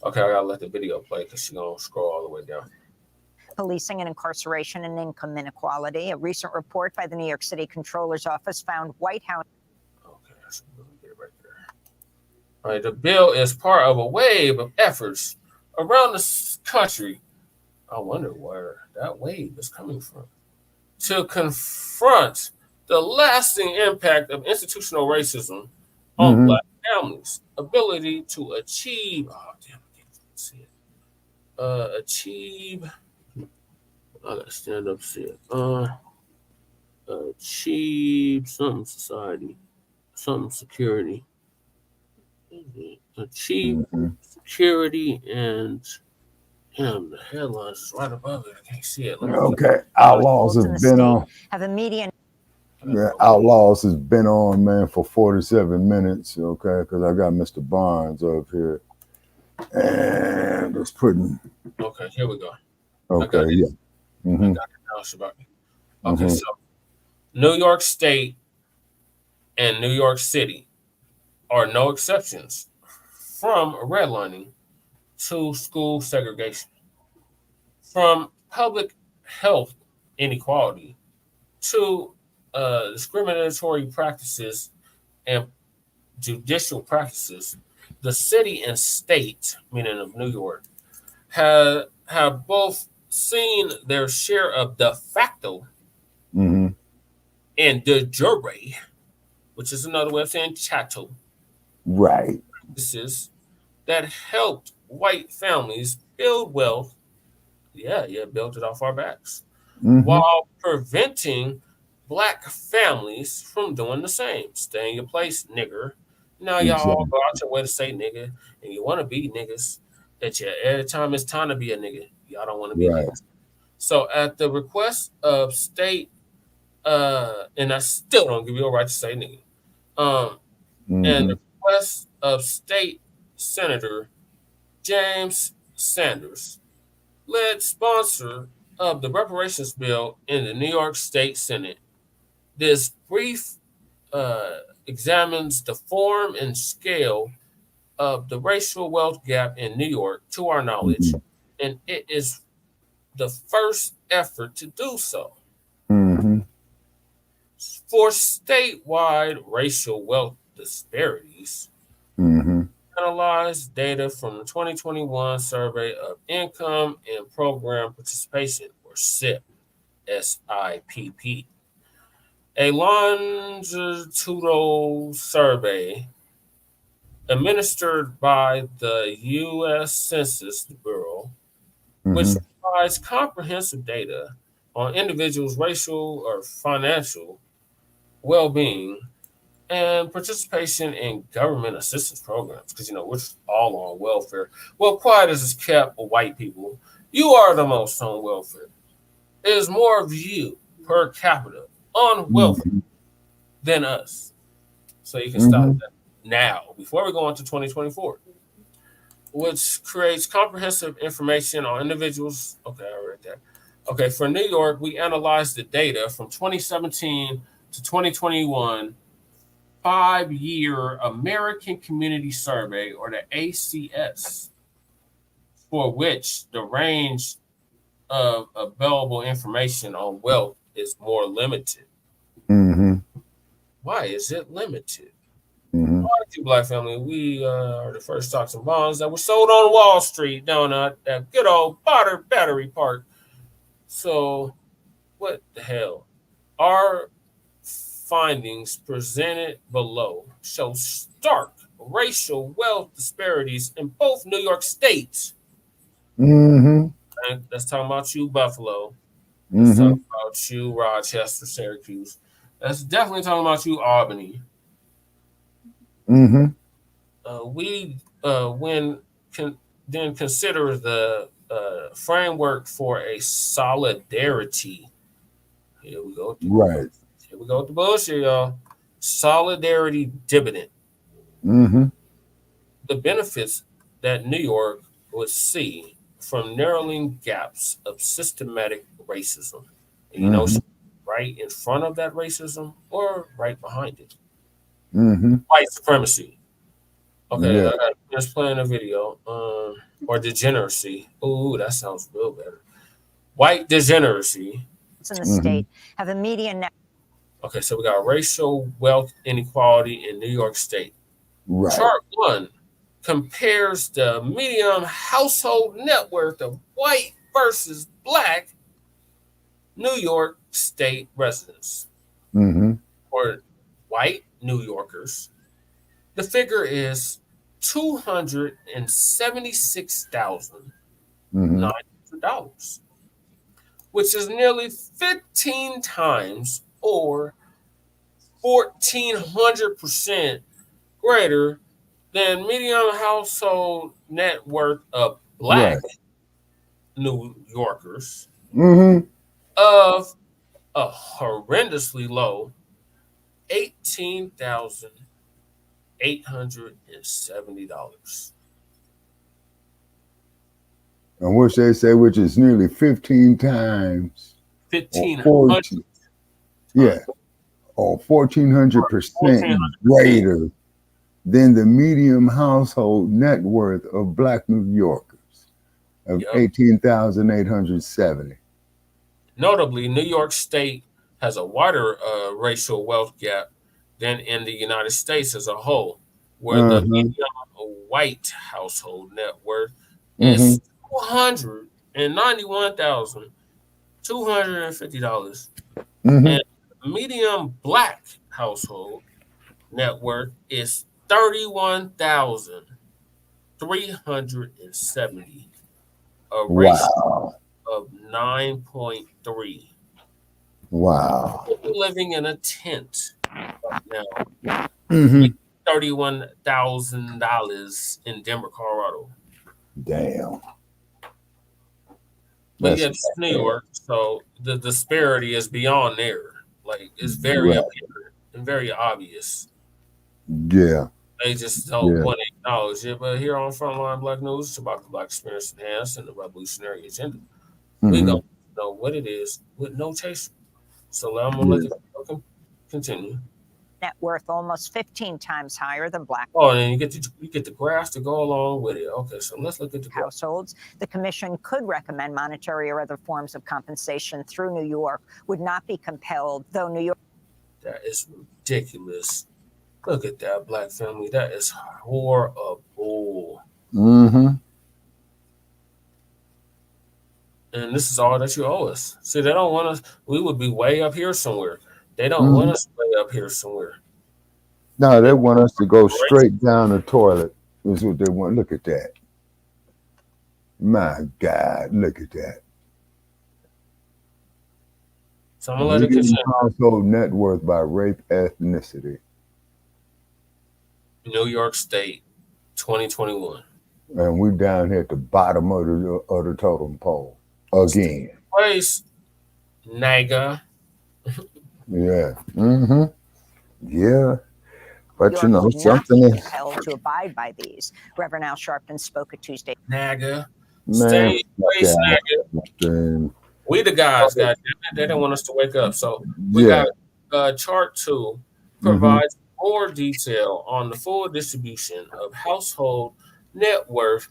Okay, I gotta let the video play because she's gonna scroll all the way down. Policing and incarceration and income inequality. A recent report by the New York City Comptroller's Office found White House. Okay, that's a little bit right there. All right, the bill is part of a wave of efforts around the country. I wonder where that wave is coming from. To confront the lasting impact of institutional racism on Black families' ability to achieve. Oh, damn, I can't see it. Achieve. I gotta stand up, see it. Achieve something society, something security. Achieve security and the headlines is right above it. I can't see it. Okay, Outlaws has been on. Have a median. Yeah, Outlaws has been on, man, for 47 minutes. Okay, because I got Mr. Barnes up here, and it's putting. Okay, here we go. Okay, yeah. I got it now, Shabak. Okay, so New York State and New York City are no exceptions from redlining to school segregation, from public health inequality to discriminatory practices and judicial practices. The city and state, meaning of New York, have both seen their share of de facto and de jure, which is another way of saying chattel, practices that helped white families build wealth. Built it off our backs, while preventing Black families from doing the same. Stay in your place, nigger. Now y'all all go out your way to say nigga, and you want to be niggas. Every time it's time to be a nigga, y'all don't want to be niggas. So at the request of state, and I still don't give you a right to say nigga, and the request of state Senator James Sanders, lead sponsor of the reparations bill in the New York State Senate. This brief examines the form and scale of the racial wealth gap in New York to our knowledge, and it is the first effort to do so. For statewide racial wealth disparities, analyze data from the 2021 Survey of Income and Program Participation, or SIP, SIPP. A longitudinal survey administered by the U.S. Census Bureau, which provides comprehensive data on individuals' racial or financial well-being and participation in government assistance programs, because we're just all on welfare. Well, quiet as it's kept, white people, you are the most on welfare. There's more of you per capita on welfare than us. So you can stop that now before we go on to 2024, which creates comprehensive information on individuals. Okay, I read that. Okay, for New York, we analyzed the data from 2017 to 2021 5-year American Community Survey, or the ACS, for which the range of available information on wealth is more limited. Why is it limited? Why do you, Black family? We are the first stocks and bonds that were sold on Wall Street down at that good old Battery Park. So what the hell? Our findings presented below show stark racial wealth disparities in both New York State. Mm-hmm. And that's talking about you, Buffalo. Mm-hmm. That's talking about you, Rochester, Syracuse. That's definitely talking about you, Albany. Mm-hmm. Then consider the framework for a solidarity. Here we go. Right. Here we go with the bullshit, y'all. Solidarity dividend. Mm-hmm. The benefits that New York would see from narrowing gaps of systematic racism. And, you know, right in front of that racism or right behind it. Mm-hmm. White supremacy. Okay, Yeah. I got just playing a video. Or degeneracy. Ooh, that sounds real better. White degeneracy. In the state have a median net. Okay, so we got racial wealth inequality in New York State. Right. Chart 1 compares the median household net worth of white versus Black New York State residents. Mm-hmm. For white New Yorkers, the figure is $276,900, which is nearly 15 times or 1,400% greater than median household net worth of Black New Yorkers of a horrendously low $18,870. And which they say, which is nearly 15 times. 1,500. Yeah. Or 1,400% greater than the median household net worth of Black New Yorkers of 18,870. Notably, New York State has a wider racial wealth gap than in the United States as a whole, where the median white household net worth is $291,250. And median Black household net worth is $31,370. A ratio of 9.3. Wow. People living in a tent right now, $31,000 in Denver, Colorado. Damn. But yeah, it's New York, so the disparity is beyond there. Like, it's very apparent and very obvious. Yeah. They just don't want to acknowledge it. But here on Frontline Black News, it's about the Black experience enhanced and the revolutionary agenda. We don't know what it is with no chaser. So I'm going to let it continue. Net worth almost 15 times higher than Black. Oh, and you get the graphs to go along with it. Okay, so let's look at the households. The commission could recommend monetary or other forms of compensation through New York, would not be compelled, though New York. That is ridiculous. Look at that, Black family. That is horrible. And this is all that you owe us. See, they don't want us. We would be way up here somewhere. They don't want us way up here somewhere. No, they want us to go straight down the toilet. Is what they want. Look at that. My God, look at that. So I'm gonna let it continue. Household net worth by race, ethnicity. New York State, 2021. And we're down here at the bottom of the totem pole again. Place, Naga. Yeah. Yeah. But York you know, would something not be is compelled to abide by these. Reverend Al Sharpton spoke at Tuesday. Naga. Man, Stay place, Naga. man. We the guys, God, they didn't want us to wake up. So we got chart 2 provides more detail on the full distribution of household net worth.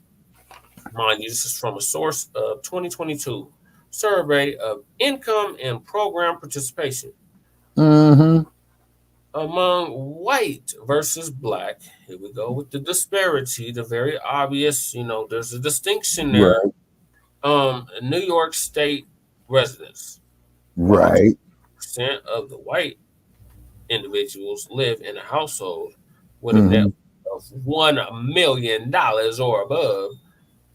Mind you, this is from a source of 2022 survey of income and program participation among white versus Black. Here we go with the disparity, the very obvious, you know, there's a distinction there. New York State residents. Right. Percent of the white individuals live in a household with a net of $1 million or above.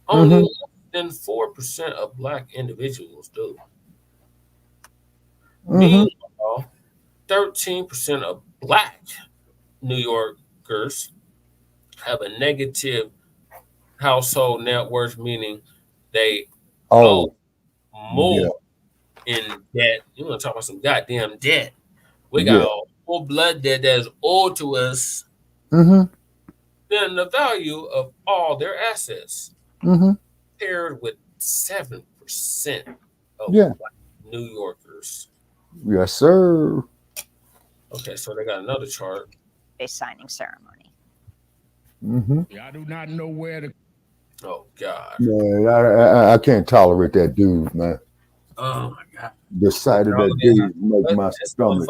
Only less than 4% of Black individuals do. Meanwhile, 13% of Black New Yorkers have a negative household net worth, meaning they owe more in debt. You want to talk about some goddamn debt? We got a whole blood debt that's owed to us than the value of all their assets, paired with 7% of Black New Yorkers. Yes, sir. Okay, so they got another chart. A signing ceremony. I do not know where to. Oh God. Man, I can't tolerate that dude, man. Oh my God. The sight of that dude make my stomach.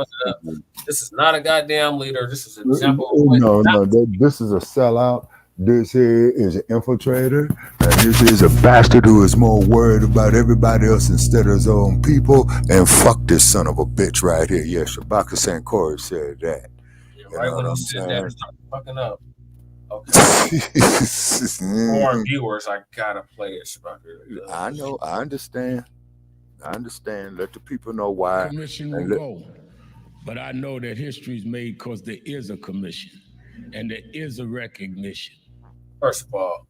This is not a goddamn leader. This is an example. No, this is a sellout. This here is an infiltrator. And this is a bastard who is more worried about everybody else instead of his own people. And fuck this son of a bitch right here. Yeah, Shabaka Sankora said that. Yeah, right when he said that, he started fucking up. Okay. Foreign viewers, I gotta play it, Shabaka. I know, I understand. Let the people know why. Commission will go. But I know that history is made because there is a commission and there is a recognition. First of all,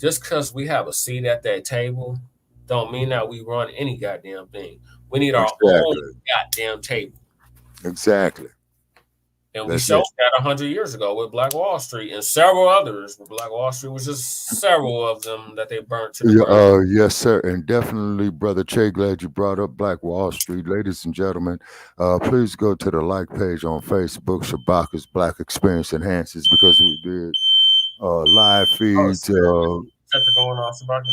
just because we have a seat at that table don't mean that we run any goddamn thing. We need our own goddamn table. Exactly. And we showed that 100 years ago with Black Wall Street and several others. Black Wall Street was just several of them that they burnt to the ground. Yes, sir. And definitely, Brother Che, glad you brought up Black Wall Street. Ladies and gentlemen, please go to the like page on Facebook, Shabaka's Black Experience Enhances, because we did live feeds. Set to going on, Shabaka?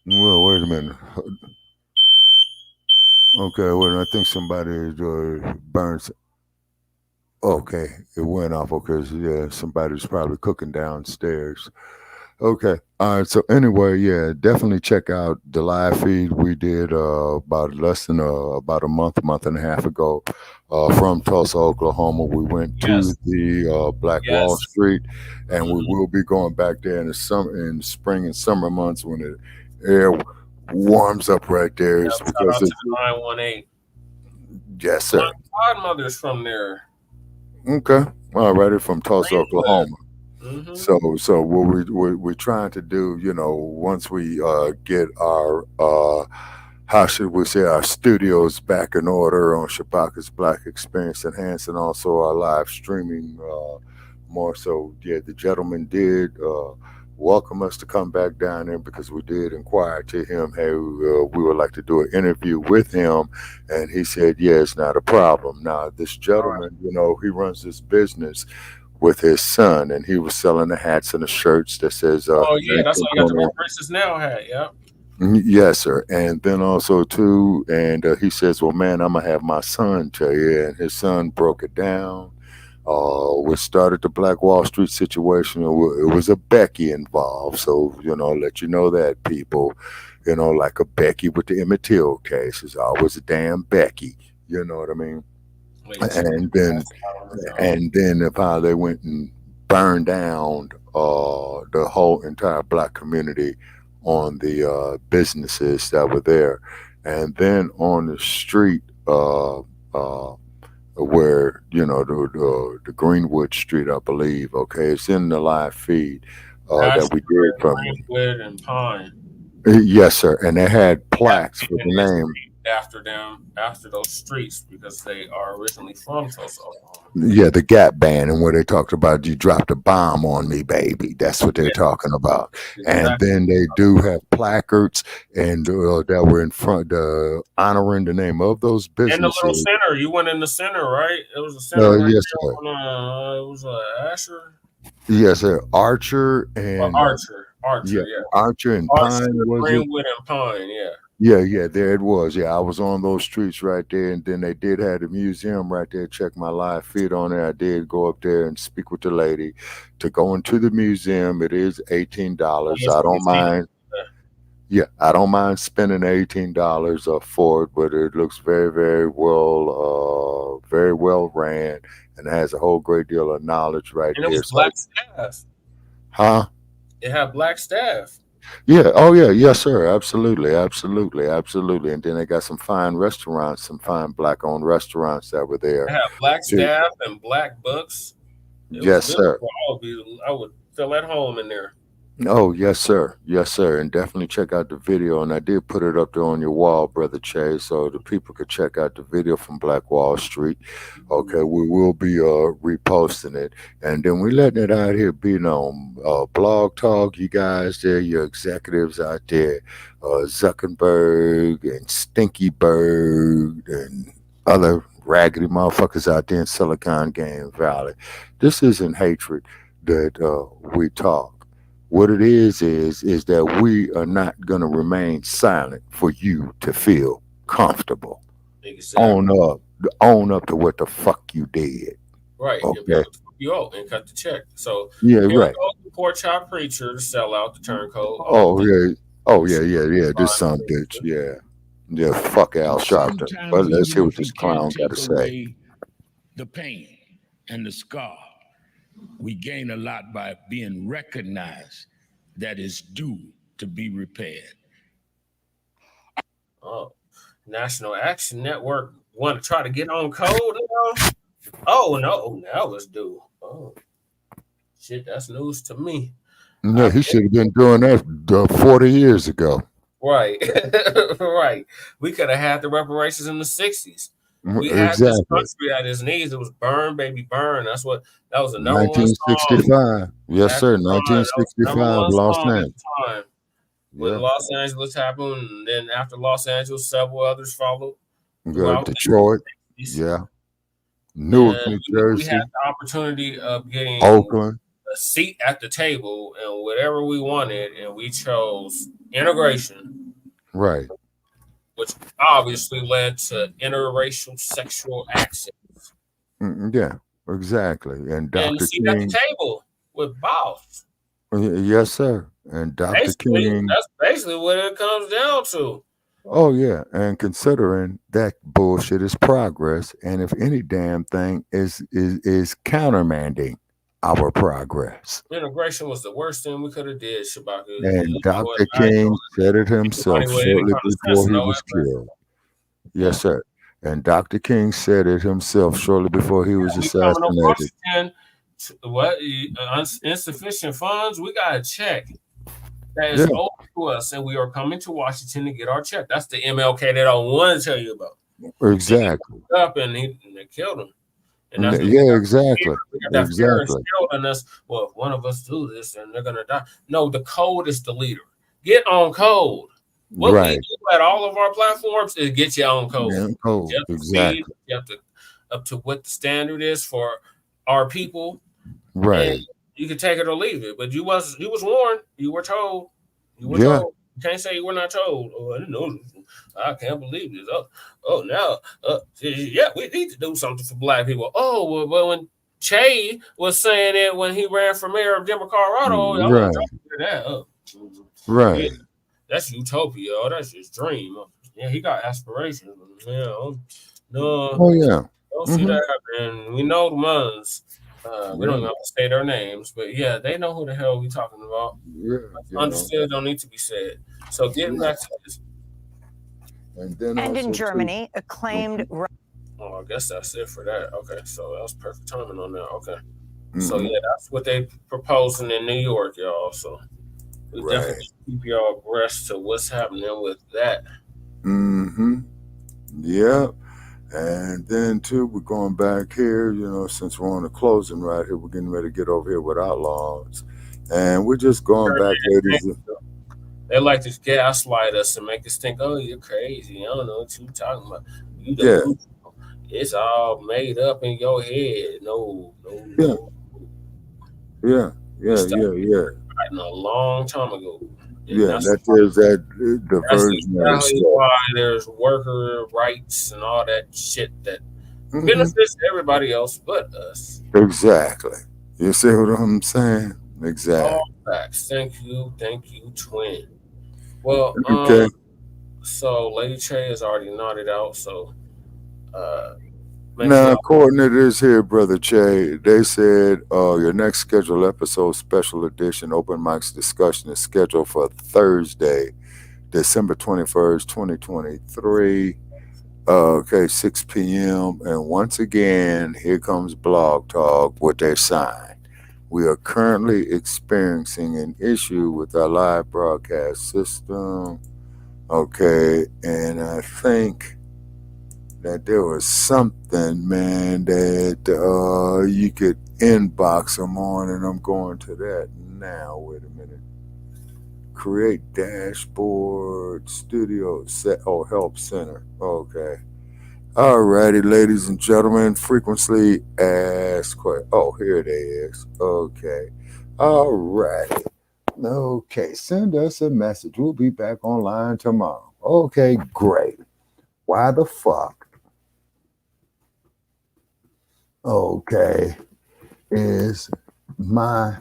Well, wait a minute. Okay, well, I think somebody burns. Okay, it went off because somebody's probably cooking downstairs. Okay, all right. So anyway, definitely check out the live feed we did about less than about a month and a half ago from Tulsa, Oklahoma. We went to the Black Wall Street, and we will be going back there in the spring and summer months when the air warms up right there. Shout out to the 918. Yes, sir. My godmother's from there. Okay, all right, from Tulsa, Oklahoma. So what we're trying to do, once we get our how should we say, our studios back in order on Shabaka's Black Experience Enhanced, and also our live streaming more so. Yeah, the gentleman did welcome us to come back down there because we did inquire to him, hey, we would like to do an interview with him, and he said, yeah, it's not a problem. Now, this gentleman, he runs this business with his son, and he was selling the hats and the shirts that says that's how I got the Red Princess Now hat. Yes, sir. And then also too, and he says, well, man, I'm gonna have my son tell you. And his son broke it down. We started the Black Wall Street situation. It was a Becky involved, so let you know that, people, like a Becky with the Emmett Till case is always a damn Becky. You know what I mean? And then if how they went and burned down the whole entire Black community on the businesses that were there, and then on the street where the Greenwood Street, I believe. Okay, it's in the live feed that we did from Greenwood and Pine. Yes, sir, and they had plaques with the name after those streets because they are originally from Tulsa, Oklahoma. Yeah, the Gap Band, and where they talked about you dropped a bomb on me, baby. That's what they're talking about. Exactly. And then they do have placards and that were in front, honoring the name of those businesses. In the little center, you went in the center, right? It was a center. Yes, sir. It was Asher. Yes, sir. Archer and Archer, yeah. Archer and Archer, Pine. Greenwood and Pine, yeah. Yeah, there it was. Yeah, I was on those streets right there, and then they did have the museum right there. Check my live feed on there. I did go up there and speak with the lady to go into the museum. It is $18. I don't mind. Yeah, I don't mind spending $18 for it, but it looks very, very well very well ran, and has a whole great deal of knowledge right And it there. was black staff. Huh? It had black staff. Yeah. Oh, yeah. Yes, sir. Absolutely. Absolutely. Absolutely. And then they got some fine restaurants, some fine black-owned restaurants that were there. It had black too. staff and black books. It Yes, was sir. beautiful. I would feel at home in there. Oh, yes, sir. Yes, sir. And definitely check out the video. And I did put it up there on your wall, Brother Che, so the people could check out the video from Black Wall Street. Okay, we will be reposting it. And then we letting it out here being on Blog Talk. You guys there, your executives out there, Zuckerberg and Stinky Bird and other raggedy motherfuckers out there in Silicon Valley. This isn't hatred that we talk. What it is that we are not going to remain silent for you to feel comfortable. Exactly. Own up to what the fuck you did. Right. Okay. You out and cut the check. So Yeah, here right. goes the poor child preacher to sell out the turncoat. Yeah. This son bitch. Yeah. Fuck Al Sharpton. Sometimes But let's hear what even if this we can't clown got to take say. away the pain and the scar, we gain a lot by being recognized that is due to be repaired. Oh, National Action Network want to try to get on code? Oh, no, that was due. Oh, shit, that's news to me. No, he should have been doing that 40 years ago. Right, right. We could have had the reparations in the 60s. We had this Exactly. country at its knees. It was burn, baby, burn. That was the number 1965. one song. Yes, sir. At the time, that was the 1965, number one Los song at Angeles. the time. When Yeah. Los Angeles happened, and then after Los Angeles, several others followed. Go throughout to the Detroit. 60s. Yeah. Newark, And New we Jersey. had the opportunity of getting Oakland. a seat at the table and whatever we wanted, and we chose integration, Right. which obviously led to interracial sexual accidents. Yeah, exactly. And And Dr. a seat at the King. table with boss. Yes, sir. And Dr. Basically, King. that's basically what it comes down to. Oh, yeah. And considering that bullshit is progress, and if any damn thing is countermanding our progress. Integration was the worst thing we could have did, Shabaka. And Dr. King said it himself shortly before he was killed. Yes, sir. And Dr. King said it himself shortly before he was assassinated. Insufficient funds? We got a check that is owed to us, and we are coming to Washington to get our check. That's the MLK that I want to tell you about. Exactly. Up and they killed him. And that's Exactly. That fear Exactly. instilled in us. Well, if one of us do this, and they're gonna die. No, the code is the leader. Get on code. What we do at all of our platforms is get your own code. Yeah, code. You have to Exactly. feed, you have to up to what the standard is for our people. Right. And you can take it or leave it. But you was warned. You were told. You were Yeah. told. You can't say you were not told. Oh, I didn't know. I can't believe this. Now, we need to do something for black people. Oh, well, when Che was saying it when he ran for mayor of Denver, Colorado, I Right. was trying to hear that. Right. Yeah, that's utopia. That's his dream. Yeah, he got aspirations. Yeah, no. Oh, yeah. Don't see that happen. We know the ones. We don't even have to say their names, but yeah, they know who the hell we talking about. Yeah, Understood don't need to be said. So getting back to this. And in Germany, acclaimed. Oh, I guess that's it for that. Okay, so that was perfect timing on that. Okay. So yeah, that's what they proposing in New York, y'all. So we definitely keep y'all abreast to what's happening with that. Yeah. And then too, we're going back here, since we're on the closing right here, we're getting ready to get over here with Outlaws. And we're just going back, ladies. They like to gaslight us and make us think, oh, you're crazy. I don't know what you're talking about. You delusional. It's all made up in your head. No. Yeah. Writing a long time ago. And That is that diversionary exactly stuff. why there's worker rights and all that shit that benefits everybody else but us. Exactly. You see what I'm saying? Exactly. All facts. Thank you, twin. Well, Okay. so Lady Che has already nodded out, so Now, according to this here, Brother Che, they said your next scheduled episode, special edition, open mics discussion is scheduled for Thursday, December 21st, 2023. Okay, 6 p.m. And once again, here comes Blog Talk with their sign. We are currently experiencing an issue with our live broadcast system. Okay, and I think that there was something, man, that you could inbox them on, and I'm going to that now. Wait a minute. Create dashboard, studio set, help center. Okay. All righty, ladies and gentlemen, frequently asked questions. Oh, here it is. Okay. All righty. Okay, send us a message. We'll be back online tomorrow. Okay, great. Why the fuck? Okay, is my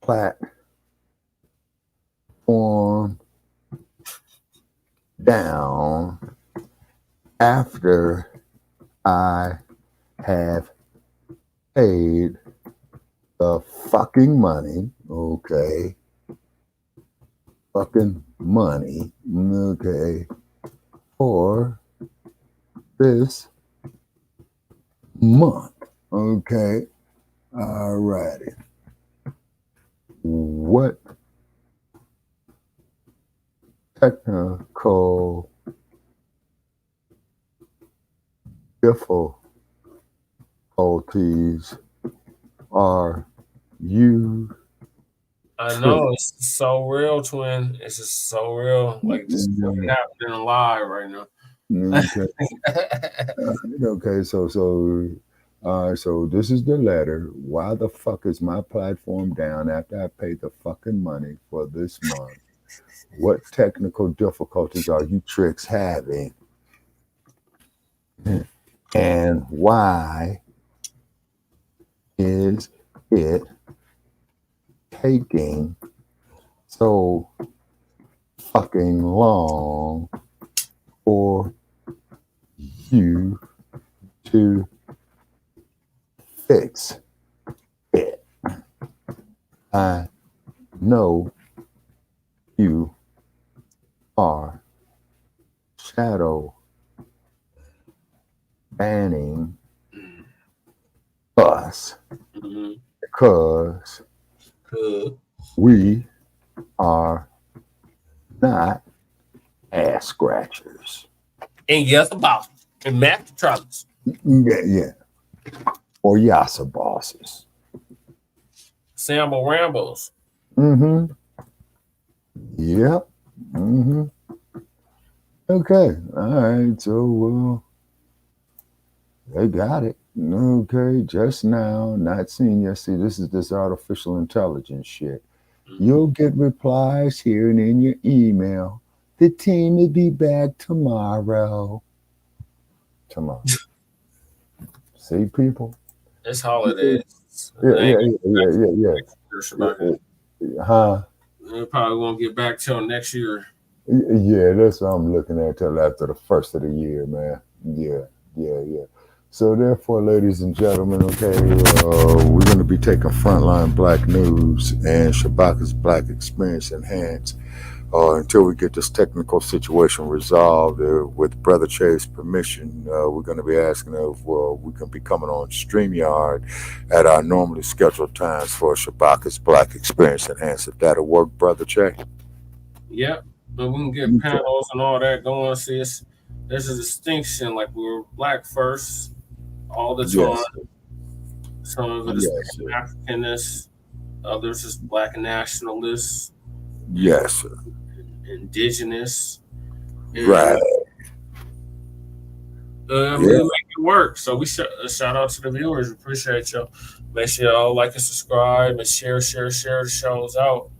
platform down after I have paid the fucking money? Okay, fucking money. Okay, for this month. Okay. All righty. What technical difficulties are you? I know, it's so real, twin. It's just so real. Like, this is happening live right now. Okay. Okay, so this is the letter. Why the fuck is my platform down after I paid the fucking money for this month? What technical difficulties are you tricks having? And why is it taking so fucking long for you to fix it? I know you are shadow banning us because we are not ass scratchers. And yes, about and Mac trucks. Yeah. Or Yasa bosses. Sambo Rambos. Mm-hmm. Yep. Mm-hmm. Okay. All right. So, they got it. Okay. Just now, not seen yet. See, this is this artificial intelligence shit. You'll get replies here and in your email. The team will be back tomorrow. See, people? It's holidays. Yeah. Huh? We probably won't get back till next year. Yeah, that's what I'm looking at till after the first of the year, man. Yeah. So therefore, ladies and gentlemen, okay, we're going to be taking Frontline Black News and Shabaka'S Black Experience Enhanced until we get this technical situation resolved. With Brother Che's permission, we're going to be asking if we can be coming on StreamYard at our normally scheduled times for Shabaka'S Black Experience Enhanced. If that'll work, Brother Che? Yep, but we can get panels and all that going. See, there's a distinction, like we were black first all the time. Yes. Some of it is Africanist, others is black nationalists. Yes. Indigenous. Right. We make it work. So we shout out to the viewers. Appreciate y'all. Make sure y'all like and subscribe and share the shows out.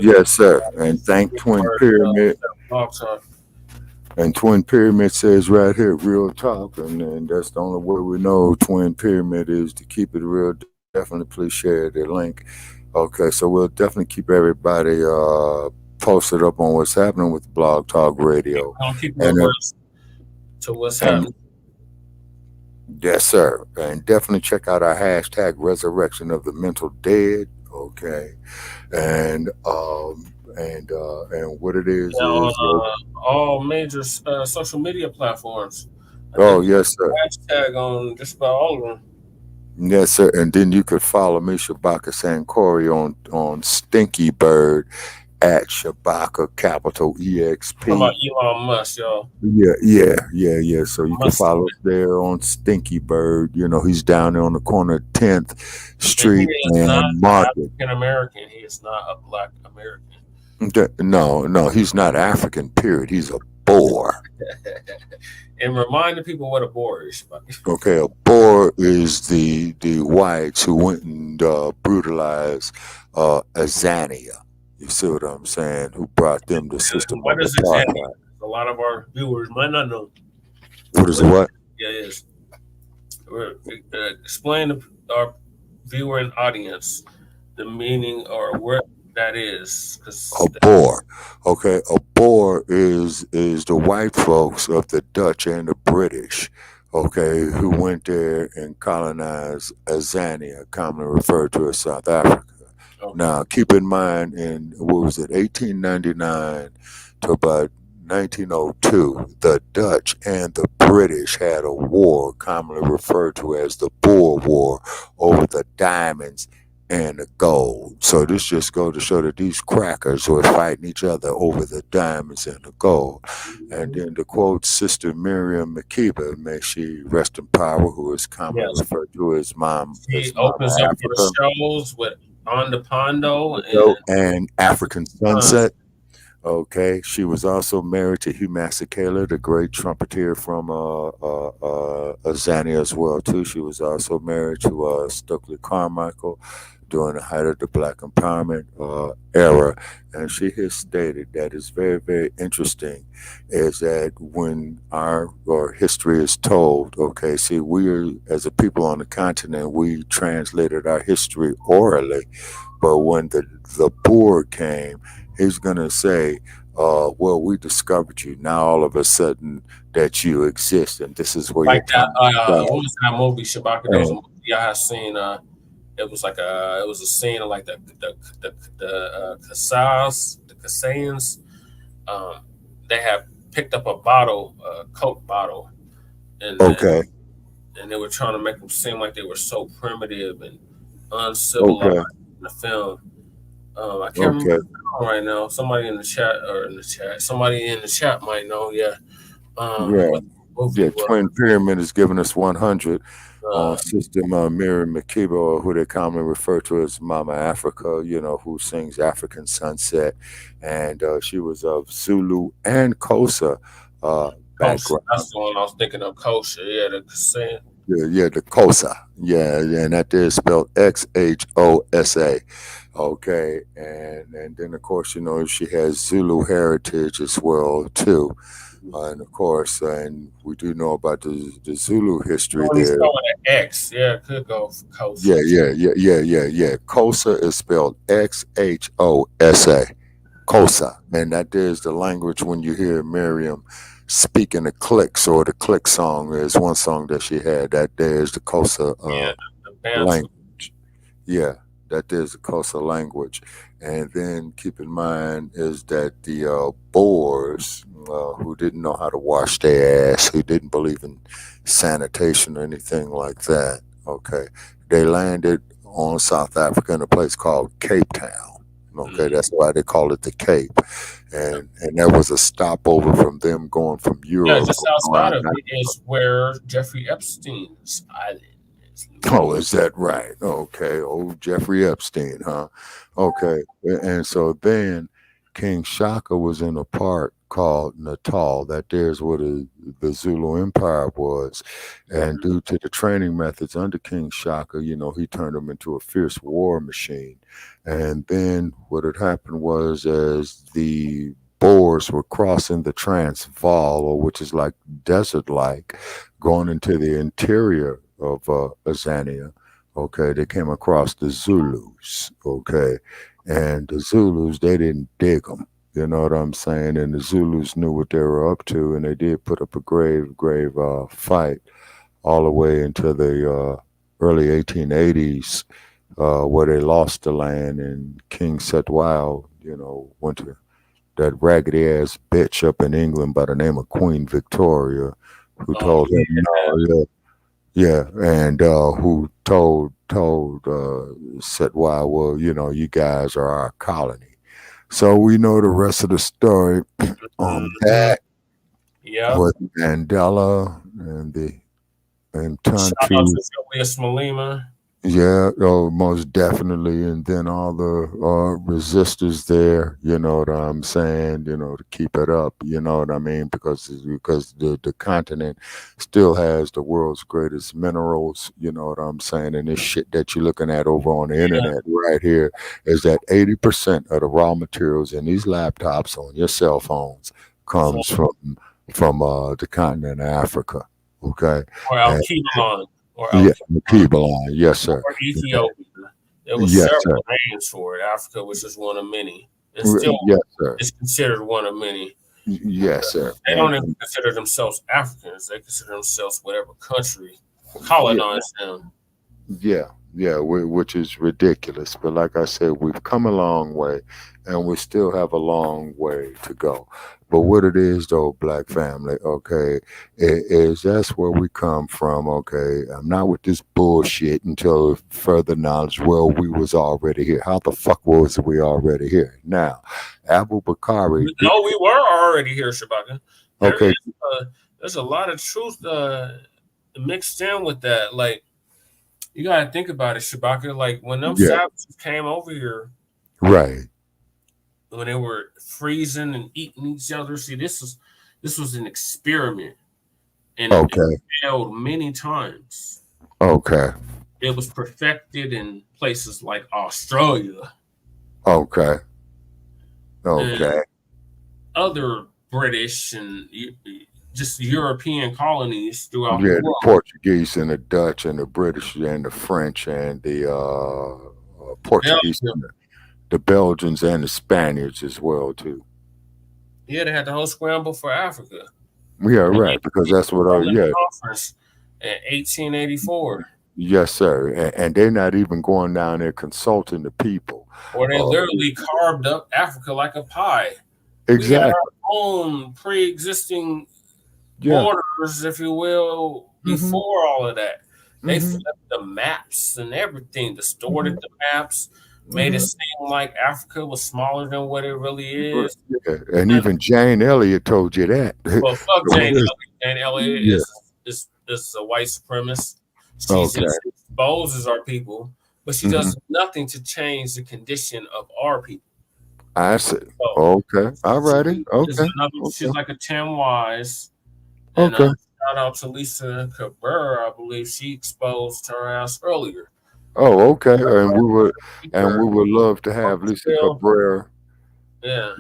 Yes, sir. And thank Twin Pyramid. And Twin Pyramid says right here, real talk. And that's the only way we know Twin Pyramid is to keep it real. Definitely please share the link. Okay, so we'll definitely keep everybody posted up on what's happening with Blogtalk Radio. I'll keep my words to what's happening. Yes, sir. And definitely check out our hashtag Resurrection of the Mental Dead. Okay. And what it Yeah, on is all major social media platforms. I oh think we yes, sir. have a hashtag on just about all of them. Yes, sir. And then you could follow me, Shabaka Sankori, on Stinky Bird at Shabaka capital Talking about EXP. Elon Musk, y'all. Yeah. So you can Musk, follow us there on Stinky Bird. You know, he's down there on the corner of 10th and he Street is not and Market. African American. He is not a Black American. No, he's not African, period. He's a Boer. And remind the people what a Boer is. Okay, a Boer is the whites who went and brutalized Azania. You see what I'm saying? Who brought them the system What of is Azania? apartheid. A lot of our viewers might not know. What is it? What? Yeah, it is. Explain to our viewer and audience the meaning or what that is. A Boer. Okay, a Boer is the white folks of the Dutch and the British, okay, who went there and colonized Azania, commonly referred to as South Africa. Okay. Now, keep in mind, in what was it, 1899 to about 1902, the Dutch and the British had a war, commonly referred to as the Boer War, over the diamonds and the gold. So this just goes to show that these crackers were fighting each other over the diamonds and the gold. And then to quote Sister Miriam Makeba, may she rest in power, who is commonly referred to as Mom. He opens up her shows with On the Pondo and African Sunset. Okay, she was also married to Hugh Masekela, the great trumpeter from Azania as well too. She was also married to Stokely Carmichael during the height of the Black empowerment era, and she has stated that is very, very interesting, is that when our history is told, okay, see, we are, as a people on the continent, we translated our history orally, but when the Boer came, he's going to say, well, we discovered you. Now all of a sudden that you exist, and this is where like you're that. What was that movie, Shabaka? There was a movie I had seen. It was like it was a scene of like the Kassans. They had picked up a bottle, a Coke bottle, and they were trying to make them seem like they were so primitive and uncivilized in the film. I can't remember right now. Somebody in the chat might know. Twin Pyramid is giving us 100 on Sister Miriam Makeba, or who they commonly refer to as Mama Africa, you know, who sings African Sunset. And she was of Zulu and Xhosa background. That's the one I was thinking of, Xhosa. Yeah, the Kassan. Yeah, the Xhosa. Yeah, and that is spelled Xhosa. Okay, and then of course, you know, she has Zulu heritage as well too. And of course, and we do know about the Zulu history there. X, yeah, it could go for Xhosa. Yeah. Xhosa is spelled Xhosa. Xhosa, and that is the language when you hear Miriam speaking the clicks, or the click song is one song that she had. That there is the Xhosa language. Yeah, that is the Xhosa language. And then keep in mind is that the Boers, who didn't know how to wash their ass, who didn't believe in sanitation or anything like that, okay, they landed on South Africa in a place called Cape Town. Okay, that's why they call it the Cape, and that was a stopover from them going from Europe. Yeah, just outside of it is where Jeffrey Epstein's island is. Oh, is that right? Okay, old Jeffrey Epstein, huh? Okay, and so then King Shaka was in a park called Natal. That there's where the Zulu Empire was, and due to the training methods under King Shaka, you know, he turned him into a fierce war machine. And then what had happened was, as the Boers were crossing the Transvaal, or which is like desert-like, going into the interior of Azania, okay, they came across the Zulus, okay, and the Zulus, they didn't dig them. You know what I'm saying? And the Zulus knew what they were up to, and they did put up a grave fight all the way into the early 1880s, where they lost the land, and King Setwal, went to that raggedy ass bitch up in England by the name of Queen Victoria, who told him, no, yeah, and who told Setwal, well, you guys are our colony. So we know the rest of the story on that. Yeah. With Mandela and Shout out to Julius Malema. Yeah, most definitely. And then all the resistors there, you know what I'm saying, to keep it up, you know what I mean? Because the continent still has the world's greatest minerals, you know what I'm saying? And this shit that you're looking at over on the internet right here is that 80% of the raw materials in these laptops on your cell phones comes from the continent of Africa. Okay. Or Al-Kibalon. Kibalon, yes, sir. Or Ethiopia. There was several names for it. Africa was just one of many. And still is considered one of many. Yes, sir. They don't even consider themselves Africans. They consider themselves whatever country colonized them. Yeah, which is ridiculous. But like I said, we've come a long way, and we still have a long way to go. But what it is, though, Black family, okay, is that's where we come from, okay? I'm not with this bullshit until further knowledge. Well, we was already here. How the fuck was we already here? Now, Abu Bakari. No, we were already here, Shabaka. Okay. There's a lot of truth mixed in with that. Like, you got to think about it, Shabaka. Like, when them savages came over here. Right. When they were freezing and eating each other. See, this was an experiment. And it failed many times. Okay. It was perfected in places like Australia. Okay. And other British and just European colonies throughout the world. The Portuguese and the Dutch and the British and the French and the Portuguese and the Belgians and the Spaniards as well, too. Yeah, they had the whole scramble for Africa. Yeah, right, because that's what conference in 1884. Yes, sir. And they're not even going down there consulting the people. Or they literally carved up Africa like a pie. Exactly. We had our own pre-existing borders, if you will, before all of that. They flipped the maps and everything, distorted the maps, made it seem like Africa was smaller than what it really is. Yeah. And even Jane Elliott told you that. Well, fuck Jane Elliott. Jane Elliott is a white supremacist. She exposes our people, but she does nothing to change the condition of our people. I see. So, okay. All righty. Okay. She's like a Tim Wise. And, shout out to Lisa Cabrera. I believe she exposed her ass earlier. Oh, okay. And we would love to have Lisa Cabrera. Yeah.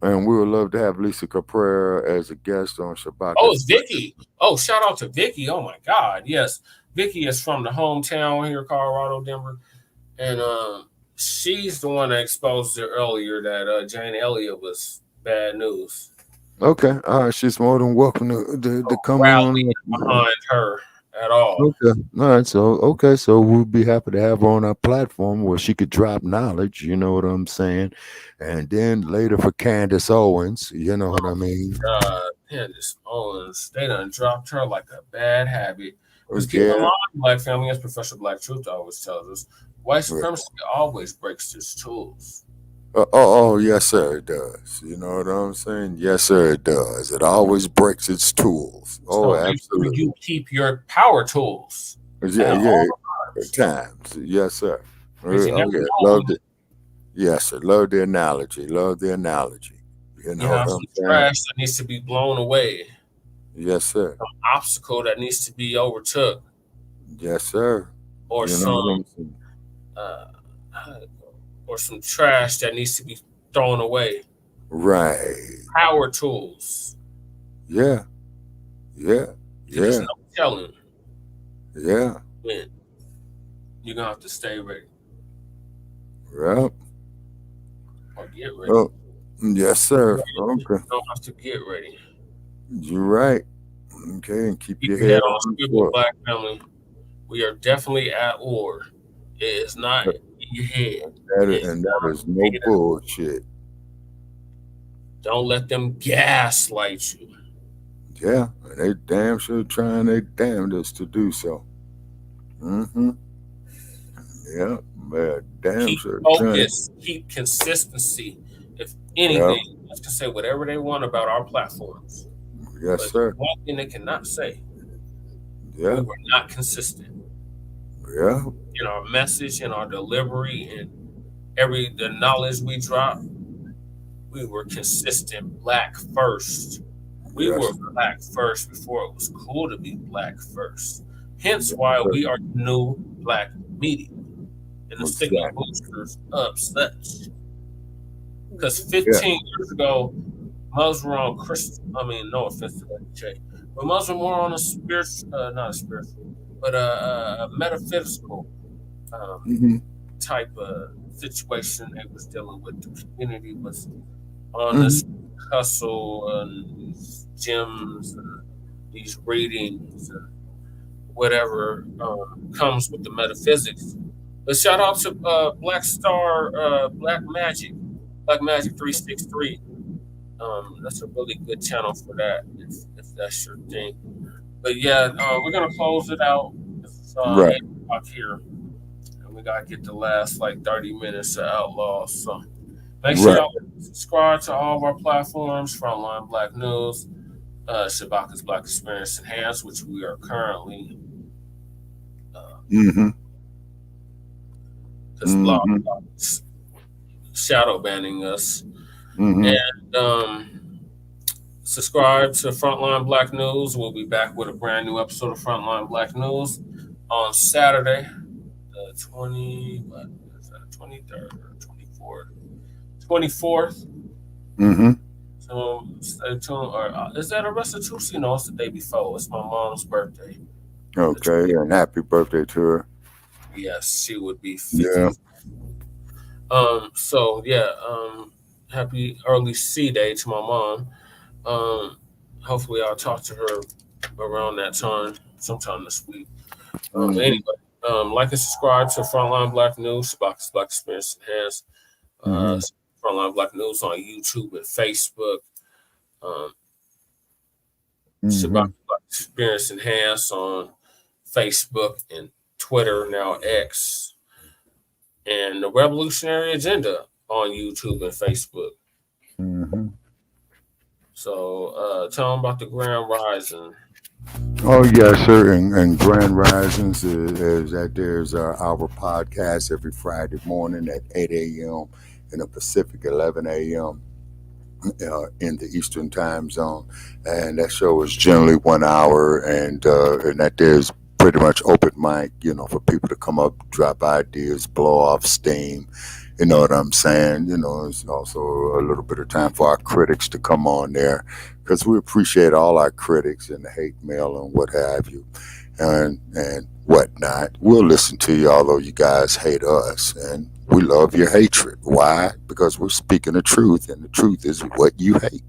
And we would love to have Lisa Cabrera as a guest on Shabaka. Oh, it's Vicky. Oh, shout out to Vicky. Oh my God. Yes. Vicky is from the hometown here, Colorado, Denver. And she's the one that exposed it earlier that Jane Elliott was bad news. Okay. All right. She's more than welcome to come on. Behind her. At all. Okay. All right. So we'll be happy to have her on our platform where she could drop knowledge, you know what I'm saying? And then later for Candace Owens, you know what I mean? Candace Owens, they done dropped her like a bad habit. Because keep in mind, Black family, as Professor Black Truth always tells us, white supremacy always breaks its tools. Yes, sir, it does. You know what I'm saying? Yes, sir, it does. It always breaks its tools. Absolutely. You keep your power tools. Times. Yes, sir. Loved it. Yes, sir. Love the analogy. You know some trash that needs to be blown away. Yes, sir. Some obstacle that needs to be overtook. Yes, sir. Or some trash that needs to be thrown away. Right. Power tools. Yeah. There's no telling. Yeah. When you're gonna have to stay ready. Yep. Or get ready. Oh, yes, sir. Okay. You don't have to get ready. You're right. Okay, and keep Keep your your head head on on swivel, Black family. We are definitely at war. It is not in your head. and that is no bullshit. Don't let them gaslight you. Yeah, and they damn sure trying their damnedest to do so. Mm-hmm. Yeah, man, damn Keep sure. focus. Keep consistency. If anything, let's just say whatever they want about our platforms. Yes, but sir. One thing they cannot say. Yeah. We were not consistent. Yeah. In our message, in our delivery, and the knowledge we dropped, we were consistent. Black first. We were Black first before it was cool to be Black first. Hence why we are the new Black media. And the stigma boosters of such. Because 15 years ago, Muslims were on Christian, no offense to that Jay, but Muslims were on a spiritual, not a spiritual, but a metaphysical type of situation they was dealing with. The community was on this hustle and these gyms and these readings and whatever comes with the metaphysics. But shout out to Black Star, Black Magic 363. That's a really good channel for that, if that's your thing. But yeah, we're gonna close it out. It's 8 o'clock here, and we gotta get the last 30 minutes of Outlaws. So make sure y'all subscribe to all of our platforms: Frontline Black News, Shabaka'S Black Experience Enhanced, which we are currently because Blogtalk's shadow banning us. And subscribe to Frontline Black News. We'll be back with a brand new episode of Frontline Black News on Saturday, the 23rd or 24th. So stay tuned. Or is that a restitution? No, it's the day before. It's my mom's birthday. Okay, and happy birthday to her. Yes, she would be 50. Yeah. Happy early C Day to my mom. Hopefully I'll talk to her around that time, sometime this week. Anyway, like and subscribe to Frontline Black News, Shabaka'S Black Experience Enhanced, Frontline Black News on YouTube and Facebook. Shabaka'S Black Experience Enhanced on Facebook and Twitter, now X. And the Revolutionary Agenda on YouTube and Facebook. So tell them about the Grand Rising. Oh, yes, sir. And Grand Risings is that there's our podcast every Friday morning at 8 a.m. in the Pacific, 11 a.m. In the Eastern time zone. And that show is generally 1 hour, and that there's pretty much open mic, for people to come up, drop ideas, blow off steam. You know what I'm saying? It's also a little bit of time for our critics to come on there, because we appreciate all our critics and the hate mail and what have you and whatnot. We'll listen to you, although you guys hate us, and we love your hatred. Why? Because we're speaking the truth, and the truth is what you hate.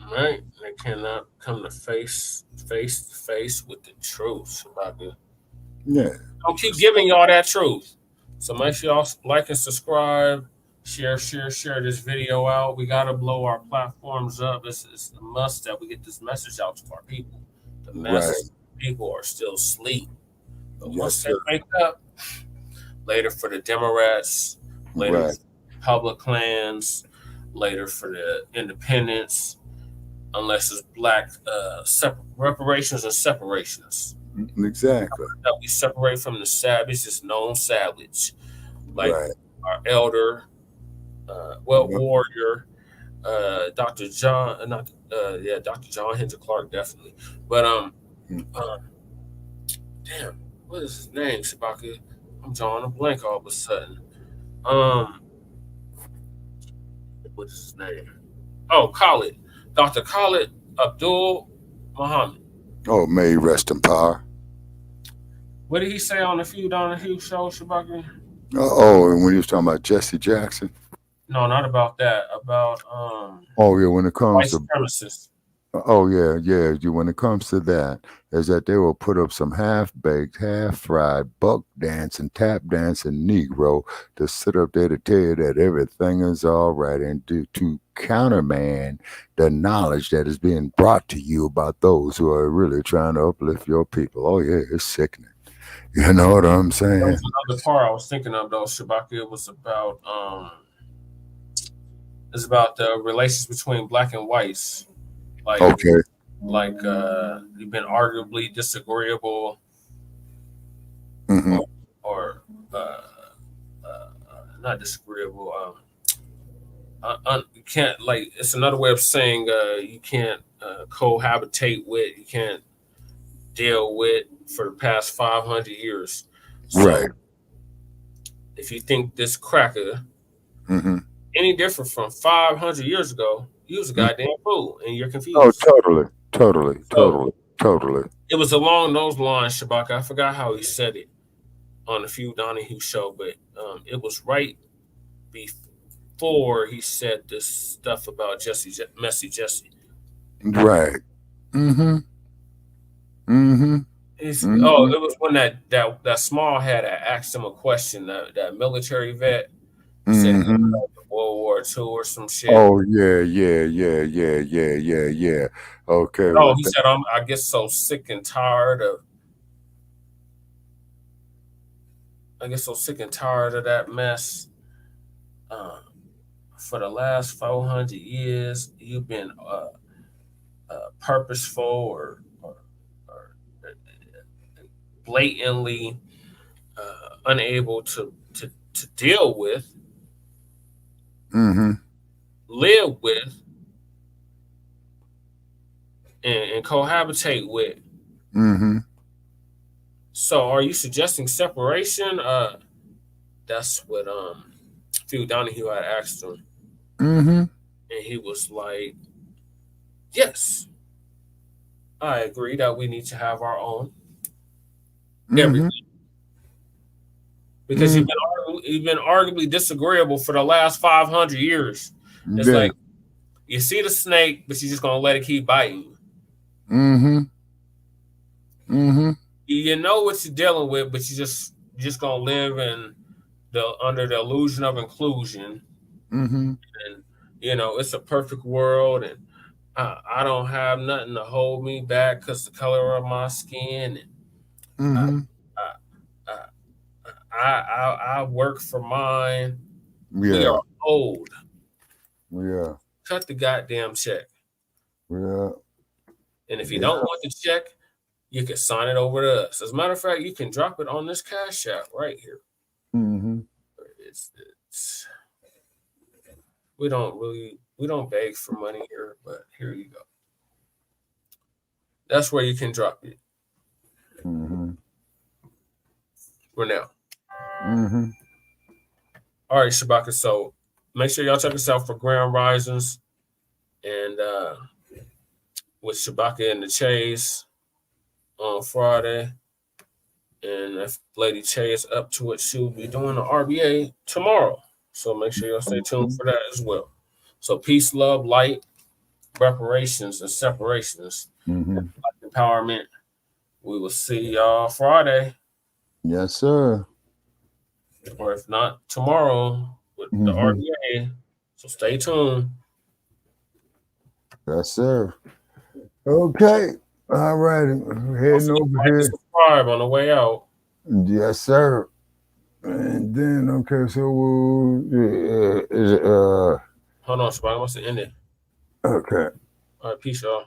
Right. They cannot come to face to face with the truth about it. Yeah. I'll keep giving y'all that truth. So make sure y'all like and subscribe, share this video out. We gotta blow our platforms up. It's a must that we get this message out to our people. The message people are still asleep. But once they wake up, later for the Democrats, later for the Republicans, later for the independents, unless it's Black reparations and separations. Exactly. That we separate from the savage, is known savage, like our elder, warrior, Dr. John, Dr. John Henry Clark, definitely. But damn, what is his name, Shabaka? I'm drawing a blank all of a sudden. What is his name? Oh, Khalid, Dr. Khalid Abdul Muhammad. Oh, may he rest in power. What did he say on the Few Donahue show, Shabaka? And when he was talking about Jesse Jackson? No, not about that. About when it comes white supremacists. Oh yeah, yeah. When it comes to that, is that they will put up some half-baked, half-fried, buck dance and tap dancing Negro to sit up there to tell you that everything is all right, and to countermand the knowledge that is being brought to you about those who are really trying to uplift your people. Oh yeah, it's sickening. You know what I'm That saying? was another part I was thinking of though, Shabaka. It was about the relations between black and whites. Okay. You've been arguably disagreeable, Mm-hmm. or not disagreeable. You can't, like, it's another way of saying you can't cohabitate with, you can't deal with for the past 500 years. So Right. if you think this cracker Mm-hmm. any different from 500 years ago, he was a goddamn fool, and you're confused. Oh, totally. It was along those lines, Shabaka. I forgot how he said it on the Few Donahue show, but it was right before he said this stuff about Messy Jesse. Right. Mm-hmm. Mm-hmm. Oh, it was when that small had asked him a question, that military vet said he was like World War II or some shit. Oh yeah. Okay. Oh, he said, I get so sick and tired of that mess. For the last 400 years, you've been purposeful or blatantly unable to deal with, live with, and cohabitate with. So are you suggesting separation? That's what Phil Donahue had asked him. And he was like, yes, I agree that we need to have our own everything. Because you've been arguably disagreeable for the last 500 years. It's like, you see the snake, but you're just going to let it keep biting you. You know what you're dealing with, but you're just going to live under the illusion of inclusion. And, it's a perfect world, and I don't have nothing to hold me back because the color of my skin. And I work for mine. Yeah. We are old. Yeah. Cut the goddamn check. Yeah. And if you don't want the check, you can sign it over to us. As a matter of fact, you can drop it on this Cash App right here. It's we don't beg for money here, but here you go. That's where you can drop it. For now. All right, Shabaka. So make sure y'all check us out for Grand Risings and with Shabaka and the Chase on Friday. And if Lady Che is up to it, she'll be doing the RBA tomorrow. So make sure y'all stay tuned for that as well. So peace, love, light, reparations, and separations. Empowerment. We will see y'all Friday. Yes, sir. Or if not, tomorrow with the RBA. So stay tuned. Yes, sir. Okay. All righty. Heading over here. Subscribe on the way out. Yes, sir. And then, okay, so hold on, Shabaka. I must have ended. Okay. All right, peace, y'all.